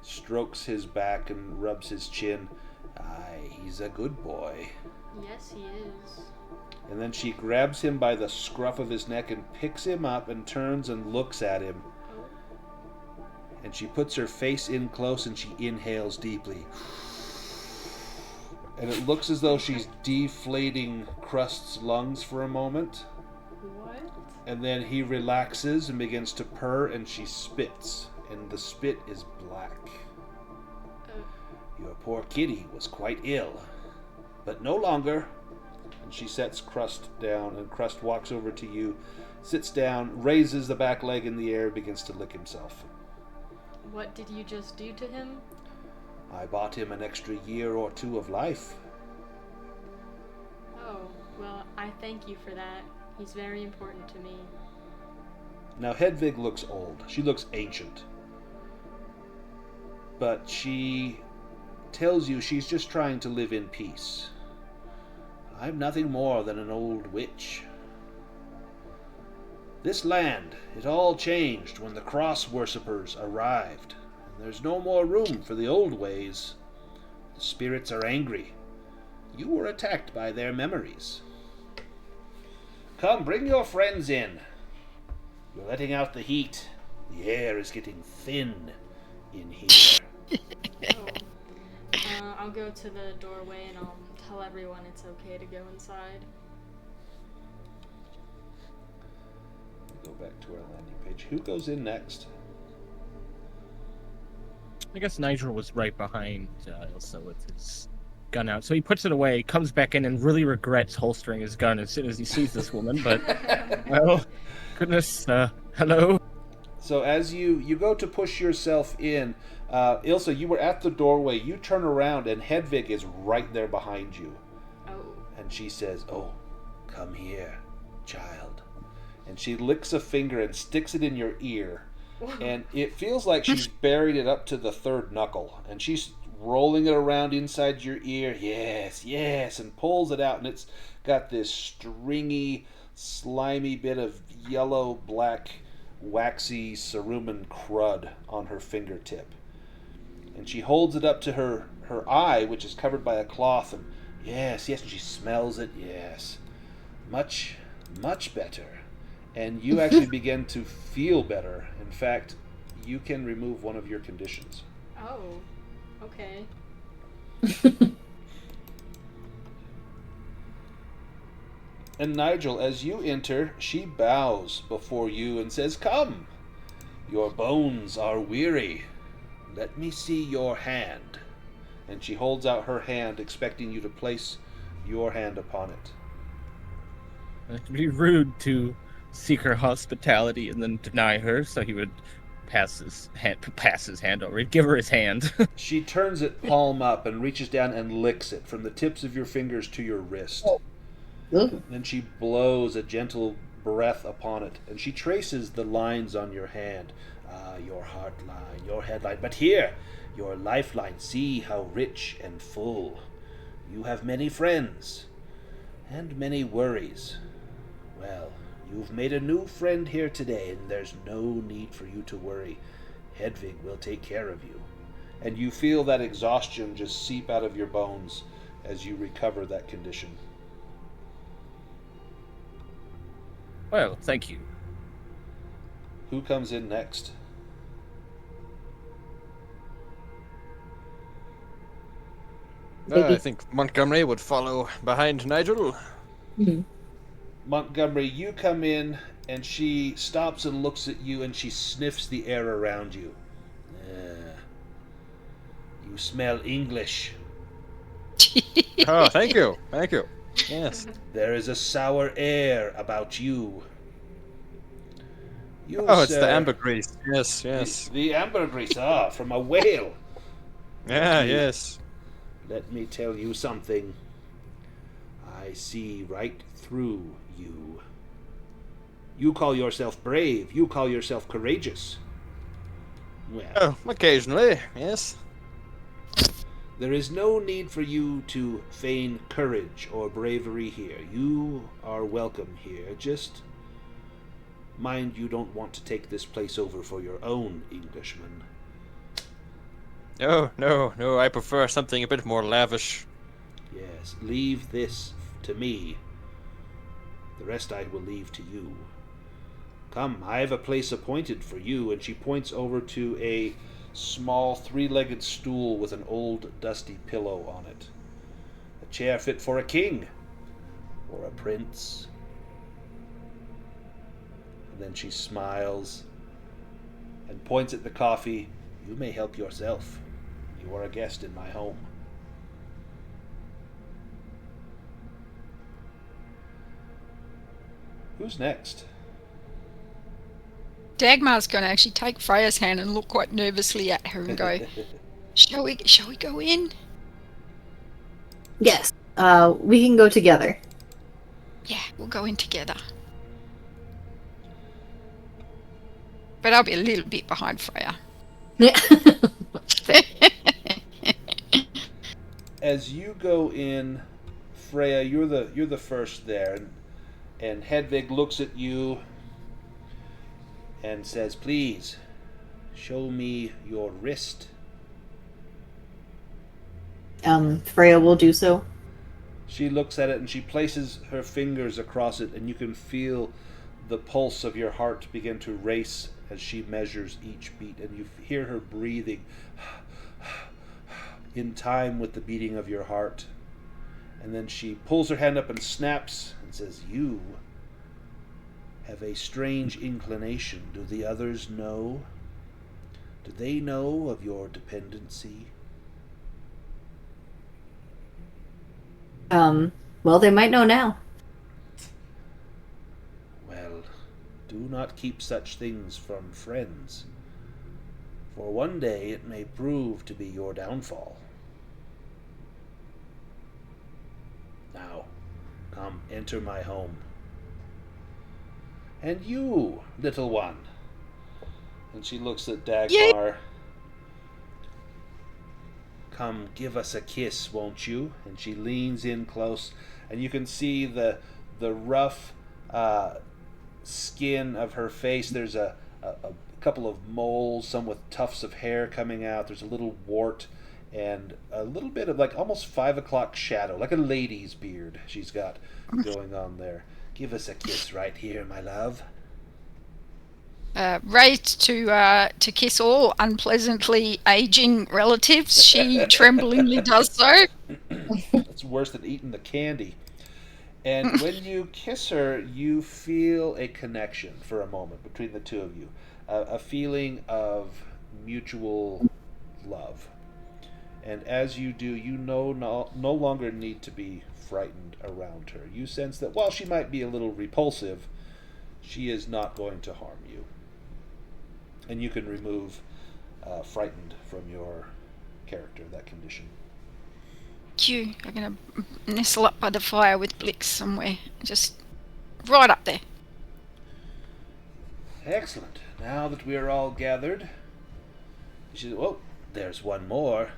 strokes his back and rubs his chin. "Aye, he's a good boy." Yes, he is. And then she grabs him by the scruff of his neck and picks him up and turns and looks at him. And she puts her face in close and she inhales deeply. And it looks as though she's deflating Crust's lungs for a moment. What? And then he relaxes and begins to purr, and she spits. And the spit is black. "Your poor kitty was quite ill, but no longer." And she sets Crust down, and Crust walks over to you, sits down, raises the back leg in the air, and begins to lick himself. What did you just do to him? "I bought him an extra year or 2 of life." Oh, well, I thank you for that. He's very important to me. Now Hedvig looks old. She looks ancient. But she tells you she's just trying to live in peace. I'm nothing more than an old witch. This land, it all changed when the cross worshippers arrived, and there's no more room for the old ways. The spirits are angry. You were attacked by their memories. Come, bring your friends in. You're letting out the heat. The air is getting thin in here. I'll go to the doorway and I'll tell everyone it's okay to go inside. Go back to our landing page. Who goes in next? I guess Nigel was right behind Ilsa with his gun out. So he puts it away, comes back in, and really regrets holstering his gun as soon as he sees this woman. But, well, goodness, hello? So as you go to push yourself in, Ilsa, you were at the doorway. You turn around, and Hedvig is right there behind you. Oh. And she says, "Oh, come here, child." And she licks a finger and sticks it in your ear. And it feels like she's buried it up to the third knuckle. And she's rolling it around inside your ear. Yes, yes. And pulls it out. And it's got this stringy, slimy bit of yellow, black, waxy cerumen crud on her fingertip. And she holds it up to her eye, which is covered by a cloth. And yes, yes. And she smells it. Yes. Much, much better. And you actually begin to feel better. In fact, you can remove one of your conditions. Oh, okay. And Nigel, as you enter, she bows before you and says, "Come, your bones are weary. Let me see your hand." And she holds out her hand, expecting you to place your hand upon it. It'd be rude to seek her hospitality and then deny her, so he would pass his hand over. He'd give her his hand. She turns it palm up and reaches down and licks it from the tips of your fingers to your wrist. Oh. Then she blows a gentle breath upon it, and she traces the lines on your hand. Your heart line, your headline, but here, your lifeline. See how rich and full. You have many friends, and many worries. Well, you've made a new friend here today, and there's no need for you to worry. Hedvig will take care of you. And you feel that exhaustion just seep out of your bones as you recover that condition. Well, thank you. Who comes in next? I think Montgomery would follow behind Nigel. Mm-hmm. Montgomery, you come in, and she stops and looks at you, and she sniffs the air around you. You smell English. Oh, thank you. Thank you. Yes. There is a sour air about you. You, Oh, it's sir, the ambergris. Yes, yes. The ambergris, from a whale. Yeah, yes. Let me tell you something. I see right through you. You call yourself brave. You call yourself courageous. Well, Oh, occasionally, yes. there is no need for you to feign courage or bravery here. You are welcome here. Just mind you don't want to take this place over for your own Englishmen. No, no, no, I prefer something a bit more lavish. Yes, leave this to me. The rest I will leave to you. Come, I have a place appointed for you. And she points over to a small three-legged stool with an old dusty pillow on it. A chair fit for a king or a prince. And then she smiles and points at the coffee. You may help yourself. You are a guest in my home. Who's next? Dagmar's going to actually take Freya's hand and look quite nervously at her and go, shall we go in? Yes. We can go together. Yeah, we'll go in together. But I'll be a little bit behind Freya. Yeah. as you go in, Freya, you're the first there, and Hedvig looks at you and says, "Please, show me your wrist." Freya will do so. She looks at it and she places her fingers across it, and you can feel the pulse of your heart begin to race as she measures each beat, and you hear her breathing in time with the beating of your heart. And then she pulls her hand up and snaps and says, "You have a strange inclination. Do the others know? Do they know of your dependency?" Well, they might know now. Well, do not keep such things from friends, for one day it may prove to be your downfall. Now, come, enter my home. And you, little one. And she looks at Dagmar. Come, give us a kiss, won't you? And she leans in close, and you can see the rough skin of her face. There's a couple of moles, some with tufts of hair coming out. There's a little wart and a little bit of like almost 5 o'clock shadow, like a lady's beard she's got going on there. Give us a kiss right here, my love. Raised to kiss all unpleasantly aging relatives, she tremblingly does so. It's worse than eating the candy. And when you kiss her, you feel a connection for a moment between the two of you, a feeling of mutual love. And as you do, you no longer need to be frightened around her. You sense that while she might be a little repulsive, she is not going to harm you. And you can remove frightened from your character, that condition. Q, I'm going to nestle up by the fire with Blix somewhere. Just right up there. Excellent. Now that we are all gathered, she said, "Oh, there's one more.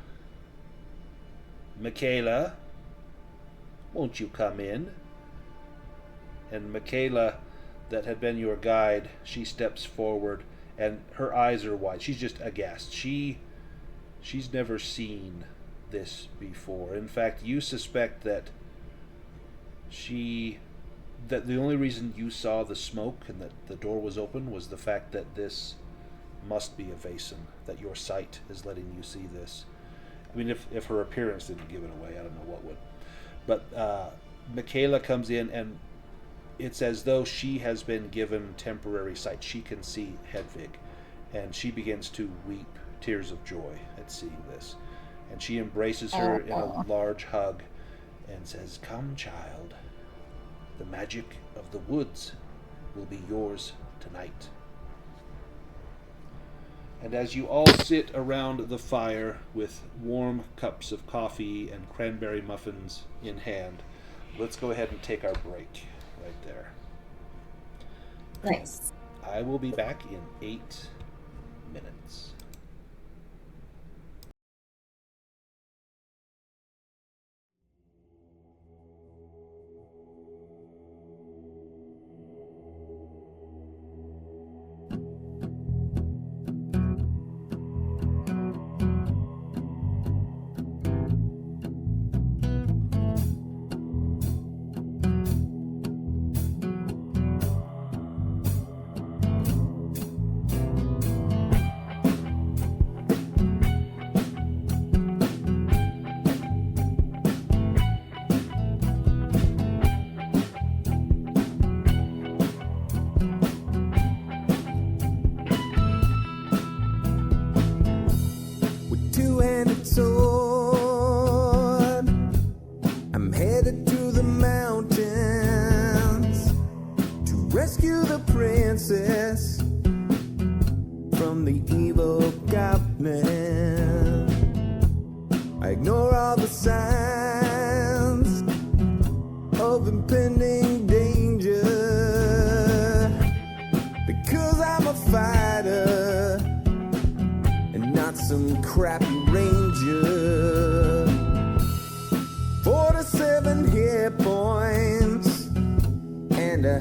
Michaela, won't you come in?" And Michaela, that had been your guide, she steps forward, and her eyes are wide. She's just aghast. She's never seen this before. In fact, you suspect that the only reason you saw the smoke and that the door was open was the fact that this must be a Vaesen, that your sight is letting you see this. I mean, if her appearance didn't give it away, I don't know what would. But Michaela comes in, and it's as though she has been given temporary sight. She can see Hedvig, and she begins to weep tears of joy at seeing this. And she embraces her in a large hug and says, "Come, child. The magic of the woods will be yours tonight." And as you all sit around the fire with warm cups of coffee and cranberry muffins in hand, let's go ahead and take our break right there. Nice. I will be back in 8 minutes.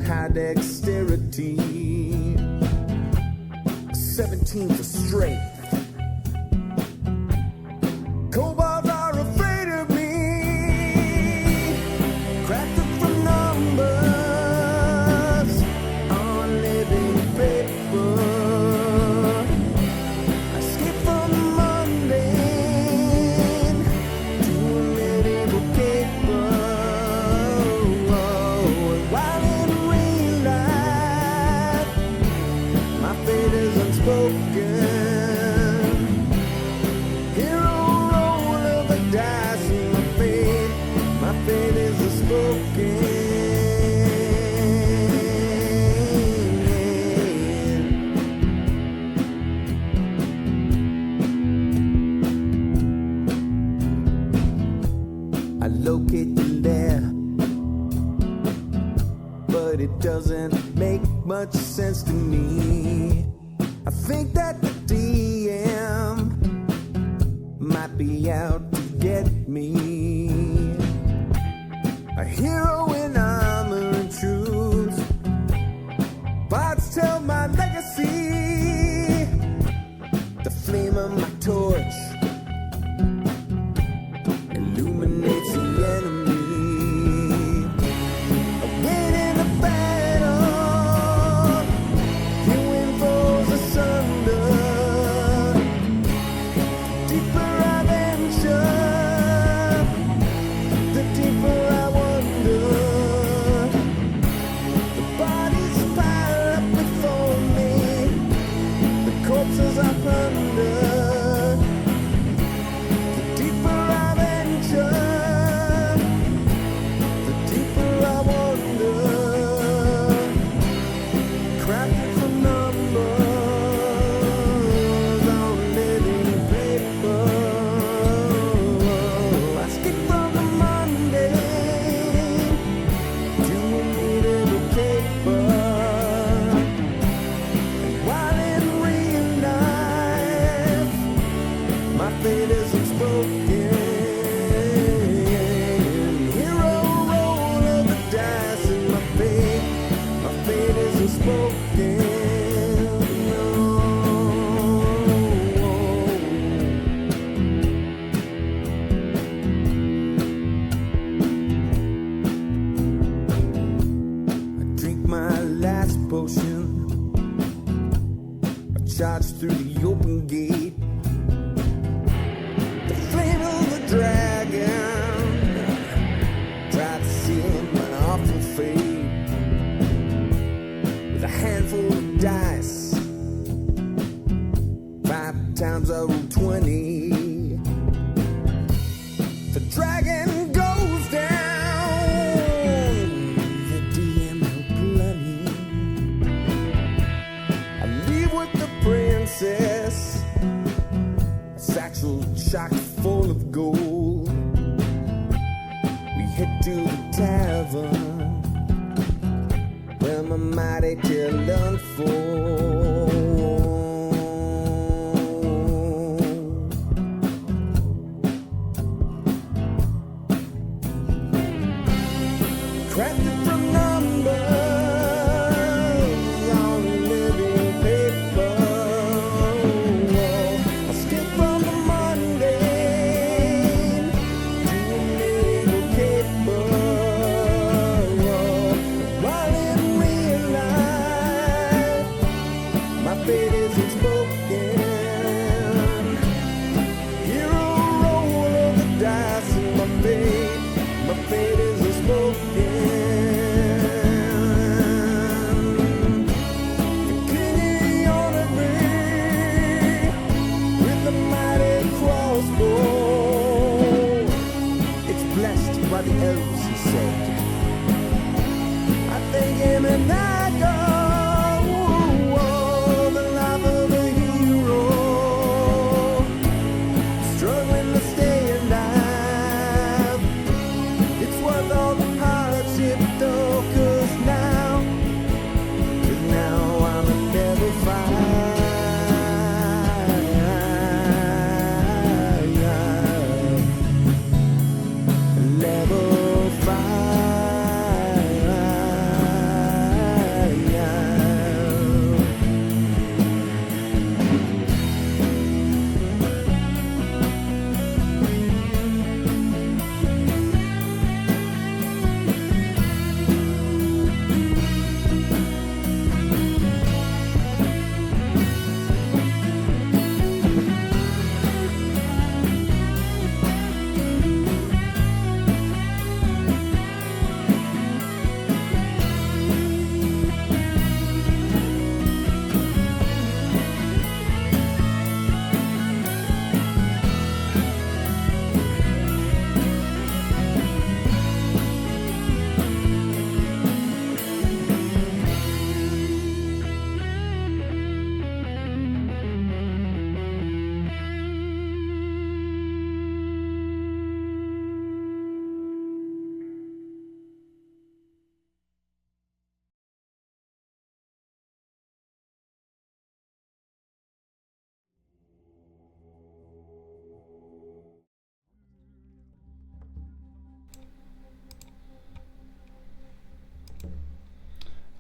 high dexterity, 17 for strength. Kobolds are afraid of me, crafted from numbers on living paper. I escape from the mundane to a medieval caper. While in real life, my fate is unspoken. Hero roll of the dice, and my fate is unspoken. I locate the lair, but it doesn't make much sense to me. I think that the DM might be out to get me. A hero in armor and truth, bards tell my legacy. The flame of my torch illuminates the enemy. I win in a battle, hewing foes asunder. Deeper I venture, the deeper I wonder. The bodies pile up before me, the corpses I plunder. The deeper I venture, the deeper I wonder. Crafted from numbers on living paper. I skip from the mundane to a medieval caper. And while in real life, my fate is unspoken. Hero roll of the dice, and my fate is unspoken. I drink my last potion. I charge through the open gate. The flame of the dragon tried to seal my awful fate. With a handful of dice, 5 times I roll 20. The dragon goes down, the DM no bloody. I leave with the princess, a satchel chock full of gold. We head to the tavern, where my mighty tale unfolds. Crafted from numbers on living paper. I skip from the mundane to a medieval caper. While in real life,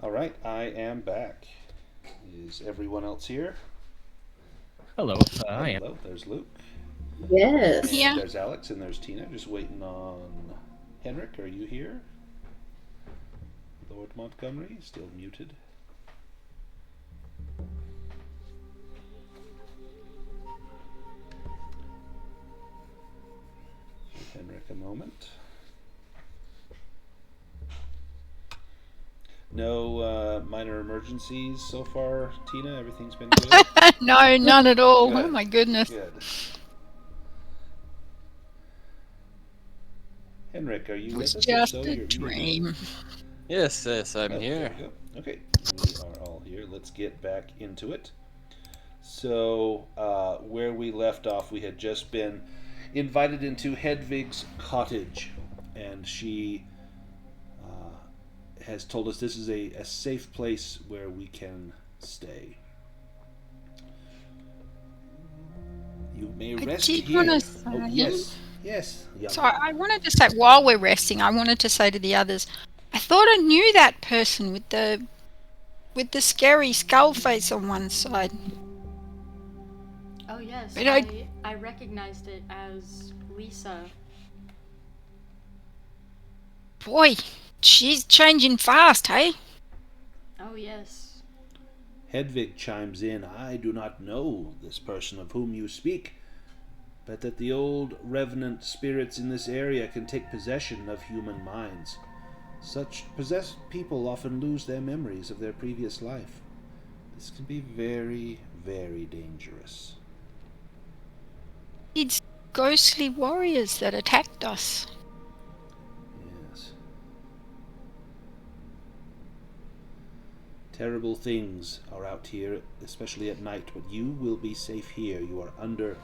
All right, I am back. Is everyone else here? Hello, I am. Hello, there's Luke. Yes. Yeah. And there's Alex, and there's Tina. Just waiting on Henrik. Are you here? Lord Montgomery, still muted. Give Henrik a moment. No minor emergencies so far, Tina? Everything's been good? No, none at all. Good. Oh my goodness. Good. Henrik, are you It with was us? If just so, a you're muted. dream. Yes, I'm Oh, here. there we go. Okay, we are all here. Let's get back into it. So, where we left off, we had just been invited into Hedvig's cottage, and she has told us this is a safe place where we can stay. You may rest did here. wanna say- Oh, yes, yes. Young So one. I wanted to say, while we're resting, I wanted to say to the others, I thought I knew that person with the scary skull face on one side. Oh yes, But I recognized it as Lisa. Boy, she's changing fast, hey? Oh yes. Hedvig chimes in, I do not know this person of whom you speak, but that the old revenant spirits in this area can take possession of human minds. Such possessed people often lose their memories of their previous life. This can be very, very dangerous. It's ghostly warriors that attacked us. Yes. Terrible things are out here, especially at night, but you will be safe here. You are under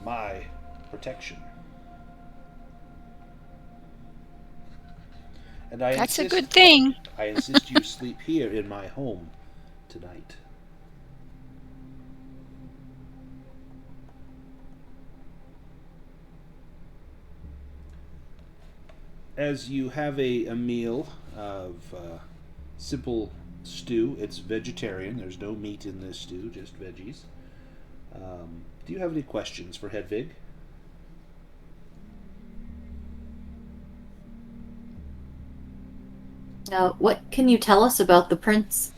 my protection. And That's a good thing. I insist you sleep here in my home tonight. As you have a meal of simple stew, it's vegetarian. There's no meat in this stew, just veggies. Do you have any questions for Hedvig? What can you tell us about the prince?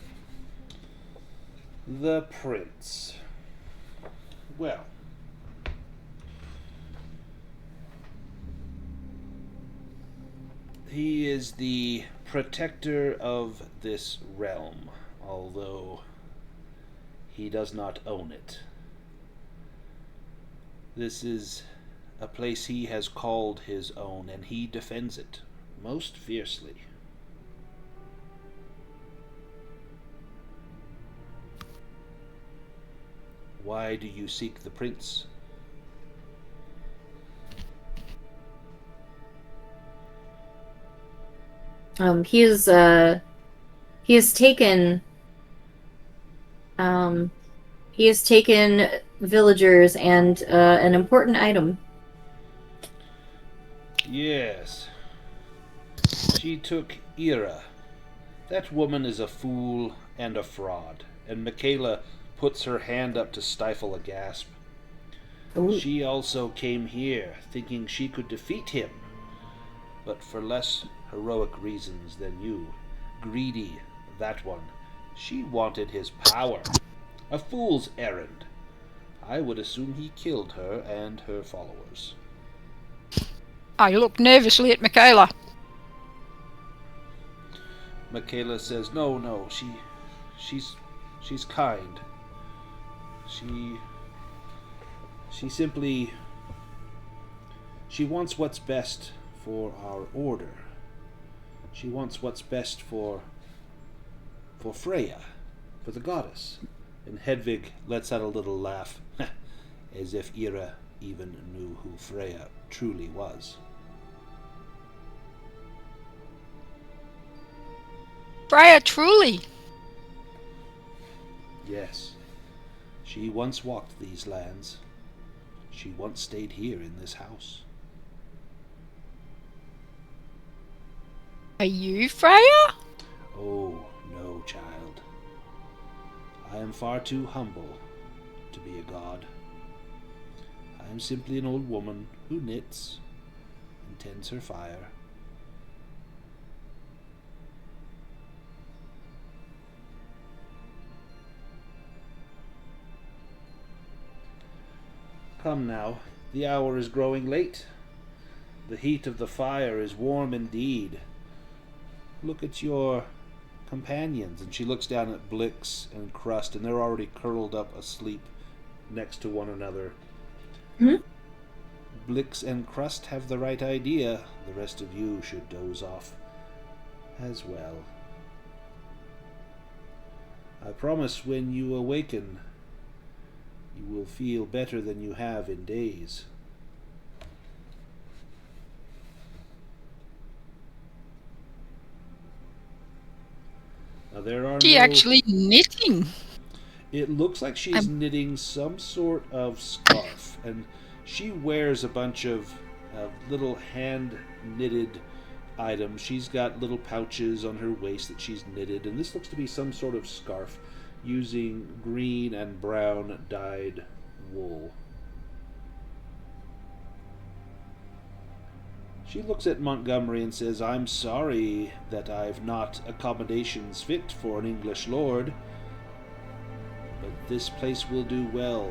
The prince. Well, he is the protector of this realm, although he does not own it. This is a place he has called his own, and he defends it most fiercely. Why do you seek the prince? He has taken he has taken villagers and an important item. Yes. She took Ira. That woman is a fool and a fraud. And Michaela puts her hand up to stifle a gasp. Ooh. She also came here, thinking she could defeat him, but for less heroic reasons than you. Greedy, that one. She wanted his power. A fool's errand. I would assume he killed her and her followers. I look nervously at Michaela. Michaela says, no, she's kind. She simply, she wants what's best for our order. She wants what's best for Freya, for the goddess. And Hedvig lets out a little laugh, as if Ira even knew who Freya truly was. Freya, truly. Yes, she once walked these lands. She once stayed here in this house. Are you Freya? Oh, No, child. I am far too humble to be a god. I am simply an old woman who knits and tends her fire. Come now, the hour is growing late. The heat of the fire is warm indeed. Look at your companions. And she looks down at Blix and Crust, and they're already curled up asleep next to one another. Hmm? Blix and Crust have the right idea. The rest of you should doze off as well. I promise when you awaken, you will feel better than you have in days. Now there are She no... actually knitting. It looks like she's knitting some sort of scarf, and she wears a bunch of little hand-knitted items. She's got little pouches on her waist that she's knitted, and this looks to be some sort of scarf using green and brown dyed wool. She looks at Montgomery and says, I'm sorry that I've not accommodations fit for an English lord, but this place will do well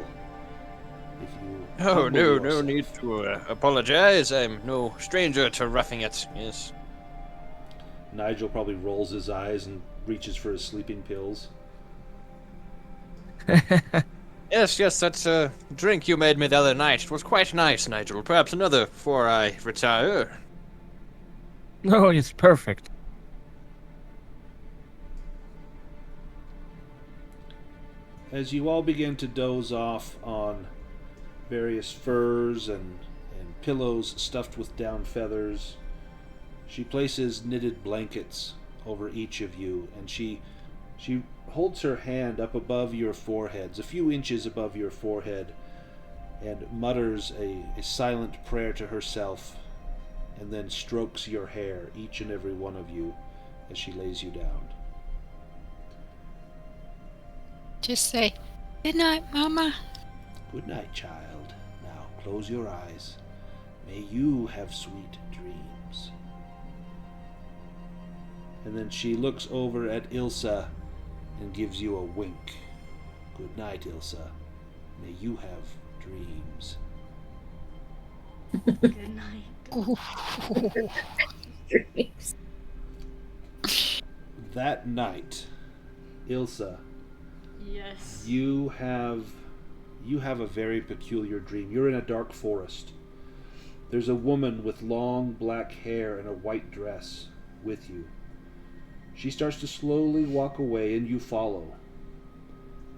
if you... Oh, humble no yourself." need to apologize. I'm no stranger to roughing it, yes. Nigel probably rolls his eyes and reaches for his sleeping pills. Yes, that drink you made me the other night. It was quite nice, Nigel. Perhaps another before I retire. Oh, it's perfect. As you all begin to doze off on various furs and pillows stuffed with down feathers, she places knitted blankets over each of you, and she holds her hand up above your foreheads, a few inches above your forehead, and mutters a silent prayer to herself, and then strokes your hair, each and every one of you, as she lays you down. Just say, good night, Mama. Good night, child. Now close your eyes. May you have sweet dreams. And then she looks over at Ilsa and gives you a wink. Good night, Ilsa. May you have dreams. Good night. Dreams. That night, Ilsa, Yes. you have a very peculiar dream. You're in a dark forest. There's a woman with long black hair and a white dress with you. She starts to slowly walk away, and you follow.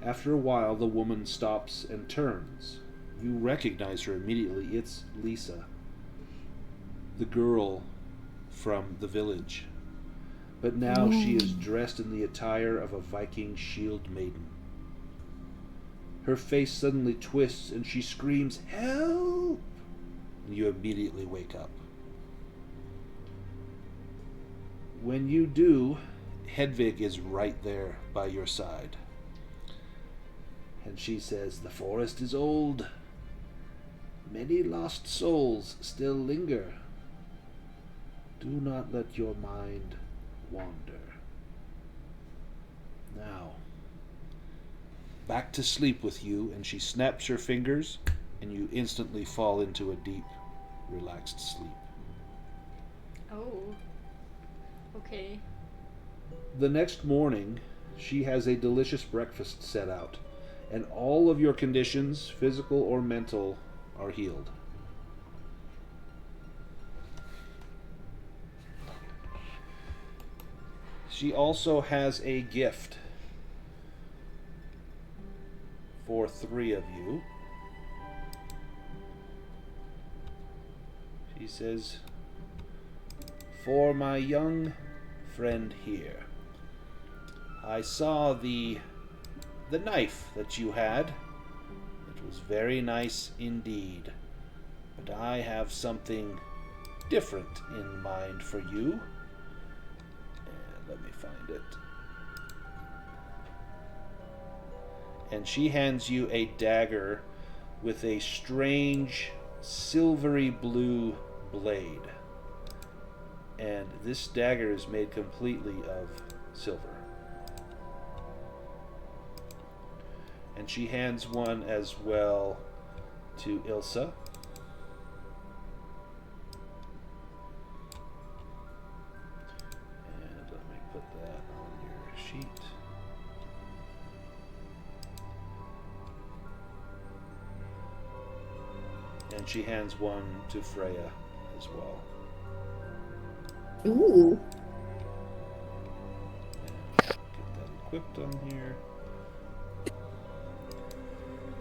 After a while, the woman stops and turns. You recognize her immediately. It's Lisa, the girl from the village. But now she is dressed in the attire of a Viking shield maiden. Her face suddenly twists, and she screams, "Help!" And you immediately wake up. When you do, Hedvig is right there by your side. And she says, "The forest is old. Many lost souls still linger. Do not let your mind wander. Now, back to sleep with you." And she snaps her fingers, and you instantly fall into a deep, relaxed sleep. Oh. Okay. The next morning, she has a delicious breakfast set out, and all of your conditions, physical or mental, are healed. She also has a gift for 3 of you. She says, "For my young friend here, I saw the knife that you had. It was very nice indeed. But I have something different in mind for you. Let me find it. and she hands you a dagger with a strange silvery blue blade. And this dagger is made completely of silver. And she hands one as well to Ilsa. And let me put that on your sheet. And she hands one to Freya as well. Ooh. Get that equipped on here.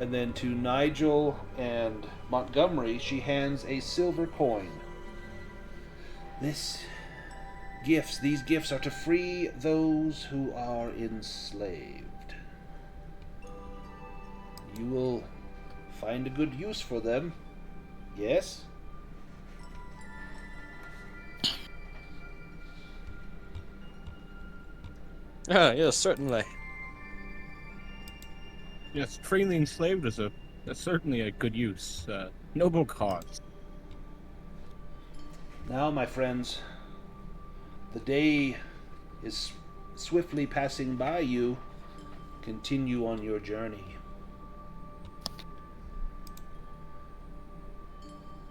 And then to Nigel and Montgomery, she hands a silver coin. These gifts are to free those who are enslaved. You will find a good use for them, yes? Ah, yes, certainly. Yes, freely enslaved is that's certainly a good use. Noble cause. Now, my friends, the day is swiftly passing by you. Continue on your journey.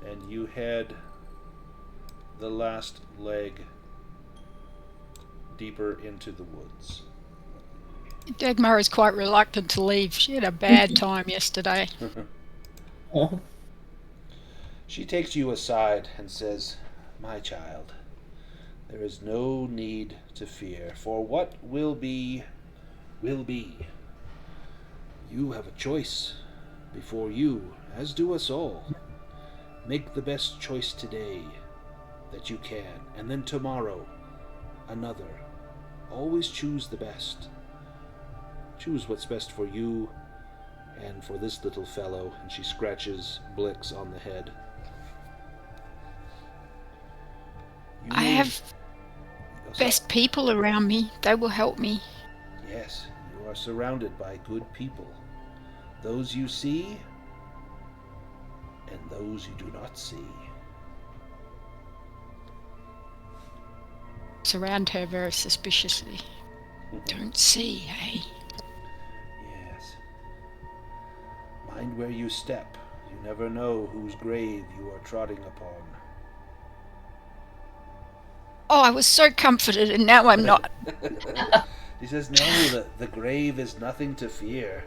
And you head the last leg deeper into the woods. Dagmar is quite reluctant to leave. She had a bad time yesterday. Oh. She takes you aside and says, "My child, there is no need to fear, for what will be, will be. You have a choice before you, as do us all. Make the best choice today that you can, and then tomorrow, another. Always choose the best. Choose what's best for you and for this little fellow." And she scratches Blix on the head. I have best people around me. They will help me. Yes, you are surrounded by good people. Those you see and those you do not see. Surround her very suspiciously. Don't see, eh? Yes. Mind where you step. You never know whose grave you are trotting upon. Oh, I was so comforted, and now I'm not. He says, "No, the grave is nothing to fear,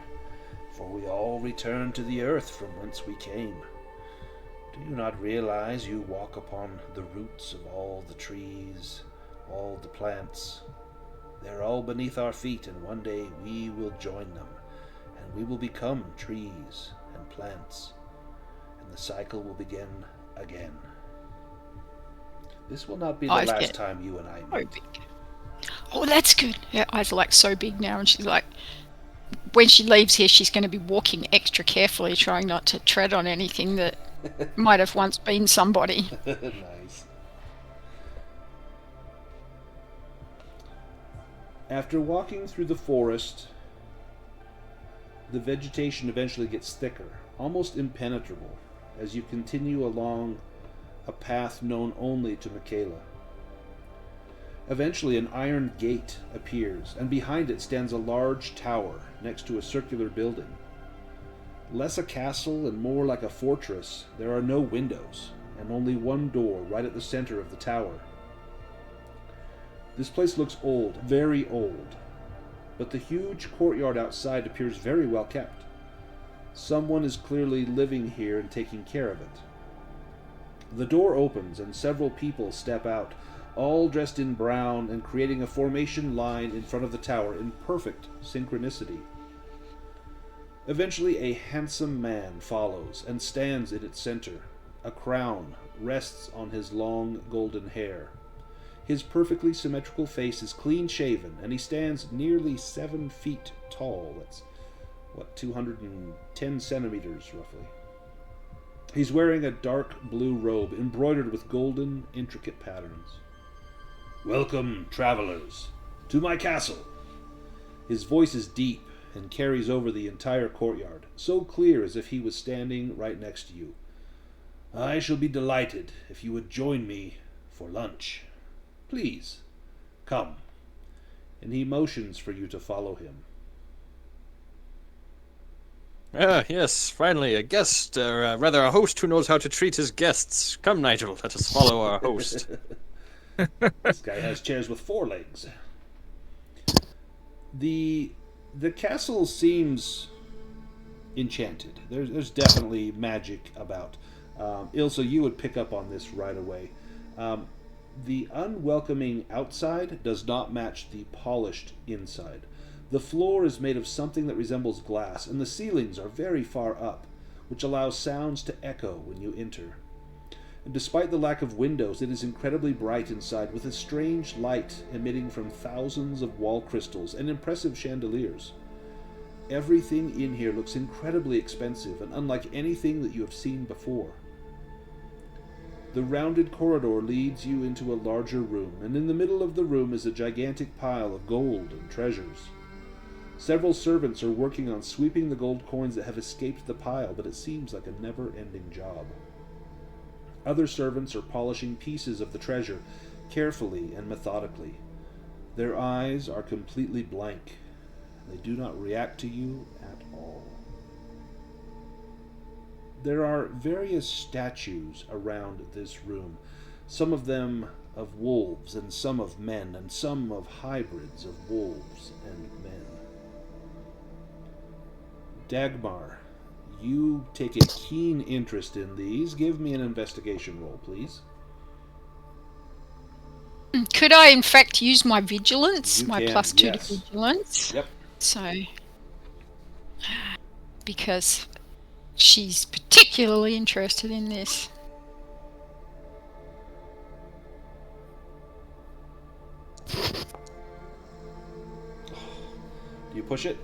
for we all return to the earth from whence we came. Do you not realize you walk upon the roots of all the trees, all the plants? They're all beneath our feet, and one day we will join them, and we will become trees and plants, and the cycle will begin again. This will not be the last time you and I meet." Big. Oh, that's good. Her eyes are like so big now, and she's like, when she leaves here, she's going to be walking extra carefully, trying not to tread on anything that might have once been somebody. Nice. After walking through the forest, the vegetation eventually gets thicker, almost impenetrable, as you continue along a path known only to Michaela. Eventually, an iron gate appears, and behind it stands a large tower next to a circular building. Less a castle and more like a fortress, there are no windows, and only one door right at the center of the tower. This place looks old, very old, but the huge courtyard outside appears very well kept. Someone is clearly living here and taking care of it. The door opens and several people step out, all dressed in brown and creating a formation line in front of the tower in perfect synchronicity. Eventually, a handsome man follows and stands in its center. A crown rests on his long golden hair. His perfectly symmetrical face is clean-shaven, and he stands nearly 7 feet tall. That's, 210 centimeters, roughly. He's wearing a dark blue robe embroidered with golden, intricate patterns. "Welcome, travelers, to my castle." His voice is deep, and carries over the entire courtyard, so clear as if he was standing right next to you. I shall be delighted if you would join me for lunch. Please, come. And he motions for you to follow him. Ah, yes, finally, a guest, or rather a host who knows how to treat his guests. Come, Nigel, let us follow our host. This guy has chairs with 4 legs. The castle seems enchanted. There's definitely magic about. Ilsa, you would pick up on this right away. The unwelcoming outside does not match the polished inside. The floor is made of something that resembles glass, and the ceilings are very far up, which allows sounds to echo when you enter. And despite the lack of windows, it is incredibly bright inside, with a strange light emitting from thousands of wall crystals and impressive chandeliers. Everything in here looks incredibly expensive and unlike anything that you have seen before. The rounded corridor leads you into a larger room, and in the middle of the room is a gigantic pile of gold and treasures. Several servants are working on sweeping the gold coins that have escaped the pile, but it seems like a never-ending job. Other servants are polishing pieces of the treasure, carefully and methodically. Their eyes are completely blank. They do not react to you at all. There are various statues around this room, some of them of wolves, and some of men, and some of hybrids of wolves and men. Dagmar, you take a keen interest in these. Give me an investigation roll, please. Could I, in fact, use my vigilance? You my can, +2 yes. to vigilance? Yep. So, because she's particularly interested in this. Do you push it?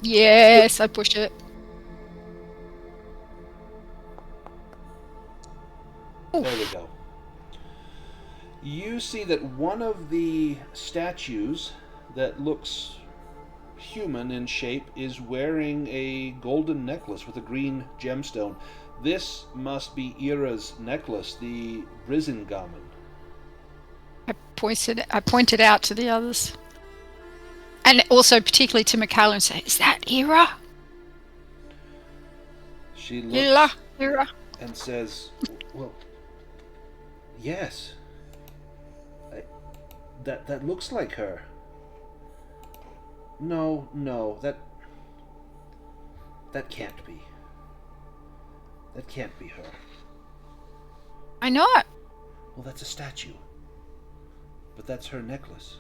Yes, I push it. There we go. You see that one of the statues that looks human in shape is wearing a golden necklace with a green gemstone. This must be Ira's necklace, the Brisingamen. I pointed out to the others. And also particularly to Michaela and say, is that Ira? She looks Ira. and says, well, yes. That looks like her. No, that can't be. That can't be her. I know it. Well, that's a statue. But that's her necklace.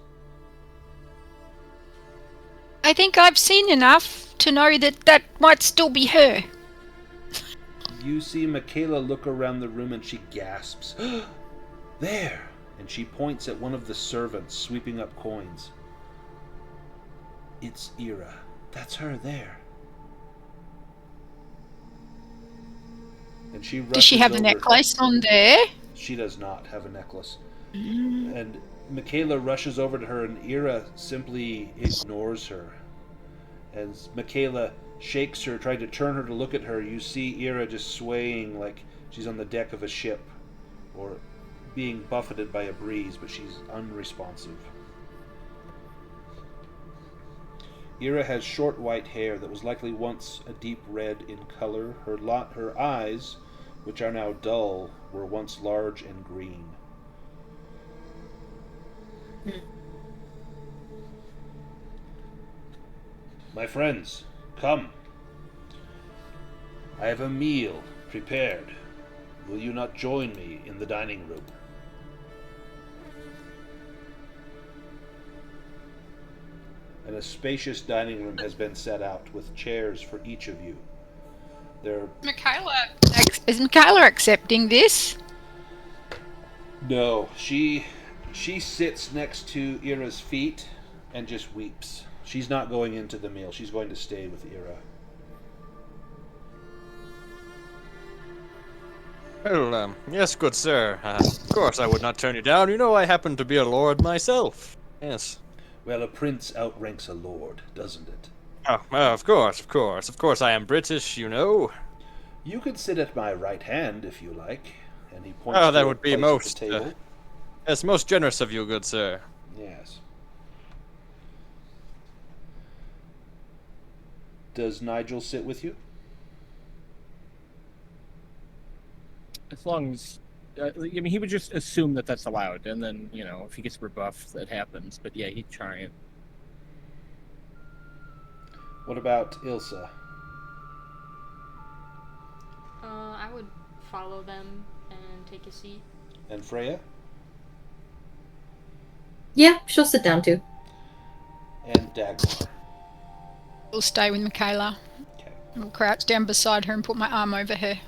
I think I've seen enough to know that might still be her. You see Michaela look around the room and she gasps. There! And she points at one of the servants sweeping up coins. It's Ira. That's her there. And she rushes Does she have the over. necklace on there? She does not have a necklace. And Michaela rushes over to her, and Ira simply ignores her. As Michaela shakes her, trying to turn her to look at her, you see Ira just swaying like she's on the deck of a ship or being buffeted by a breeze, but she's unresponsive. Ira has short white hair that was likely once a deep red in color. Her eyes, which are now dull, were once large and green. My friends, come. I have a meal prepared. Will you not join me in the dining room? And a spacious dining room has been set out with chairs for each of you. Is Michaela accepting this? No, she sits next to Ira's feet and just weeps. She's not going into the meal. She's going to stay with Ira. Well, yes, good sir. Of course I would not turn you down. You know I happen to be a lord myself. Yes. Well, a prince outranks a lord, doesn't it? Oh, of course, of course. Of course I am British, you know. You could sit at my right hand if you like. And he points Oh, to that a would be place most, at the table. yes, most generous of you, good sir. Yes. Does Nigel sit with you? As long as, I mean, he would just assume that that's allowed, and then, you know, if he gets rebuffed, that happens. But yeah, he'd try it. What about Ilsa? I would follow them and take a seat. And Freya? Yeah, she'll sit down too. And Dagmar? We'll stay with Michaela. Okay. I'll crouch down beside her and put my arm over her.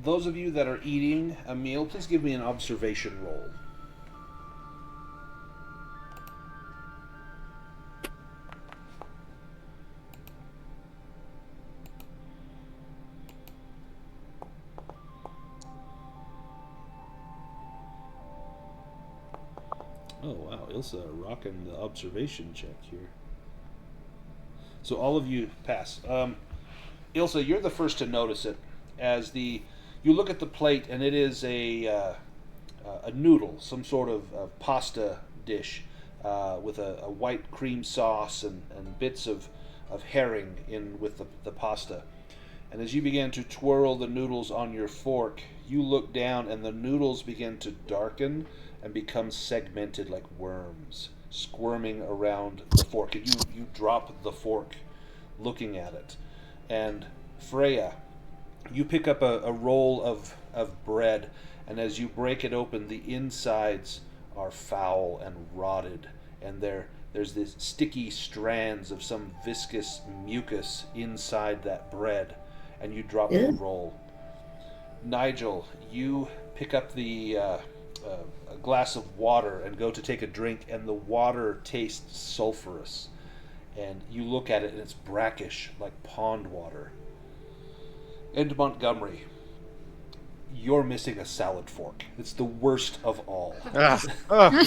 Those of you that are eating a meal, please give me an observation roll. Oh wow, Ilsa rocking the observation check here. So all of you pass. Ilsa, you're the first to notice it as you look at the plate and it is a noodle, some sort of pasta dish with a white cream sauce and bits of herring in with the pasta. And as you begin to twirl the noodles on your fork, you look down and the noodles begin to darken and become segmented like worms, squirming around the fork. And you drop the fork looking at it. And Freya, you pick up a roll of bread, and as you break it open, the insides are foul and rotted, and there's these sticky strands of some viscous mucus inside that bread, and you drop the roll. Nigel, you pick up a glass of water and go to take a drink, and the water tastes sulfurous, and you look at it and it's brackish like pond water. And Montgomery, you're missing a salad fork. It's the worst of all. A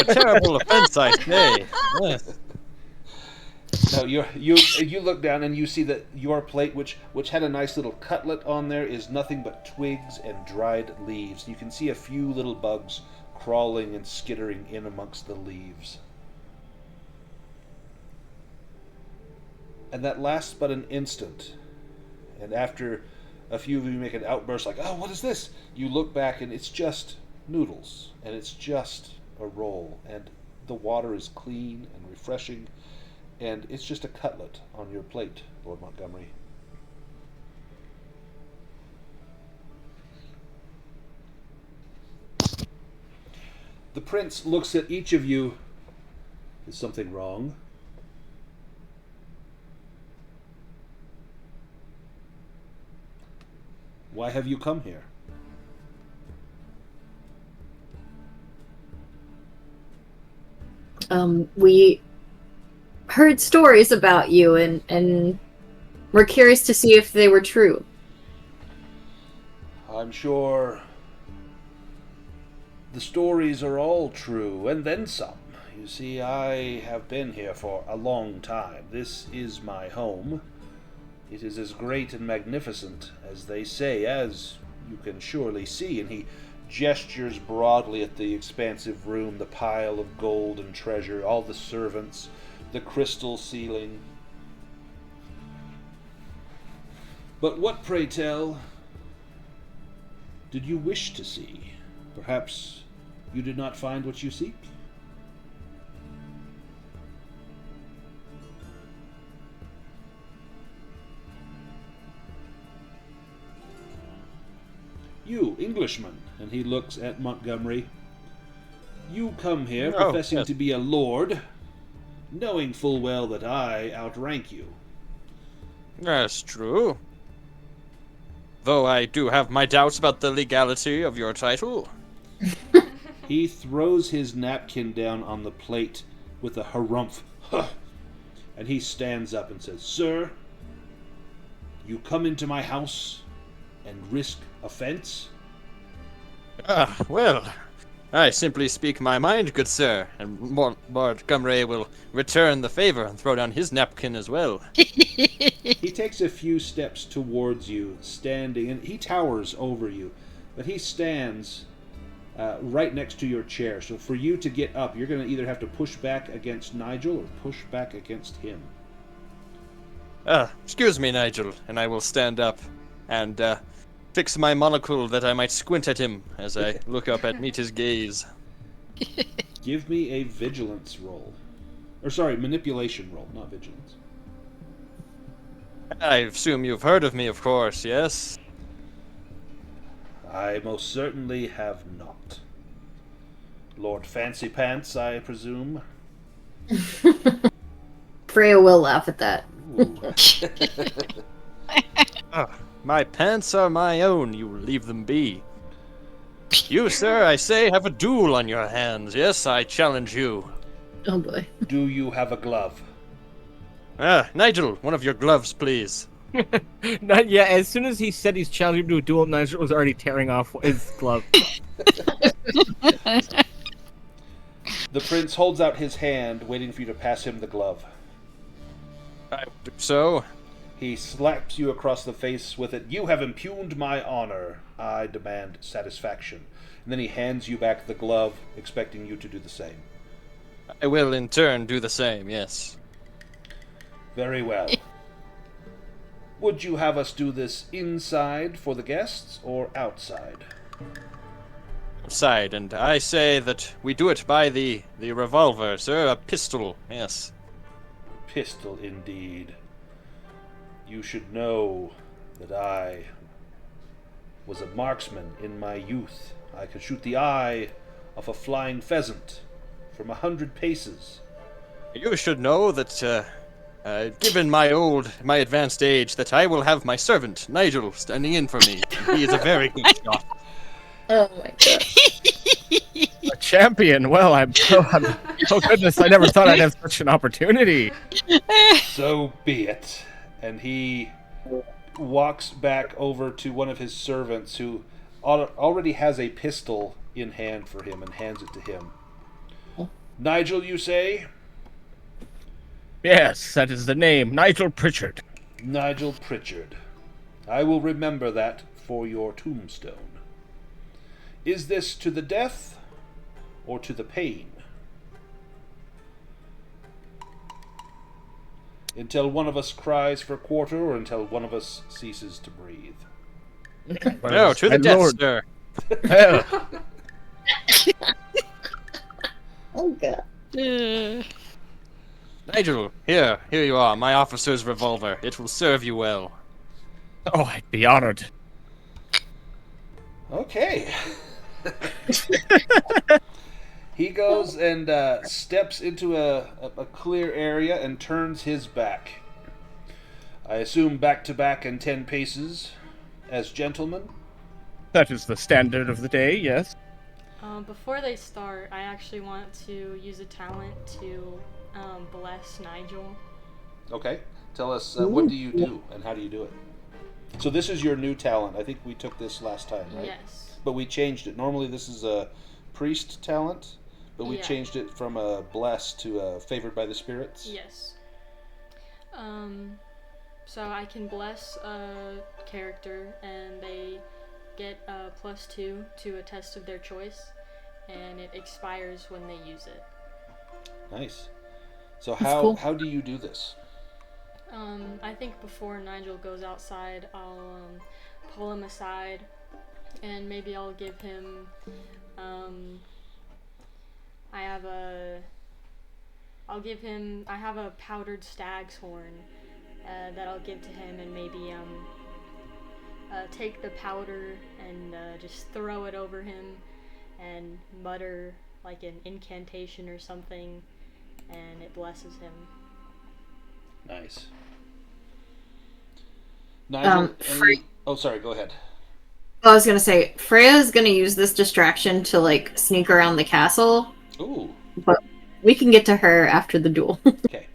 terrible offense, I say. Yes. No, you look down and you see that your plate, which had a nice little cutlet on there, is nothing but twigs and dried leaves. You can see a few little bugs crawling and skittering in amongst the leaves. And that lasts but an instant. And after a few of you make an outburst like, "Oh, what is this?" you look back and it's just noodles, and it's just a roll, and the water is clean and refreshing, and it's just a cutlet on your plate, Lord Montgomery. The prince looks at each of you. Is something wrong? Why have you come here? We heard stories about you, and we're curious to see if they were true. I'm sure the stories are all true, and then some. You see, I have been here for a long time. This is my home. It is as great and magnificent as they say, as you can surely see. And he gestures broadly at the expansive room, the pile of gold and treasure, all the servants, the crystal ceiling. But what, pray tell, did you wish to see? Perhaps you did not find what you seek? You, Englishman, and he looks at Montgomery. You come here professing yes. to be a lord, knowing full well that I outrank you. That's true. Though I do have my doubts about the legality of your title. He throws his napkin down on the plate with a harumph, and he stands up and says, "Sir, you come into my house and risk offense?" Well, I simply speak my mind, good sir, and Montgomery will return the favor and throw down his napkin as well. He takes a few steps towards you, standing, and he towers over you, but he stands right next to your chair. So for you to get up, you're going to either have to push back against Nigel or push back against him. Excuse me, Nigel, and I will stand up and fix my monocle that I might squint at him as I look up and meet his gaze. Give me a vigilance roll. Or sorry, manipulation roll, not vigilance. I assume you've heard of me, of course, yes? I most certainly have not. Lord Fancy Pants, I presume? Freya will laugh at that. My pants are my own, you leave them be. You, sir, I say, have a duel on your hands. Yes, I challenge you. Oh boy. Do you have a glove? Nigel, one of your gloves, please. Not yet. As soon as he said he's challenging him to a duel, Nigel was already tearing off his glove. The prince holds out his hand, waiting for you to pass him the glove. I will do so. He slaps you across the face with it. You have impugned my honor. I demand satisfaction. And then he hands you back the glove, expecting you to do the same. I will, in turn, do the same, yes. Very well. Would you have us do this inside for the guests or outside? Outside, and I say that we do it by the revolver, sir, a pistol, yes. Pistol, indeed. You should know that I was a marksman in my youth. I could shoot the eye of a flying pheasant from 100 paces. You should know that, given my advanced age, that I will have my servant, Nigel, standing in for me. He is a very good shot. Oh my god. A champion. Well, oh goodness, I never thought I'd have such an opportunity. So be it. And he walks back over to one of his servants who already has a pistol in hand for him and hands it to him. Nigel, you say? Yes, that is the name. Nigel Pritchard. Nigel Pritchard. I will remember that for your tombstone. Is this to the death or to the pain? Until one of us cries for quarter or until one of us ceases to breathe? No, to the death, Lord. sir. Oh god. Nigel, here you are, my officer's revolver. It will serve you well. Oh, I'd be honored. Okay. He goes and steps into a clear area and turns his back. I assume back to back and 10 paces as gentlemen. That is the standard of the day, yes. Before they start, I actually want to use a talent to bless Nigel. Okay. Tell us, what do you do and how do you do it? So this is your new talent. I think we took this last time, right? Yes. But we changed it. Normally this is a priest talent, but we changed it from a blessed to a favored by the spirits. Yes. So I can bless a character, and they get a +2 to a test of their choice, and it expires when they use it. Nice. So cool. how do you do this? I think before Nigel goes outside, I'll pull him aside, and maybe I'll give him. I have a powdered stag's horn that I'll give to him, and maybe take the powder and just throw it over him and mutter like an incantation or something, and it blesses him. Nice. Nigel, Fre- sorry, go ahead. I was gonna say, Freya's gonna use this distraction to like sneak around the castle, Ooh. but we can get to her after the duel. Okay.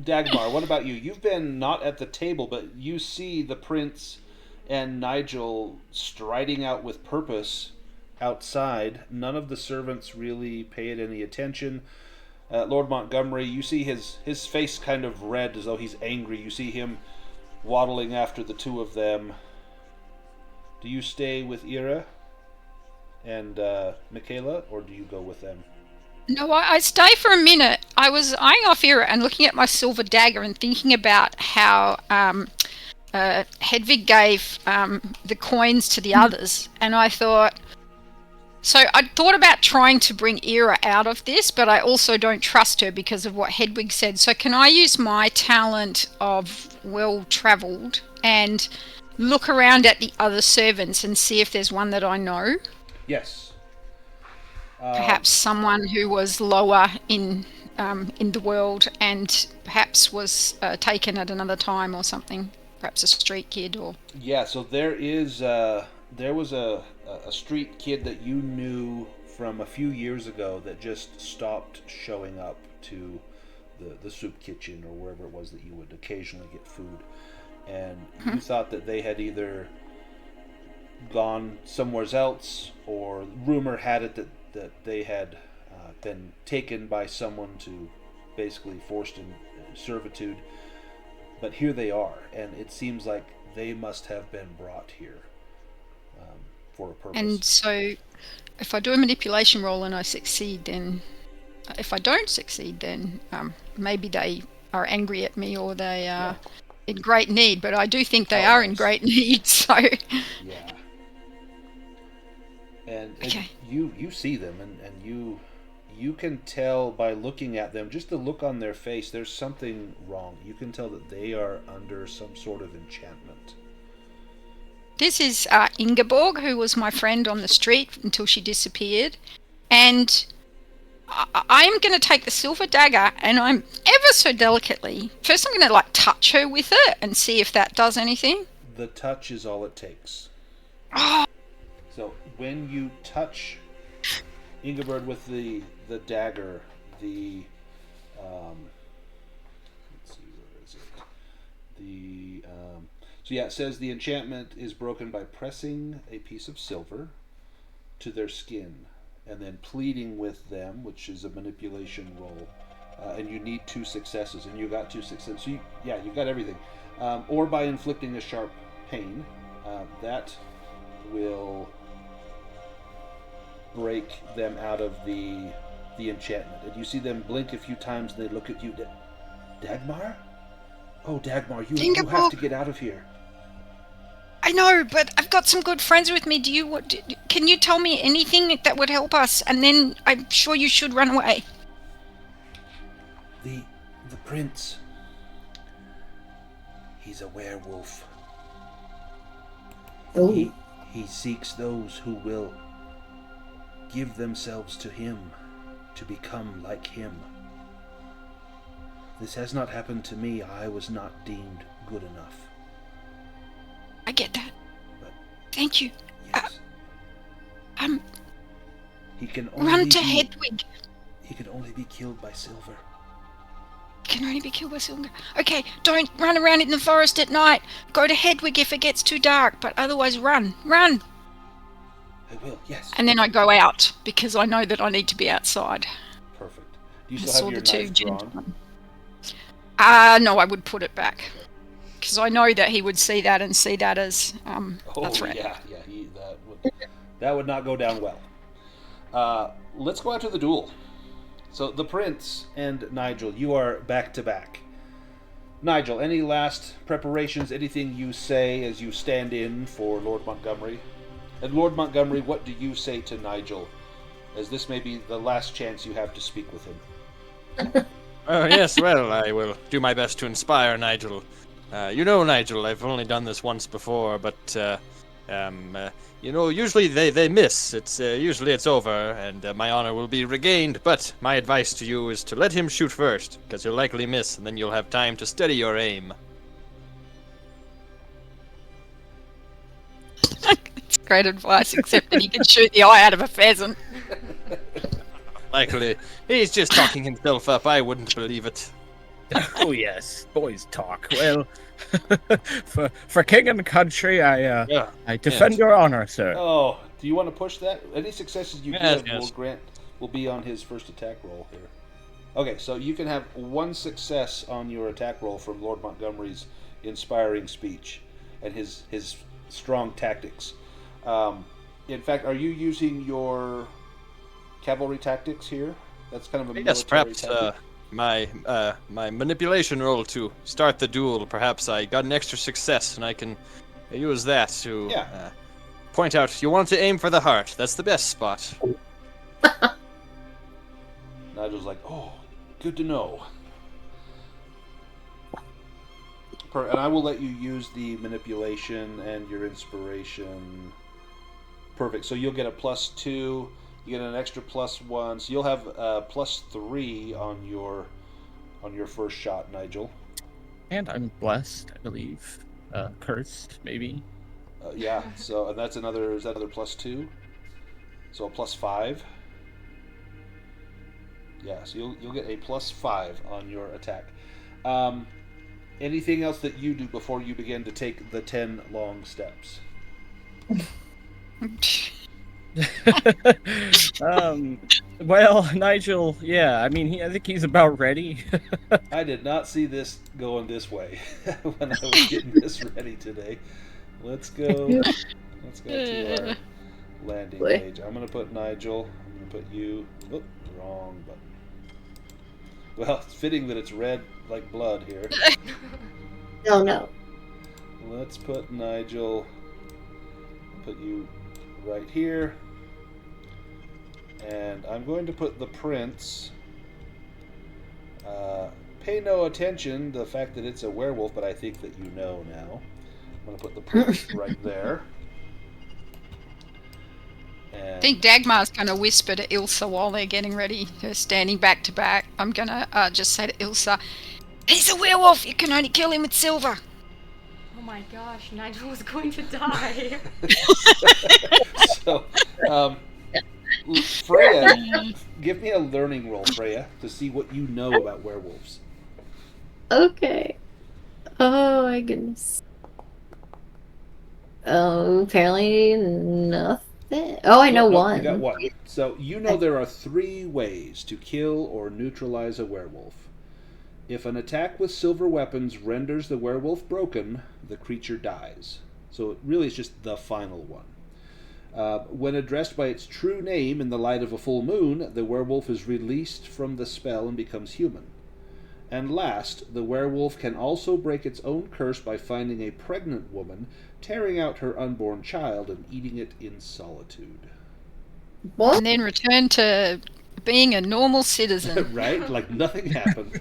Dagmar, what about you? You've been not at the table, but you see the prince and Nigel striding out with purpose outside. None of the servants really pay it any attention. Lord Montgomery, you see his face kind of red as though he's angry. You see him waddling after the two of them. Do you stay with Ira and Michaela, or do you go with them? No, I stay for a minute. I was eyeing off Ira and looking at my silver dagger and thinking about how Hedvig gave the coins to the others, and I thought about trying to bring Ira out of this, but I also don't trust her because of what Hedwig said. So can I use my talent of well-travelled and look around at the other servants and see if there's one that I know? Yes. Perhaps someone who was lower in the world and perhaps was taken at another time or something. Perhaps a street kid or... Yeah, so there was a street kid that you knew from a few years ago that just stopped showing up to the soup kitchen or wherever it was that you would occasionally get food. And you thought that they had either gone somewhere else, or rumor had it that they had been taken by someone to basically forced in servitude. But here they are, and it seems like they must have been brought here for a purpose. And so, if I do a manipulation roll and I succeed, then... If I don't succeed, then maybe they are angry at me or they are in great need. But I do think they are in great need, so... Yeah. And Okay. you see them, and you can tell by looking at them, just the look on their face, there's something wrong. You can tell that they are under some sort of enchantment. This is Ingeborg, who was my friend on the street until she disappeared. And I am going to take the silver dagger, and I'm ever so delicately... First I'm going to touch her with it and see if that does anything. The touch is all it takes. Oh. So when you touch Ingeborg with the dagger, the let's see, where is it? It says the enchantment is broken by pressing a piece of silver to their skin and then pleading with them, which is a manipulation roll, and you need 2 successes, and you got 2 successes. So you got everything, or by inflicting a sharp pain, that will break them out of the enchantment. And you see them blink a few times, and they look at you. Dagmar? Oh, Dagmar, you have to get out of here. I know, but I've got some good friends with me. Can you tell me anything that would help us? And then I'm sure you should run away. The prince. He's a werewolf. Oh. He seeks those who will give themselves to him, to become like him. This has not happened to me. I was not deemed good enough. I get that. But thank you. yes. He can Run to Hedwig. He can only be killed by silver. Can only be killed by silver. Okay, don't run around in the forest at night. Go to Hedwig if it gets too dark, but otherwise run. I will, yes. And then I go out, because I know that I need to be outside. Perfect. Do you still have your knife drawn? No, I would put it back. Because I know that he would see that and see that as a threat. That would not go down well. Let's go out to the duel. So the prince and Nigel, you are back to back. Nigel, any last preparations, anything you say as you stand in for Lord Montgomery? And Lord Montgomery, what do you say to Nigel, as this may be the last chance you have to speak with him? Oh, yes, well, I will do my best to inspire Nigel. Nigel, I've only done this once before, but, usually they miss. Usually it's over, and my honor will be regained, but my advice to you is to let him shoot first, because he'll likely miss, and then you'll have time to steady your aim. It's great advice, except that he can shoot the eye out of a pheasant. Likely. He's just talking himself up. I wouldn't believe it. Oh yes, boys talk. Well, for king and country, I defend your honor, sir. Oh, Do you want to push that? Any successes you Yes, give will be on his first attack roll here. Okay, so you can have one success on your attack roll from Lord Montgomery's inspiring speech and his strong tactics. In fact, are you using your cavalry tactics here? That's kind of a military Yes, perhaps tactic. my manipulation roll to start the duel. Perhaps I got an extra success, and I can use that to point out. You want to aim for the heart. That's the best spot. Nigel's like, oh, good to know. And I will let you use the manipulation and your inspiration. Perfect. So you'll get a +2. You get an extra +1. So you'll have +3 on your first shot, Nigel. And I'm blessed, I believe. Cursed, maybe. Yeah. So and that's another. Is that another +2? So a +5. Yeah. So you'll get a +5 on your attack. Anything else that you do before you begin to take the 10 long steps? Well, Nigel, yeah, I mean, I think he's about ready. I did not see this going this way when I was getting this ready today. Let's go to our landing page. I'm going to put Nigel. I'm going to put you. Oh, wrong button. Well, it's fitting that it's red like blood here. No. Let's put Nigel. Put you right here. And I'm going to put the prince. Pay no attention to the fact that it's a werewolf, but I think that you know now. I'm going to put the prince right there. And I think Dagmar's going to whisper to Ilsa while they're getting ready. They're standing back to back. I'm going to just say to Ilsa, he's a werewolf. You can only kill him with silver. Oh my gosh, Nigel was going to die. So, Freya, give me a learning roll, Freya, to see what you know about werewolves. Okay. Oh my goodness. Oh, apparently nothing. Oh, I know one. You got one. So you know there are 3 ways to kill or neutralize a werewolf. If an attack with silver weapons renders the werewolf broken, the creature dies. So it really is just the final one. When addressed by its true name in the light of a full moon, the werewolf is released from the spell and becomes human. And last, the werewolf can also break its own curse by finding a pregnant woman, tearing out her unborn child, and eating it in solitude. What? And then return to being a normal citizen. Right? Like nothing happened.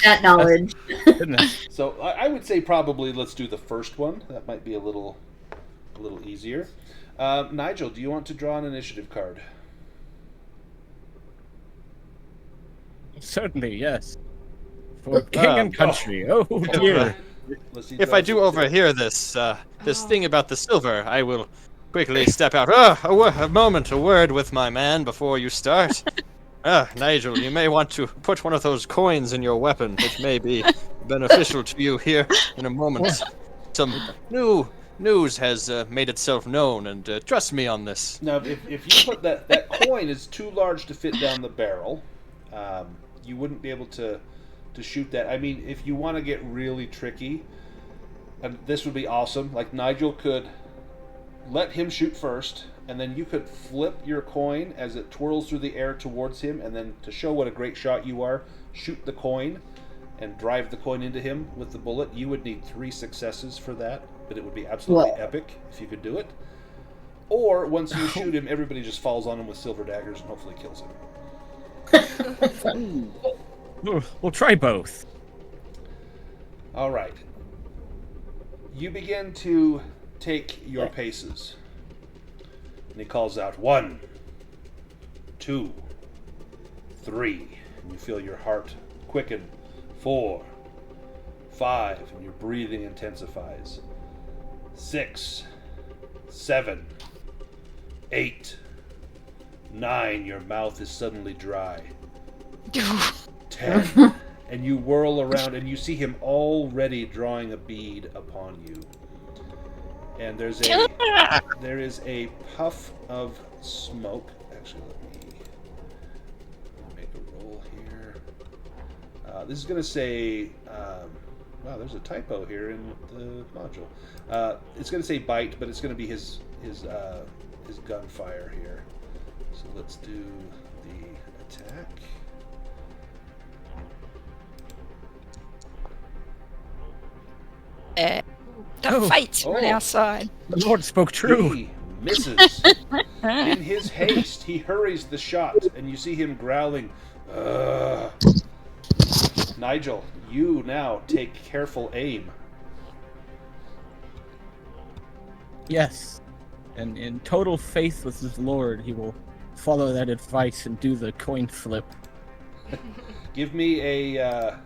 That knowledge. Goodness. So I would say probably let's do the first one. That might be a little easier. Nigel, do you want to draw an initiative card? Certainly, yes. For king and country. Oh dear. Let's see, If I do overhear this thing about the silver, I will quickly step out. A word with my man before you start. Nigel, you may want to put one of those coins in your weapon, which may be beneficial to you here in a moment. Some new news has made itself known, and trust me on this. Now, if you put that coin is too large to fit down the barrel, you wouldn't be able to shoot that. I mean, if you want to get really tricky, and this would be awesome. Like Nigel could let him shoot first, and then you could flip your coin as it twirls through the air towards him, and then to show what a great shot you are, shoot the coin and drive the coin into him with the bullet. You would need 3 successes for that, but it would be absolutely epic if you could do it. Or once you shoot him, everybody just falls on him with silver daggers and hopefully kills him. We'll try both. All right. You begin to take your paces. And he calls out 1, 2, 3. And you feel your heart quicken. 4, 5, and your breathing intensifies. 6, 7, 8, 9. Your mouth is suddenly dry. 10. And you whirl around and you see him already drawing a bead upon you. and there is a puff of smoke. Actually, let me make a roll here. This is going to say, wow, there's a typo here in the module. It's going to say bite, but it's going to be his gunfire here. So let's do the attack. The fates are on our side. The Lord spoke true. He misses. In his haste, he hurries the shot, and you see him growling. Ugh. Nigel, you now take careful aim. Yes. And in total faith with his Lord, he will follow that advice and do the coin flip. Give me a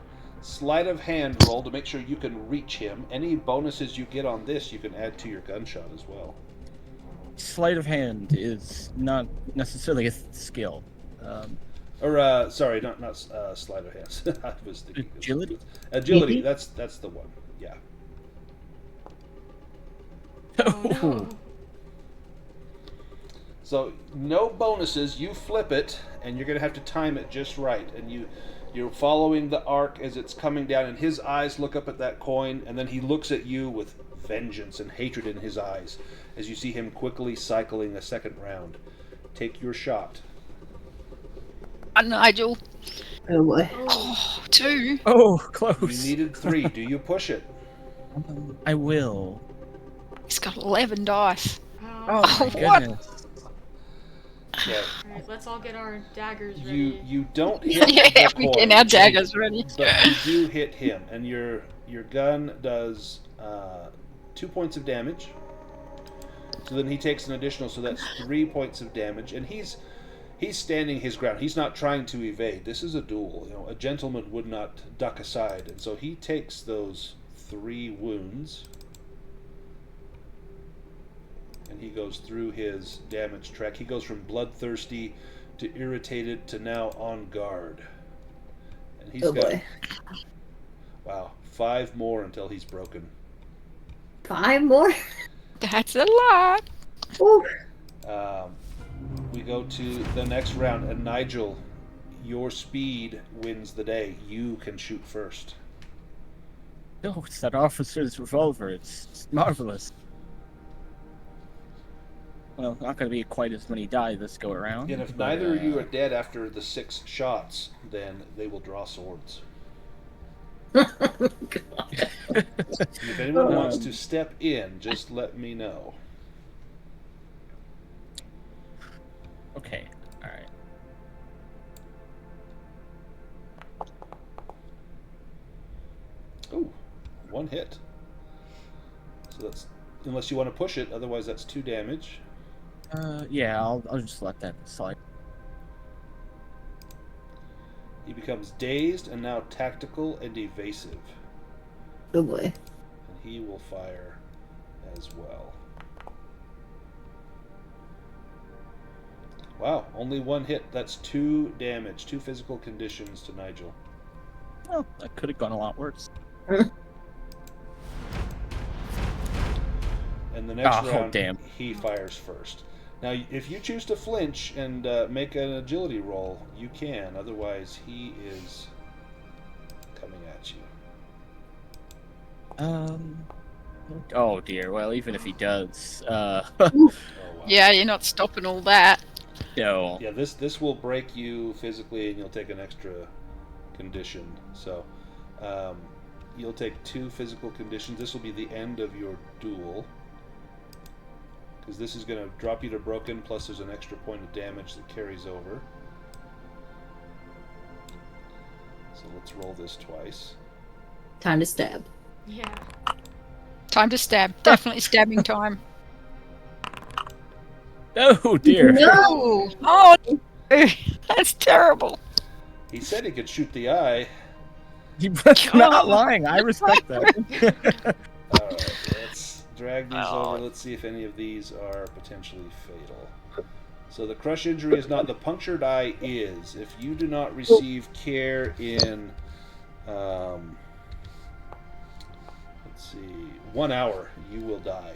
sleight of hand roll to make sure you can reach him. Any bonuses you get on this, you can add to your gunshot as well. Sleight of hand is not necessarily a skill. Sorry, not sleight of hands. I was thinking Agility? Agility. That's the one. Yeah. Oh, no. So no bonuses. You flip it, and you're gonna have to time it just right. And you're following the arc as it's coming down, and his eyes look up at that coin, and then he looks at you with vengeance and hatred in his eyes as you see him quickly cycling a second round. Take your shot. Nigel. Oh boy. Oh, 2. Oh, You close. needed 3. Do you push it? I will. He's got 11 dice. Oh, my What? goodness. Yeah. Alright, let's all get our daggers ready. You don't hit Yeah, the we coin, get our daggers ready. but you do hit him, and your gun does 2 points of damage. So then he takes an additional, so that's 3 points of damage, and he's standing his ground. He's not trying to evade. This is a duel. You know, a gentleman would not duck aside, and so he takes those 3 wounds, and he goes through his damage track. He goes from bloodthirsty to irritated to now on guard, and he's got Boy. wow 5 more until he's broken. 5 more? That's a lot. Ooh. We go to the next round, and Nigel, your speed wins the day. You can shoot first. Oh, it's that officer's revolver. It's marvelous. Well, not going to be quite as many die this go around. And if but, neither of you are dead after the 6 shots, then they will draw swords. If anyone wants to step in, just let me know. Okay, alright. Ooh, 1 hit. So that's, unless you want to push it, otherwise that's 2 damage. Yeah, I'll just let that slide. He becomes dazed and now tactical and evasive. Oh boy. And he will fire as well. Wow, only 1 hit. That's 2 damage, 2 physical conditions to Nigel. Well, that could have gone a lot worse. And the next Oh, round, damn. he fires first. Now, if you choose to flinch and make an agility roll, you can. Otherwise, he is coming at you. Oh dear. Well, even if he does, Oh, wow. Yeah, you're not stopping all that. no. Yeah, this will break you physically, and you'll take an extra condition. So, you'll take 2 physical conditions. This will be the end of your duel, because this is going to drop you to broken, plus there's an extra point of damage that carries over. So let's roll this twice. Time to stab. Yeah. Time to stab. Definitely stabbing time. Oh dear. No! Oh, that's terrible. He said he could shoot the eye. That's not lying. I respect that. Alright, let's drag these Oh. over. Let's see if any of these are potentially fatal. So the crush injury is not. The punctured eye is. If you do not receive care in, let's see, 1 hour, you will die.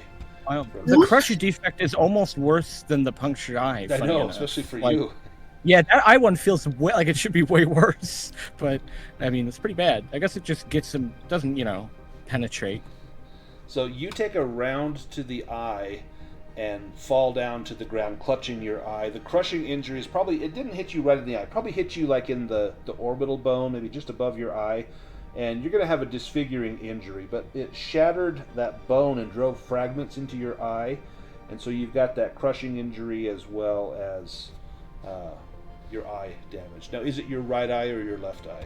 Wow. The crusher defect is almost worse than the punctured eye. I funny know, enough. especially for Like, you. Yeah, that eye one feels like it should be way worse, but I mean, it's pretty bad. I guess it just gets him, doesn't, penetrate. So you take a round to the eye and fall down to the ground, clutching your eye. The crushing injury is probably, it didn't hit you right in the eye, probably hit you like in the orbital bone, maybe just above your eye, and you're going to have a disfiguring injury, but it shattered that bone and drove fragments into your eye, and so you've got that crushing injury as well as your eye damage. Now, is it your right eye or your left eye?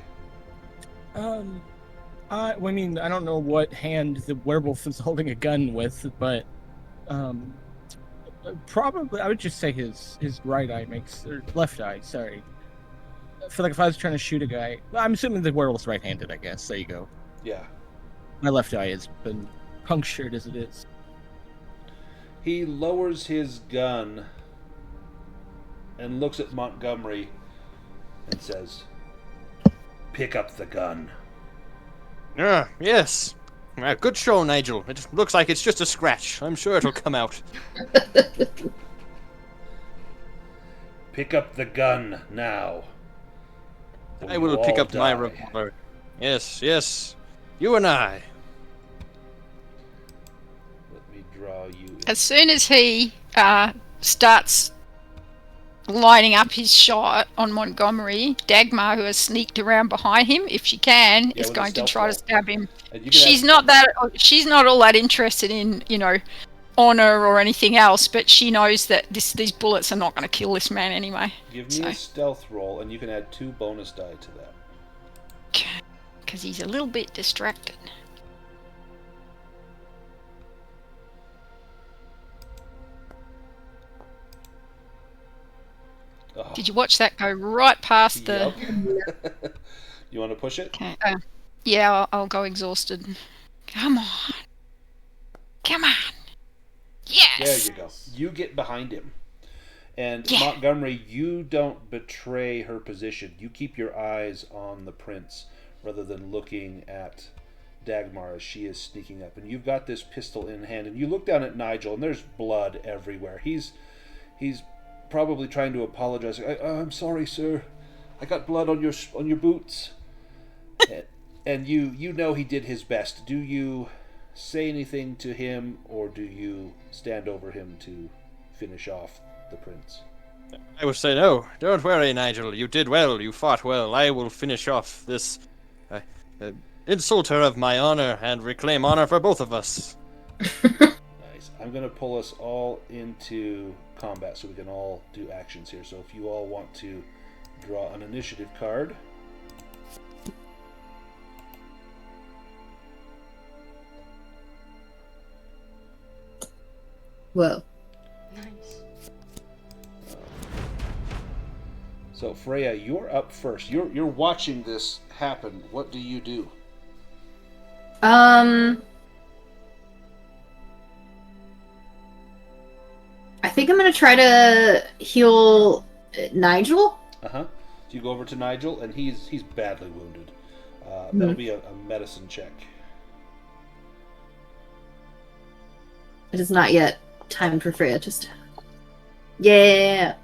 I mean, I don't know what hand the werewolf is holding a gun with, but probably I would just say his right eye or left eye. Sorry. I feel like if I was trying to shoot a guy, well, I'm assuming the werewolf's right-handed. I guess there you go. Yeah. My left eye has been punctured as it is. He lowers his gun and looks at Montgomery and says, "Pick up the gun." Yes. Good show, Nigel. It looks like it's just a scratch. I'm sure it'll come out. Pick up the gun now. I will pick up my revolver. Yes. You and I. Let me draw you in. As soon as he starts lining up his shot on Montgomery, Dagmar, who has sneaked around behind him, if she can, is with a going to stealth try roll. to stab him. And you can She's have- not all that interested in, honor or anything else, but she knows that these bullets are not going to kill this man anyway. Give me a stealth roll, and you can add 2 bonus die to that. Because he's a little bit distracted. Oh, Did you watch that go right past the... yep. You want to push it? Okay. Yeah, I'll go exhausted. Come on. Yes! There you go. You get behind him. And Yeah. Montgomery, you don't betray her position. You keep your eyes on the prince rather than looking at Dagmar as she is sneaking up. And you've got this pistol in hand, and you look down at Nigel, and there's blood everywhere. He's probably trying to apologize. I'm sorry, sir. I got blood on your boots. And you know he did his best. Do you say anything to him, or do you stand over him to finish off the prince? I would say no. Don't worry, Nigel. You did well. You fought well. I will finish off this insulter of my honor and reclaim honor for both of us. Nice. I'm going to pull us all into combat so we can all do actions here. So if you all want to draw an initiative card. Whoa. Nice. So Freya, you're up first. You're watching this happen. What do you do? I think I'm gonna try to heal Nigel. So you go over to Nigel, and he's badly wounded. That'll be a medicine check. It is not yet time for Freya. Yeah.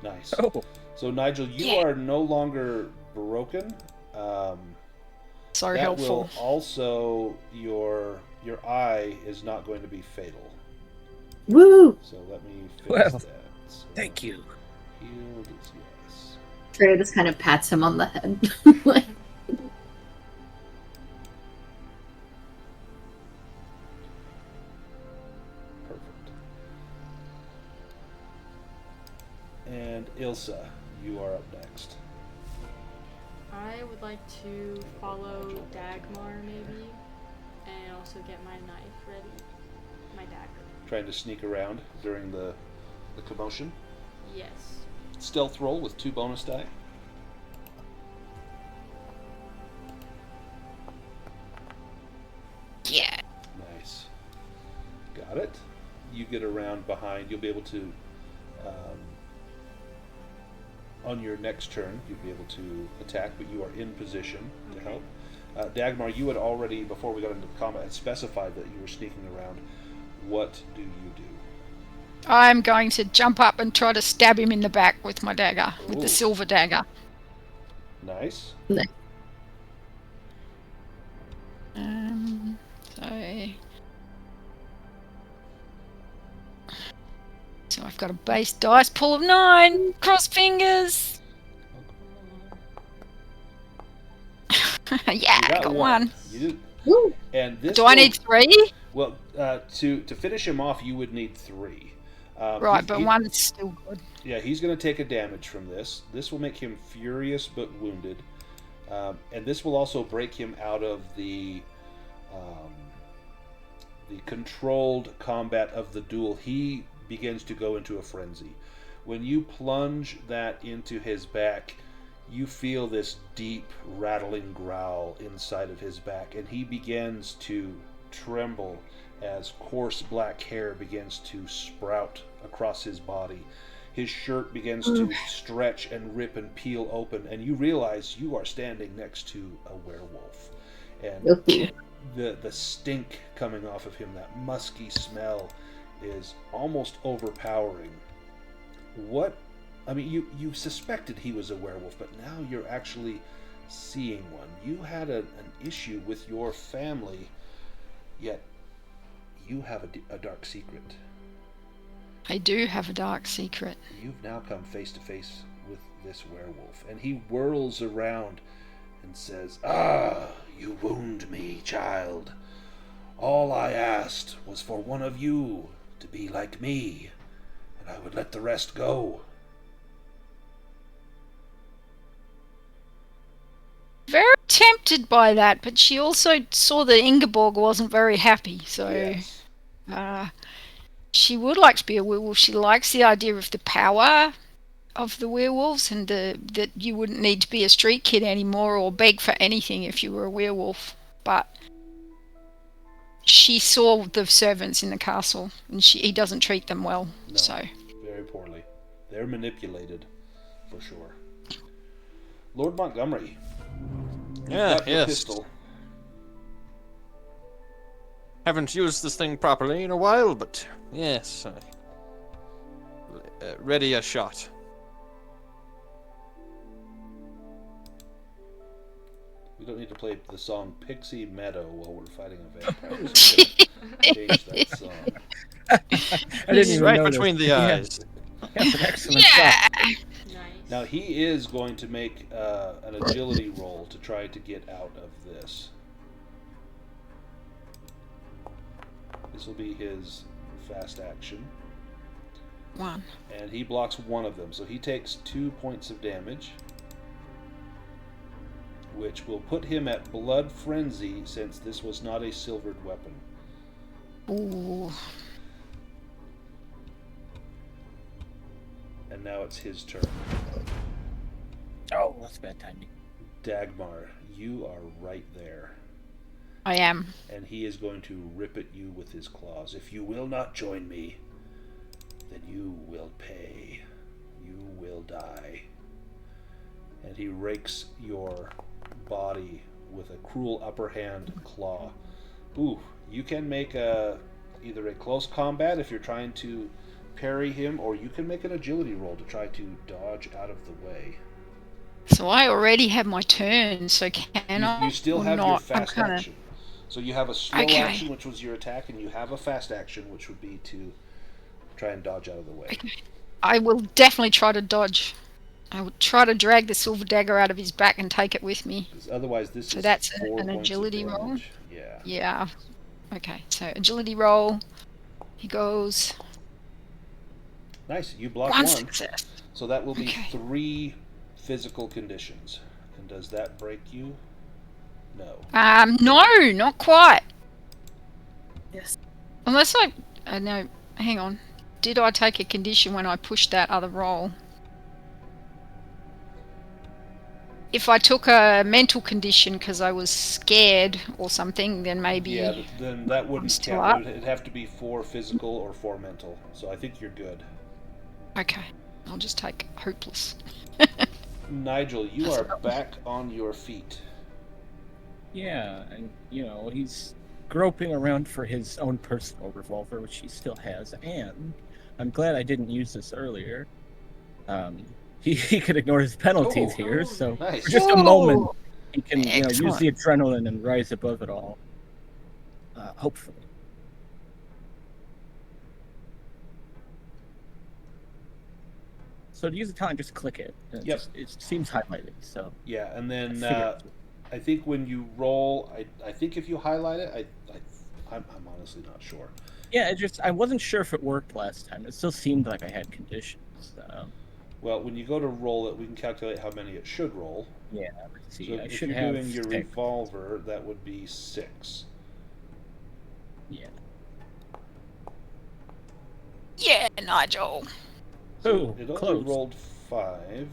Nice. Oh. So Nigel, you are no longer broken. So That helpful. will also your eye is not going to be fatal. Woo! So let me fix Well, that. So Thank you. healed is yes. Freya just kind of pats him on the head. Like, Perfect. And Ilsa, you are up next. I would like to follow Dagmar maybe, and also get my knife ready, my dagger. Trying to sneak around during the commotion. Yes. Stealth roll with 2 bonus die. Yeah. Nice. Got it. You get around behind. You'll be able to, on your next turn, you'll be able to attack, but you are in position to help. Dagmar, you had already, before we got into combat, had specified that you were sneaking around. What do you do? I'm going to jump up and try to stab him in the back with my dagger, with Ooh. the silver dagger. Nice. So I've got a base dice pool of 9. Cross fingers. Yeah, You I got one. You did. Woo. And this Do I need 3? Well, to finish him off, you would need 3. Right, but one's still good. Yeah, he's going to take a damage from this. This will make him furious but wounded, and this will also break him out of the controlled combat of the duel. He begins to go into a frenzy. When you plunge that into his back, you feel this deep rattling growl inside of his back, and he begins to tremble as coarse black hair begins to sprout across his body. His shirt begins to stretch and rip and peel open, and you realize you are standing next to a werewolf. And the stink coming off of him, that musky smell, is almost overpowering. You suspected he was a werewolf, but now you're actually seeing one. You had an issue with your family, yet you have a dark secret. I do have a dark secret. You've now come face to face with this werewolf, and he whirls around and says, "Ah, you wound me, child. All I asked was for one of you to be like me, and I would let the rest go." Very tempted by that, but she also saw that Ingeborg wasn't very happy, so Yes. She would like to be a werewolf. She likes the idea of the power of the werewolves, and that you wouldn't need to be a street kid anymore or beg for anything if you were a werewolf. But she saw the servants in the castle, and he doesn't treat them well. No, So very poorly. They're manipulated, for sure. Lord Montgomery. You've got the pistol. Haven't used this thing properly in a while, but yes, ready a shot. We don't need to play the song Pixie Meadow while we're fighting a vampire. So change that song. I didn't even Right notice. between the He eyes. has an excellent shot. Nice. Now he is going to make an agility roll to try to get out of this. This will be his fast action. 1. And he blocks one of them, so he takes 2 points of damage, which will put him at blood frenzy since this was not a silvered weapon. Ooh. And now it's his turn. Oh, that's bad timing. Dagmar, you are right there. I am. And he is going to rip at you with his claws. If you will not join me, then you will pay. You will die. And he rakes your body with a cruel upper hand claw. Ooh, you can make either a close combat if you're trying to parry him, or you can make an agility roll to try to dodge out of the way. So I already have my turn, so can I? You still or have your not? fast action. So you have a slow Okay. action, which was your attack, and you have a fast action, which would be to try and dodge out of the way. Okay. I will definitely try to dodge. I will try to drag the silver dagger out of his back and take it with me. 'Cause otherwise, this So is that's 4 an points of agility roll? damage. Yeah. Yeah. Okay, so agility roll. He goes. Nice. You block One one. success. So that will be Okay. 3 physical conditions. And does that break you? No. No, not quite. Yes. Unless no, hang on. Did I take a condition when I pushed that other roll? If I took a mental condition because I was scared or something, then maybe... Yeah, then that wouldn't still count. up. It'd have to be 4 physical or 4 mental. So I think you're good. Okay, I'll just take hopeless. Nigel, you are back on your feet. Yeah, and he's groping around for his own personal revolver, which he still has, and I'm glad I didn't use this earlier. He could ignore his penalties here, so nice. for just a moment, he can use Excellent. the adrenaline and rise above it all. Hopefully. So to use the talent, just click it. Yep. It seems highlighted, so... Yeah, and then I I think when you roll, I think if you highlight it, I'm honestly not sure. Yeah, I wasn't sure if it worked last time. It still seemed like I had conditions. Well, when you go to roll it, we can calculate how many it should roll. Yeah, let's see. So I if should you're have doing your 6. revolver, that would be 6. Yeah. Yeah, Nigel. So Oh, it only close. rolled 5.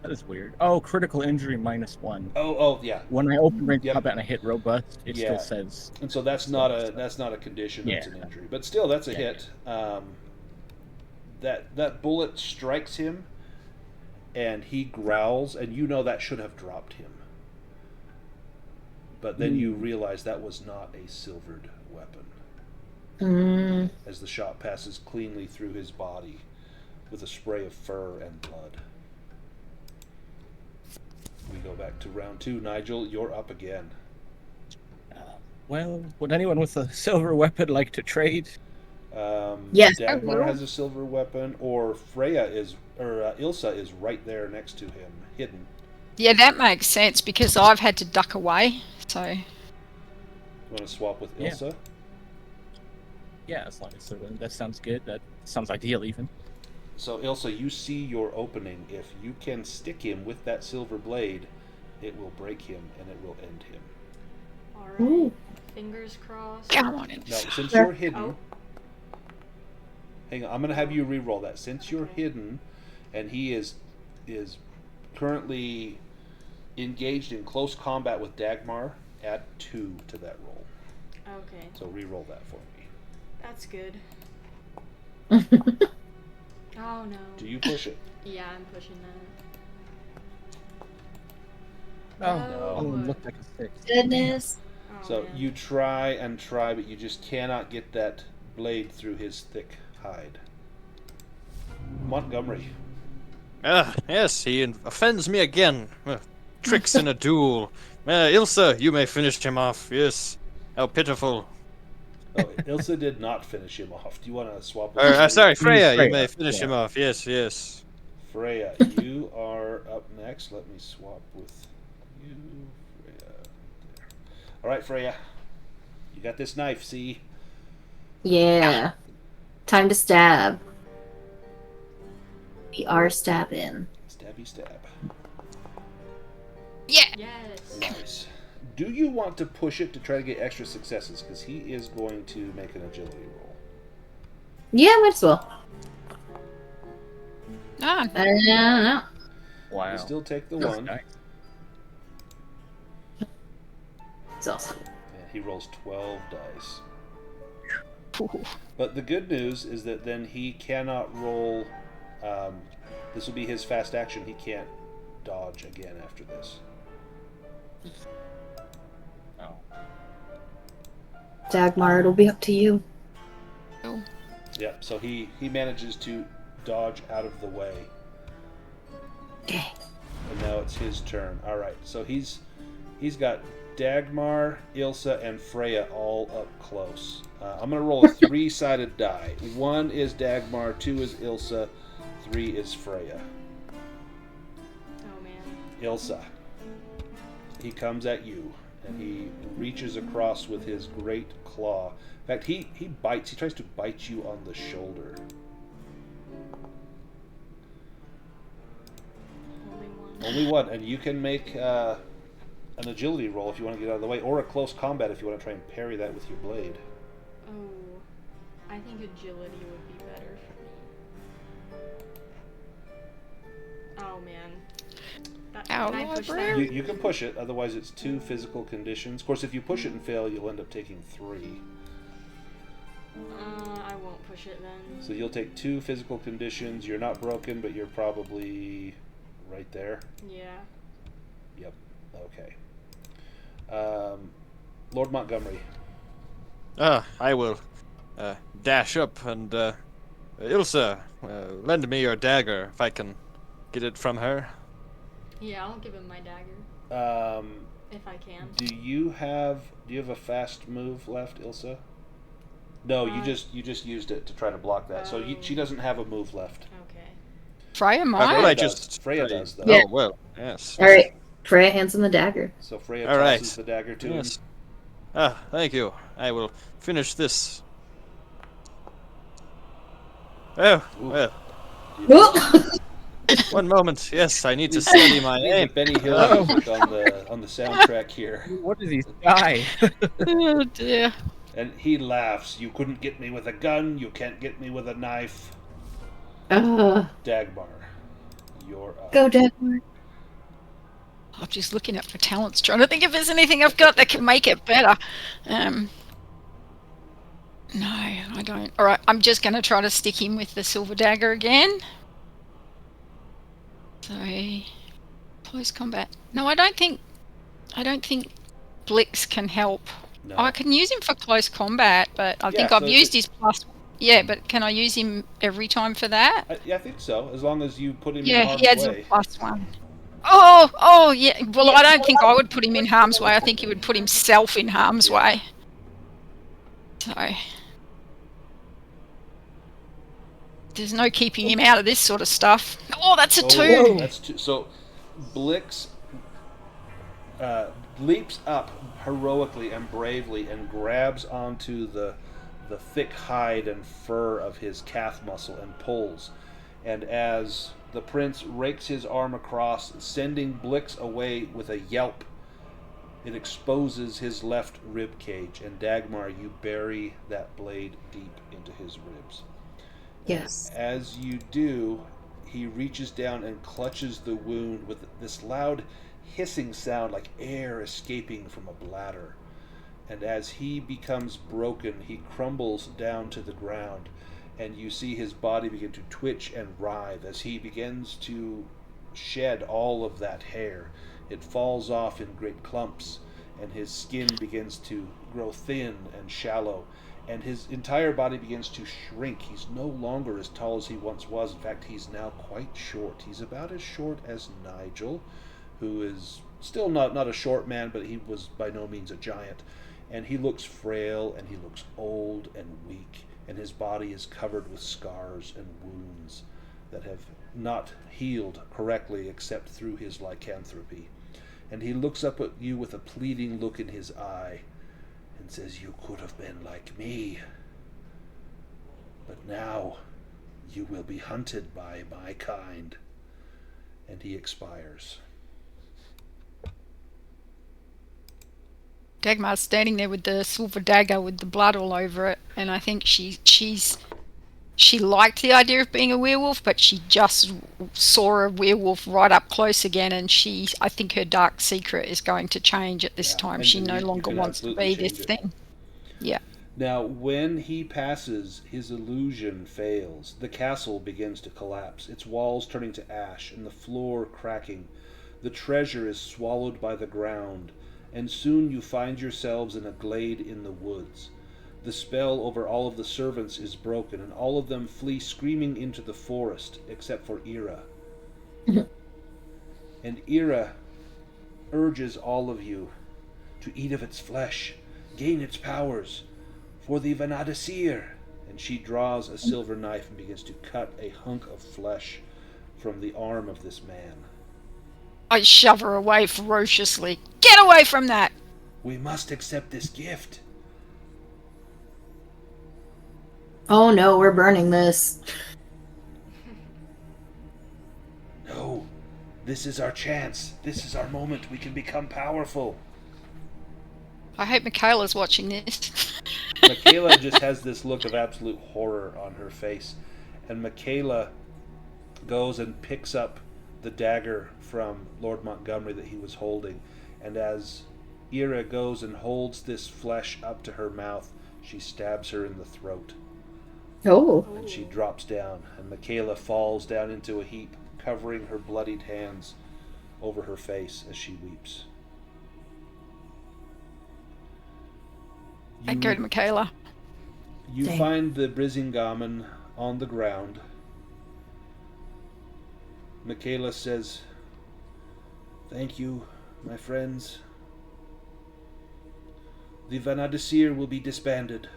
That is weird. Oh, critical injury -1. Oh, yeah. When I open range Yep. combat and I hit robust, it Yeah. still says. And so that's not a condition. That's an Yeah. injury. But still, that's a Yeah. hit. That bullet strikes him, and he growls, and you know that should have dropped him. But then you realize that was not a silvered weapon. As the shot passes cleanly through his body with a spray of fur and blood. We go back to round 2. Nigel, you're up again. Well, would anyone with a silver weapon like to trade? Yes, I Dagmar will. has a silver weapon, or Ilsa is right there next to him, hidden. Yeah, that makes sense because I've had to duck away. So You want to swap with Yeah. Ilsa? Yeah, as long as that sounds good. That sounds ideal, even. So Ilsa, you see your opening. If you can stick him with that silver blade, it will break him and it will end him. Alright. Ooh. Fingers crossed. come on in. Now, since you're hidden, Oh. hang on, I'm going to have you re-roll that. Since you're hidden, and he is currently engaged in close combat with Dagmar, add 2 to that roll. Okay, So re-roll that for me. that's good. Oh no. Do you push it? Yeah, I'm pushing that. Oh, No. no. Looked like a 6. Goodness. Oh, So man. you try and try, but you just cannot get that blade through his thick hide. Montgomery. Yes, he offends me again. Tricks in a duel. Ilsa, you may finish him off. Yes. How pitiful. Oh, Ilsa did not finish him off. Do you want to swap? Sorry, Freya, you Freya, may finish yeah. him off. Yes, yes. Freya, you are up next. Let me swap with you, Freya. There. All right, Freya. You got this knife, see? Yeah. Time to stab. We are stabbing. Stabby stab. Yeah. Yes. Nice. Do you want to push it to try to get extra successes? Because he is going to make an agility roll. Yeah, might as well. Ah, I don't know. Wow. You still take the That's 1. nice. It's awesome. And he rolls 12 dice. But the good news is that then he cannot roll. This will be his fast action. He can't dodge again after this. Oh. Dagmar, it'll be up to you. Yep. So he manages to dodge out of the way, Dang. and now it's his turn. All right. So he's got Dagmar, Ilsa, and Freya all up close. I'm gonna roll a 3-sided die. 1 is Dagmar, 2 is Ilsa, 3 is Freya. Oh man. Ilsa. He comes at you, and he reaches across with his great claw. In fact, he bites. He tries to bite you on the shoulder. Only one. Only one, and you can make an agility roll if you want to get out of the way, or a close combat if you want to try and parry that with your blade. Oh, I think agility would be better for me. Oh man. Ow, Can I push bro. that? You can push it, otherwise it's 2 physical conditions. Of course, if you push it and fail, you'll end up taking 3. I won't push it then. So you'll take 2 physical conditions. You're not broken, but you're probably right there. Yeah. Yep. Okay. Lord Montgomery. I will dash up and Ilsa, lend me your dagger if I can get it from her. Yeah, I'll give him my dagger if I can. Do you have a fast move left, Ilsa? No, you just used it to try to block that. So she doesn't have a move left. Okay. Freya might. Freya does though. Yeah. Oh well, yes. All right, Freya hands him the dagger. So Freya All right. tosses the dagger to him. Yes. Thank you. I will finish this. Oh, well. One moment. Yes, I need to study my aim. Benny Hill music on the soundtrack here. What did he die? Oh dear. And he laughs. You couldn't get me with a gun. You can't get me with a knife. Dagmar, you're up. Go, Dagmar. I'm just looking up for talents, trying to think if there's anything I've got that can make it better. No, I don't. Alright, I'm just going to try to stick him with the silver dagger again. So, close combat. No, I don't think Blix can help. No. Oh, I can use him for close combat, but I think Yeah, I've so used his plus. Yeah, but can I use him every time for that? I think so, as long as you put him in Yeah, harm's he has way. a +1. Oh, yeah. Well, I don't think I would put him in harm's way. I think he would put himself in harm's way. So, there's no keeping him out of this sort of stuff. Oh, that's a 2. That's 2. So, Blix leaps up heroically and bravely and grabs onto the thick hide and fur of his calf muscle and pulls. And as the prince rakes his arm across, sending Blix away with a yelp, it exposes his left rib cage. And Dagmar, you bury that blade deep into his ribs. Yes. As you do, he reaches down and clutches the wound with this loud hissing sound like air escaping from a bladder. And as he becomes broken, he crumbles down to the ground, and you see his body begin to twitch and writhe as he begins to shed all of that hair. It falls off in great clumps, and his skin begins to grow thin and shallow, and his entire body begins to shrink. He's no longer as tall as he once was. In fact, he's now quite short. He's about as short as Nigel, who is still not a short man, but he was by no means a giant. And he looks frail, and he looks old and weak, and his body is covered with scars and wounds that have not healed correctly except through his lycanthropy. And he looks up at you with a pleading look in his eye and says, "You could have been like me, but now you will be hunted by my kind." And he expires. Dagmar's standing there with the silver dagger with the blood all over it, and I think she liked the idea of being a werewolf, but she just saw a werewolf right up close again, and I think her dark secret is going to change at this time. and She you no longer can wants to absolutely be this change it. thing. Yeah. Now, when he passes, his illusion fails. The castle begins to collapse, its walls turning to ash, and the floor cracking. The treasure is swallowed by the ground, and soon you find yourselves in a glade in the woods. The spell over all of the servants is broken, and all of them flee screaming into the forest, except for Ira. And Ira urges all of you to eat of its flesh, gain its powers, for the Vanadisir. And she draws a silver knife and begins to cut a hunk of flesh from the arm of this man. I shove her away ferociously. Get away from that! We must accept this gift. Oh no, we're burning this. No, this is our chance. This is our moment. We can become powerful. I hope Michaela's watching this. Michaela just has this look of absolute horror on her face. And Michaela goes and picks up the dagger from Lord Montgomery that he was holding. And as Ira goes and holds this flesh up to her mouth, she stabs her in the throat. Oh. And she drops down, and Michaela falls down into a heap, covering her bloodied hands over her face as she weeps. I'd go to Michaela. You Same. find the Brisingamen on the ground. Michaela says, "Thank you, my friends. The Vanadisir will be disbanded.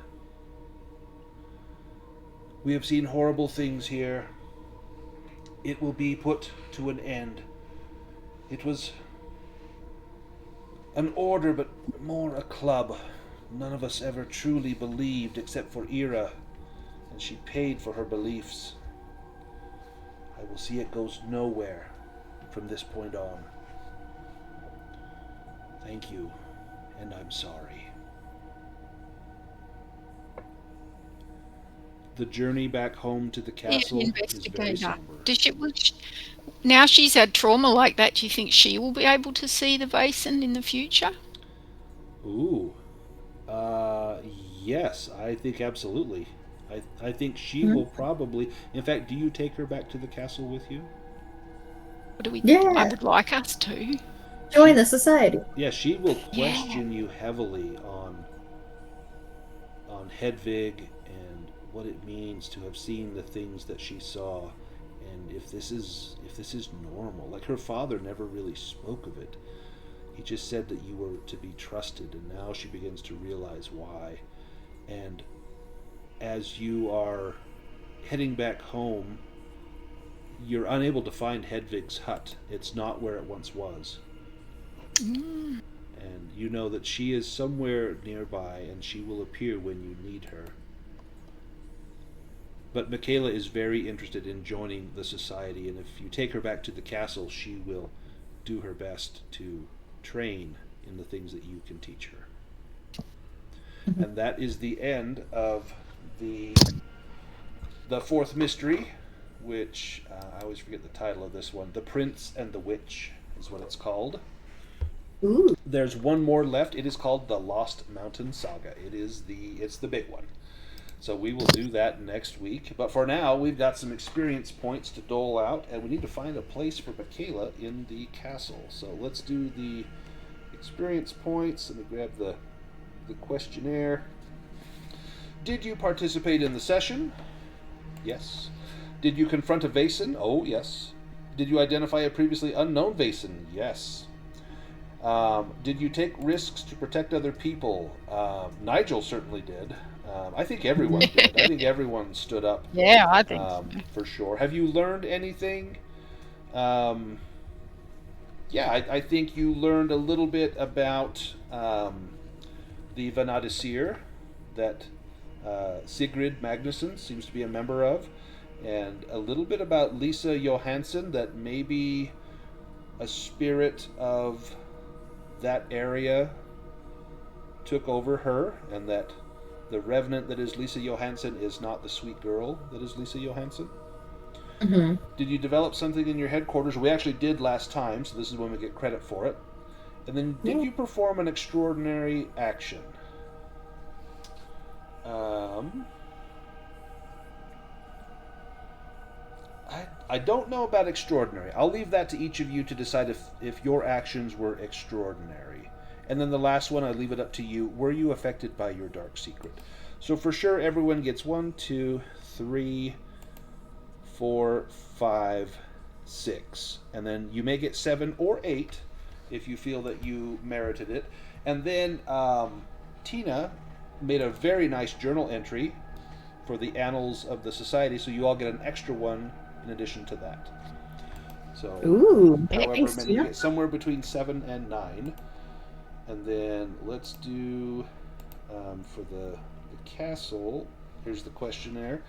We have seen horrible things here. It will be put to an end. It was an order, but more a club. None of us ever truly believed except for Ira, and she paid for her beliefs. I will see it goes nowhere from this point on. Thank you, and I'm sorry." The journey back home to the castle is very Investigator. somber. Does she, now she's had trauma like that, do you think she will be able to see the Vaesen in the future? Ooh. Yes, I think absolutely. I think she will probably... In fact, do you take her back to the castle with you? Or do we? Yeah. I would like us to. Join the society. Yeah, she will question you heavily on Hedvig and what it means to have seen the things that she saw, and if this is normal. Like, her father never really spoke of it. He just said that you were to be trusted, and now she begins to realize why. And as you are heading back home, you're unable to find Hedvig's hut. It's not where it once was. And you know that she is somewhere nearby, and she will appear when you need her. But Michaela is very interested in joining the society, and if you take her back to the castle, she will do her best to train in the things that you can teach her. And that is the end of the fourth mystery, which I always forget the title of this one. The Prince and the Witch is what it's called. Ooh. There's one more left. It is called the Lost Mountain Saga. It's the big one. So we will do that next week. But for now, we've got some experience points to dole out, and we need to find a place for Michaela in the castle. So let's do the experience points. Let me grab the questionnaire. Did you participate in the session? Yes. Did you confront a Vaesen? Oh, yes. Did you identify a previously unknown Vaesen? Yes. Did you take risks to protect other people? Nigel certainly did. I think everyone did. I think everyone stood up. Yeah, I think so. For sure. Have you learned anything? I think you learned a little bit about the Vanadisir that Sigrid Magnusson seems to be a member of, and a little bit about Lisa Johansson, that maybe a spirit of that area took over her, and that the revenant that is Lisa Johansson is not the sweet girl that is Lisa Johansson. Mm-hmm. Did you develop something in your headquarters? We actually did last time, so this is when we get credit for it. And then, did you perform an extraordinary action? I don't know about extraordinary. I'll leave that to each of you to decide if your actions were extraordinary. And then the last one, I leave it up to you. Were you affected by your dark secret? So for sure, everyone gets 1, 2, 3, 4, 5, 6. And then you may get 7 or 8 if you feel that you merited it. And then Tina made a very nice journal entry for the annals of the society, so you all get an extra one in addition to that. So, Ooh, however thanks, many, Tina. you get somewhere between 7 and 9. And then let's do, for the castle, here's the questionnaire.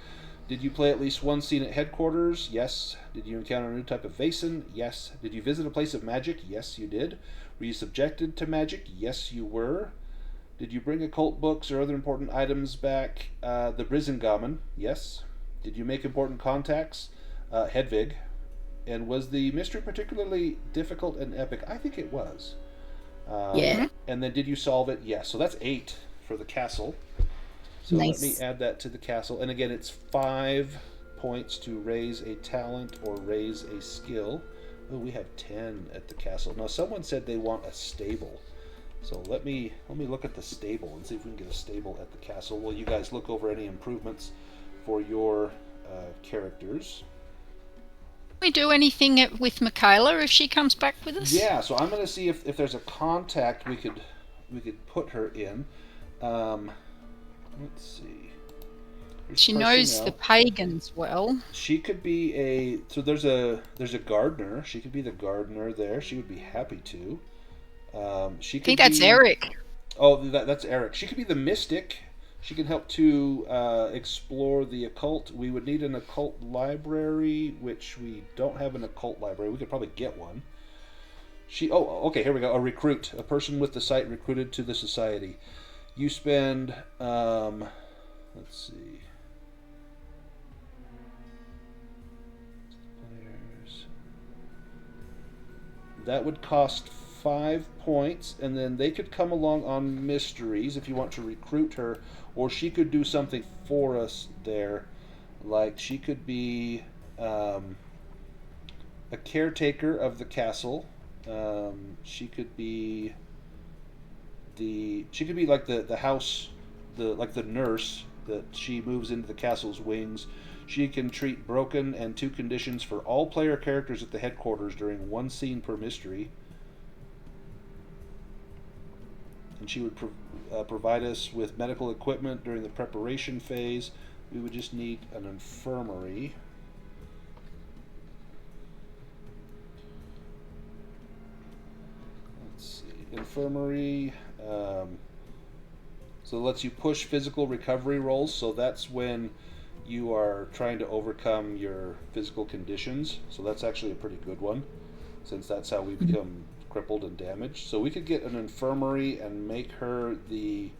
Did you play at least one scene at headquarters? Yes. Did you encounter a new type of Vaesen? Yes. Did you visit a place of magic? Yes, you did. Were you subjected to magic? Yes, you were. Did you bring occult books or other important items back? The Brisingamen? Yes. Did you make important contacts? Hedvig. And was the mystery particularly difficult and epic? I think it was. Yeah. And then did you solve it? Yes. So that's 8 for the castle. So Nice. let me add that to the castle. And again, it's 5 points to raise a talent or raise a skill. Oh, we have 10 at the castle. Now, someone said they want a stable. So let me look at the stable and see if we can get a stable at the castle. While you guys look over any improvements for your characters. We do anything with Michaela if she comes back with us? Yeah, so I'm going to see if there's a contact we could put her in. Let's see. Here's She knows personnel. the pagans well. She could be there's a gardener. She could be the gardener there. She would be happy to. She I could think that's be, Eric. Oh, that's Eric. She could be the mystic. She can help to explore the occult. We would need an occult library, which we don't have an occult library. We could probably get one. Okay, here we go. A recruit. A person with the sight recruited to the society. You spend, let's see. Players. That would cost 5 points, and then they could come along on mysteries if you want to recruit her, or she could do something for us there. Like, she could be a caretaker of the castle. She could be like the house, like the nurse that she moves into the castle's wings. She can treat broken and 2 conditions for all player characters at the headquarters during 1 scene per mystery. And she would provide us with medical equipment during the preparation phase. We would just need an infirmary. Let's see. Infirmary. So it lets you push physical recovery rolls. So that's when you are trying to overcome your physical conditions. So that's actually a pretty good one, since that's how we become crippled and damaged. So we could get an infirmary and make her the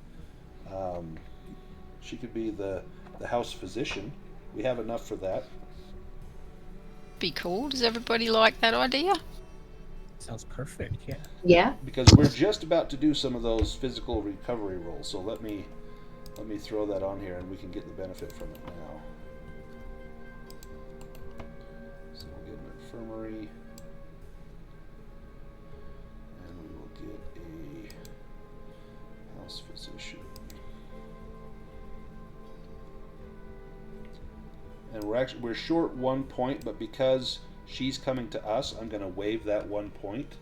she could be the house physician. We have enough for that. Be cool. Does everybody like that idea? Sounds perfect, yeah. Yeah. Because we're just about to do some of those physical recovery rolls. So let me throw that on here and we can get the benefit from it now. So we'll get an infirmary. Physician. And we're short 1 point, but because she's coming to us, I'm going to waive that 1 point.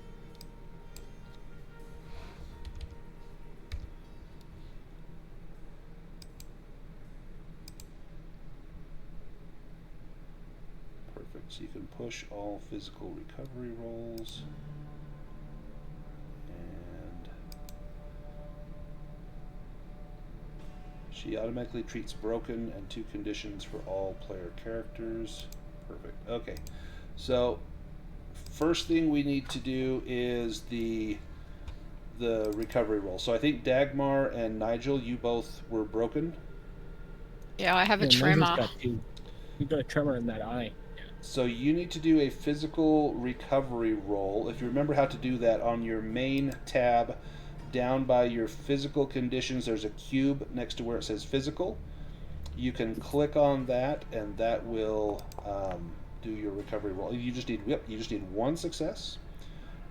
Perfect. So you can push all physical recovery rolls. She automatically treats broken and 2 conditions for all player characters. Perfect. Okay. So first thing we need to do is the recovery roll. So I think Dagmar and Nigel, you both were broken. Yeah, I have a Nigel's tremor. You've got a tremor in that eye. So you need to do a physical recovery roll. If you remember how to do that, on your main tab down by your physical conditions, there's a cube next to where it says physical. You can click on that, and that will do your recovery roll. You just need 1 success,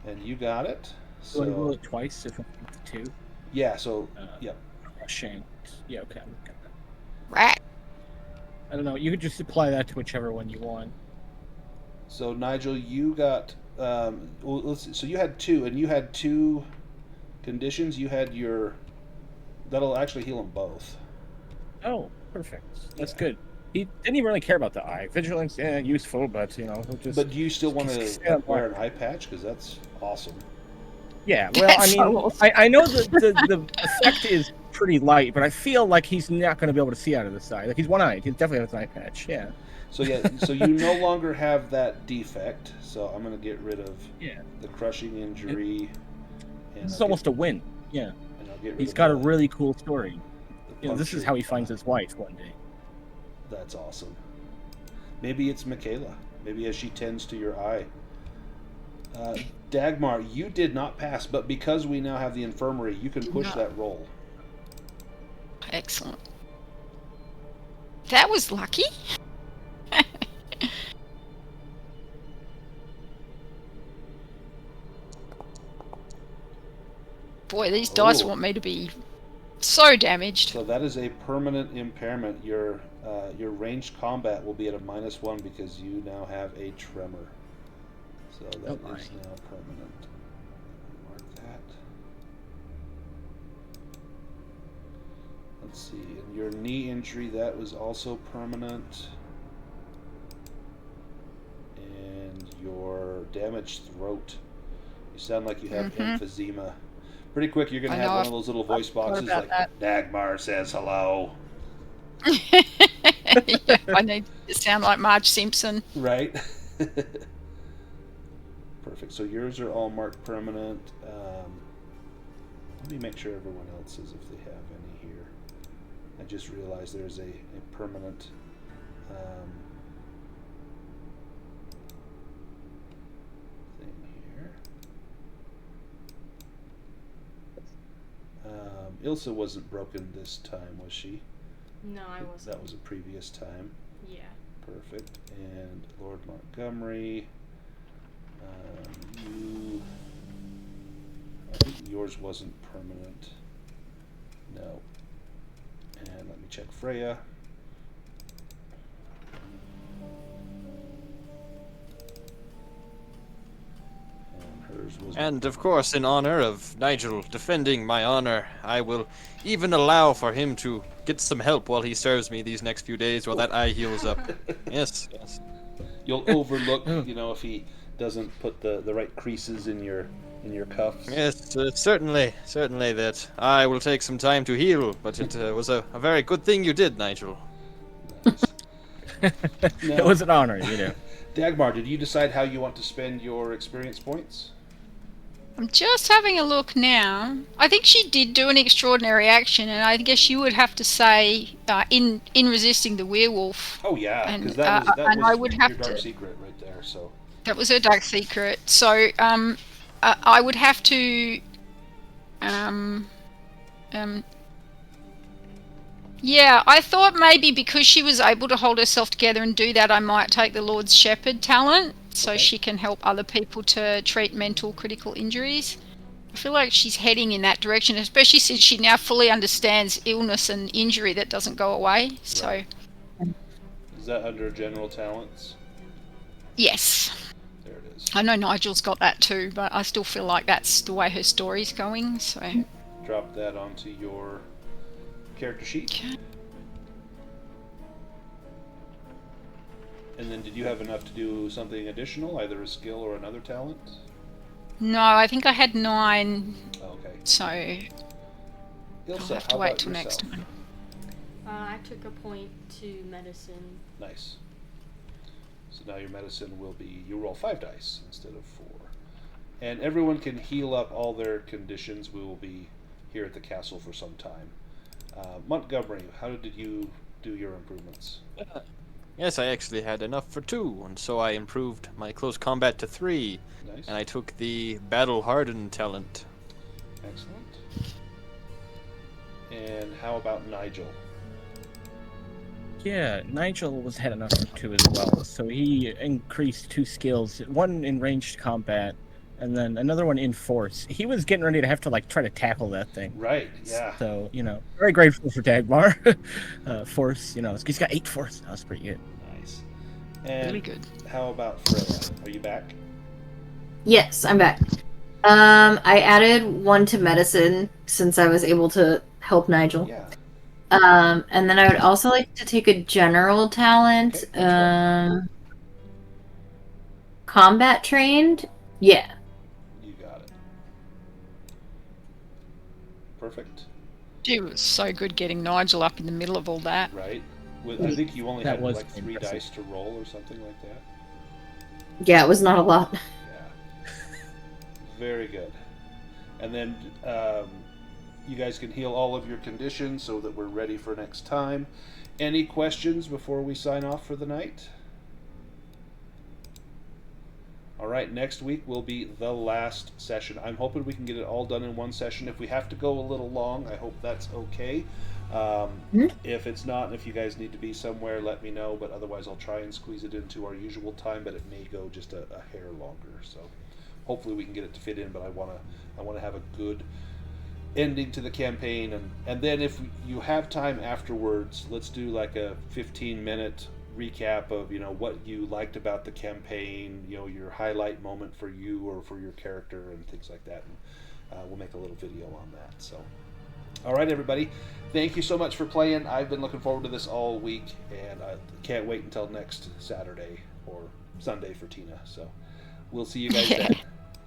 and you got it. So I roll it twice if I get the 2. Yeah. So yep. Crushing. Yeah. Okay. Right. I don't know. You could just apply that to whichever one you want. So Nigel, you got. Let's see. So you had 2, and you had 2 conditions. You had your. That'll actually heal them both. Oh, perfect. That's good. He didn't even really care about the eye. Vigilance, yeah, useful, but he'll just. But do you still want to Yeah, wear an eye patch? Because that's awesome. Yeah, well, I That's mean, awesome. I know that the effect is pretty light, but I feel like he's not going to be able to see out of the side. Like, he's one-eyed. He definitely has an eye patch, yeah. So so you no longer have that defect. So I'm going to get rid of the crushing injury. This is almost a win, yeah. And I'll get rid He's of got a really cool story. the This is puncture. how he finds his wife one day. That's awesome. Maybe it's Michaela. Maybe as she tends to your eye. Dagmar, you did not pass, but because we now have the infirmary, you can push that roll. Excellent. That was lucky. boy, these dice Ooh. want me to be so damaged. So that is a permanent impairment. Your ranged combat will be at a -1 because you now have a tremor. So that Oh my. is now permanent. Mark that. Let's see. And your knee injury, that was also permanent. And your damaged throat. You sound like you have emphysema. Pretty quick, you're going to I have know, one of those little voice boxes about like, Dagmar says hello. Yeah, I need to sound like Marge Simpson. Right? Perfect. So yours are all marked permanent. Let me make sure everyone else's, if they have any here. I just realized there's a permanent thing here. Ilsa wasn't broken this time, was she? No, I wasn't. That was a previous time. Yeah. Perfect. And Lord Montgomery, I think yours wasn't permanent. No. And let me check Freya. And hers was. And of course, in honor of Nigel defending my honor, I will even allow for him to get some help while he serves me these next few days while that eye heals up. Yes, yes. You'll overlook, if he doesn't put the right creases in your cuffs. Yes, certainly that I will take some time to heal, but it was a very good thing you did, Nigel. Nice. It was an honor, Dagmar, did you decide how you want to spend your experience points? I'm just having a look now. I think she did do an extraordinary action, and I guess you would have to say in resisting the werewolf. Oh yeah, And, because that was and I would your have dark to. secret right there. So That was her dark secret. So I would have to. Yeah, I thought maybe because she was able to hold herself together and do that, I might take the Lord's Shepherd talent, so Okay. she can help other people to treat mental critical injuries. I feel like she's heading in that direction, especially since she now fully understands illness and injury that doesn't go away. So, Right. Is that under general talents? yes. There it is. I know Nigel's got that too, but I still feel like that's the way her story's going, so... Drop that onto your character sheet. Okay. And then did you have enough to do something additional, either a skill or another talent? No, I think I had 9, Okay. so I'll Ilsa, have to how wait about till yourself? next time. I took a point to medicine. Nice. So now your medicine will be, you roll 5 dice instead of 4. And everyone can heal up all their conditions. We will be here at the castle for some time. Montgomery, how did you do your improvements? Yes, I actually had enough for 2, and so I improved my close combat to 3, Nice. and I took the battle hardened talent. Excellent. And how about Nigel? Yeah, Nigel had enough for 2 as well, so he increased 2 skills, one in ranged combat, and then another one in force. He was getting ready to have to try to tackle that thing. Right, yeah. So, very grateful for Dagmar. Force, he's got 8 force. That's pretty good. Nice. And Really good. how about Freya? Are you back? Yes, I'm back. I added 1 to medicine since I was able to help Nigel. Yeah. And then I would also like to take a general talent. Okay, which one? Combat trained? Yeah. You got it. Perfect. She was so good getting Nigel up in the middle of all that. Right. I think you only That had was 3 impressive. dice to roll or something like that. Yeah, it was not a lot. Yeah. Very good. And then you guys can heal all of your conditions so that we're ready for next time. Any questions before we sign off for the night? All right, next week will be the last session. I'm hoping we can get it all done in one session. If we have to go a little long, I hope that's okay. If it's not, and if you guys need to be somewhere, let me know. But otherwise, I'll try and squeeze it into our usual time. But it may go just a hair longer. So hopefully we can get it to fit in. But I wanna have a good ending to the campaign, and then if you have time afterwards, let's do like a 15-minute recap of what you liked about the campaign, your highlight moment for you or for your character and things like that, and we'll make a little video on that. So all right, everybody, thank you so much for playing. I've been looking forward to this all week, and I can't wait until next Saturday or Sunday for Tina. So we'll see you guys then.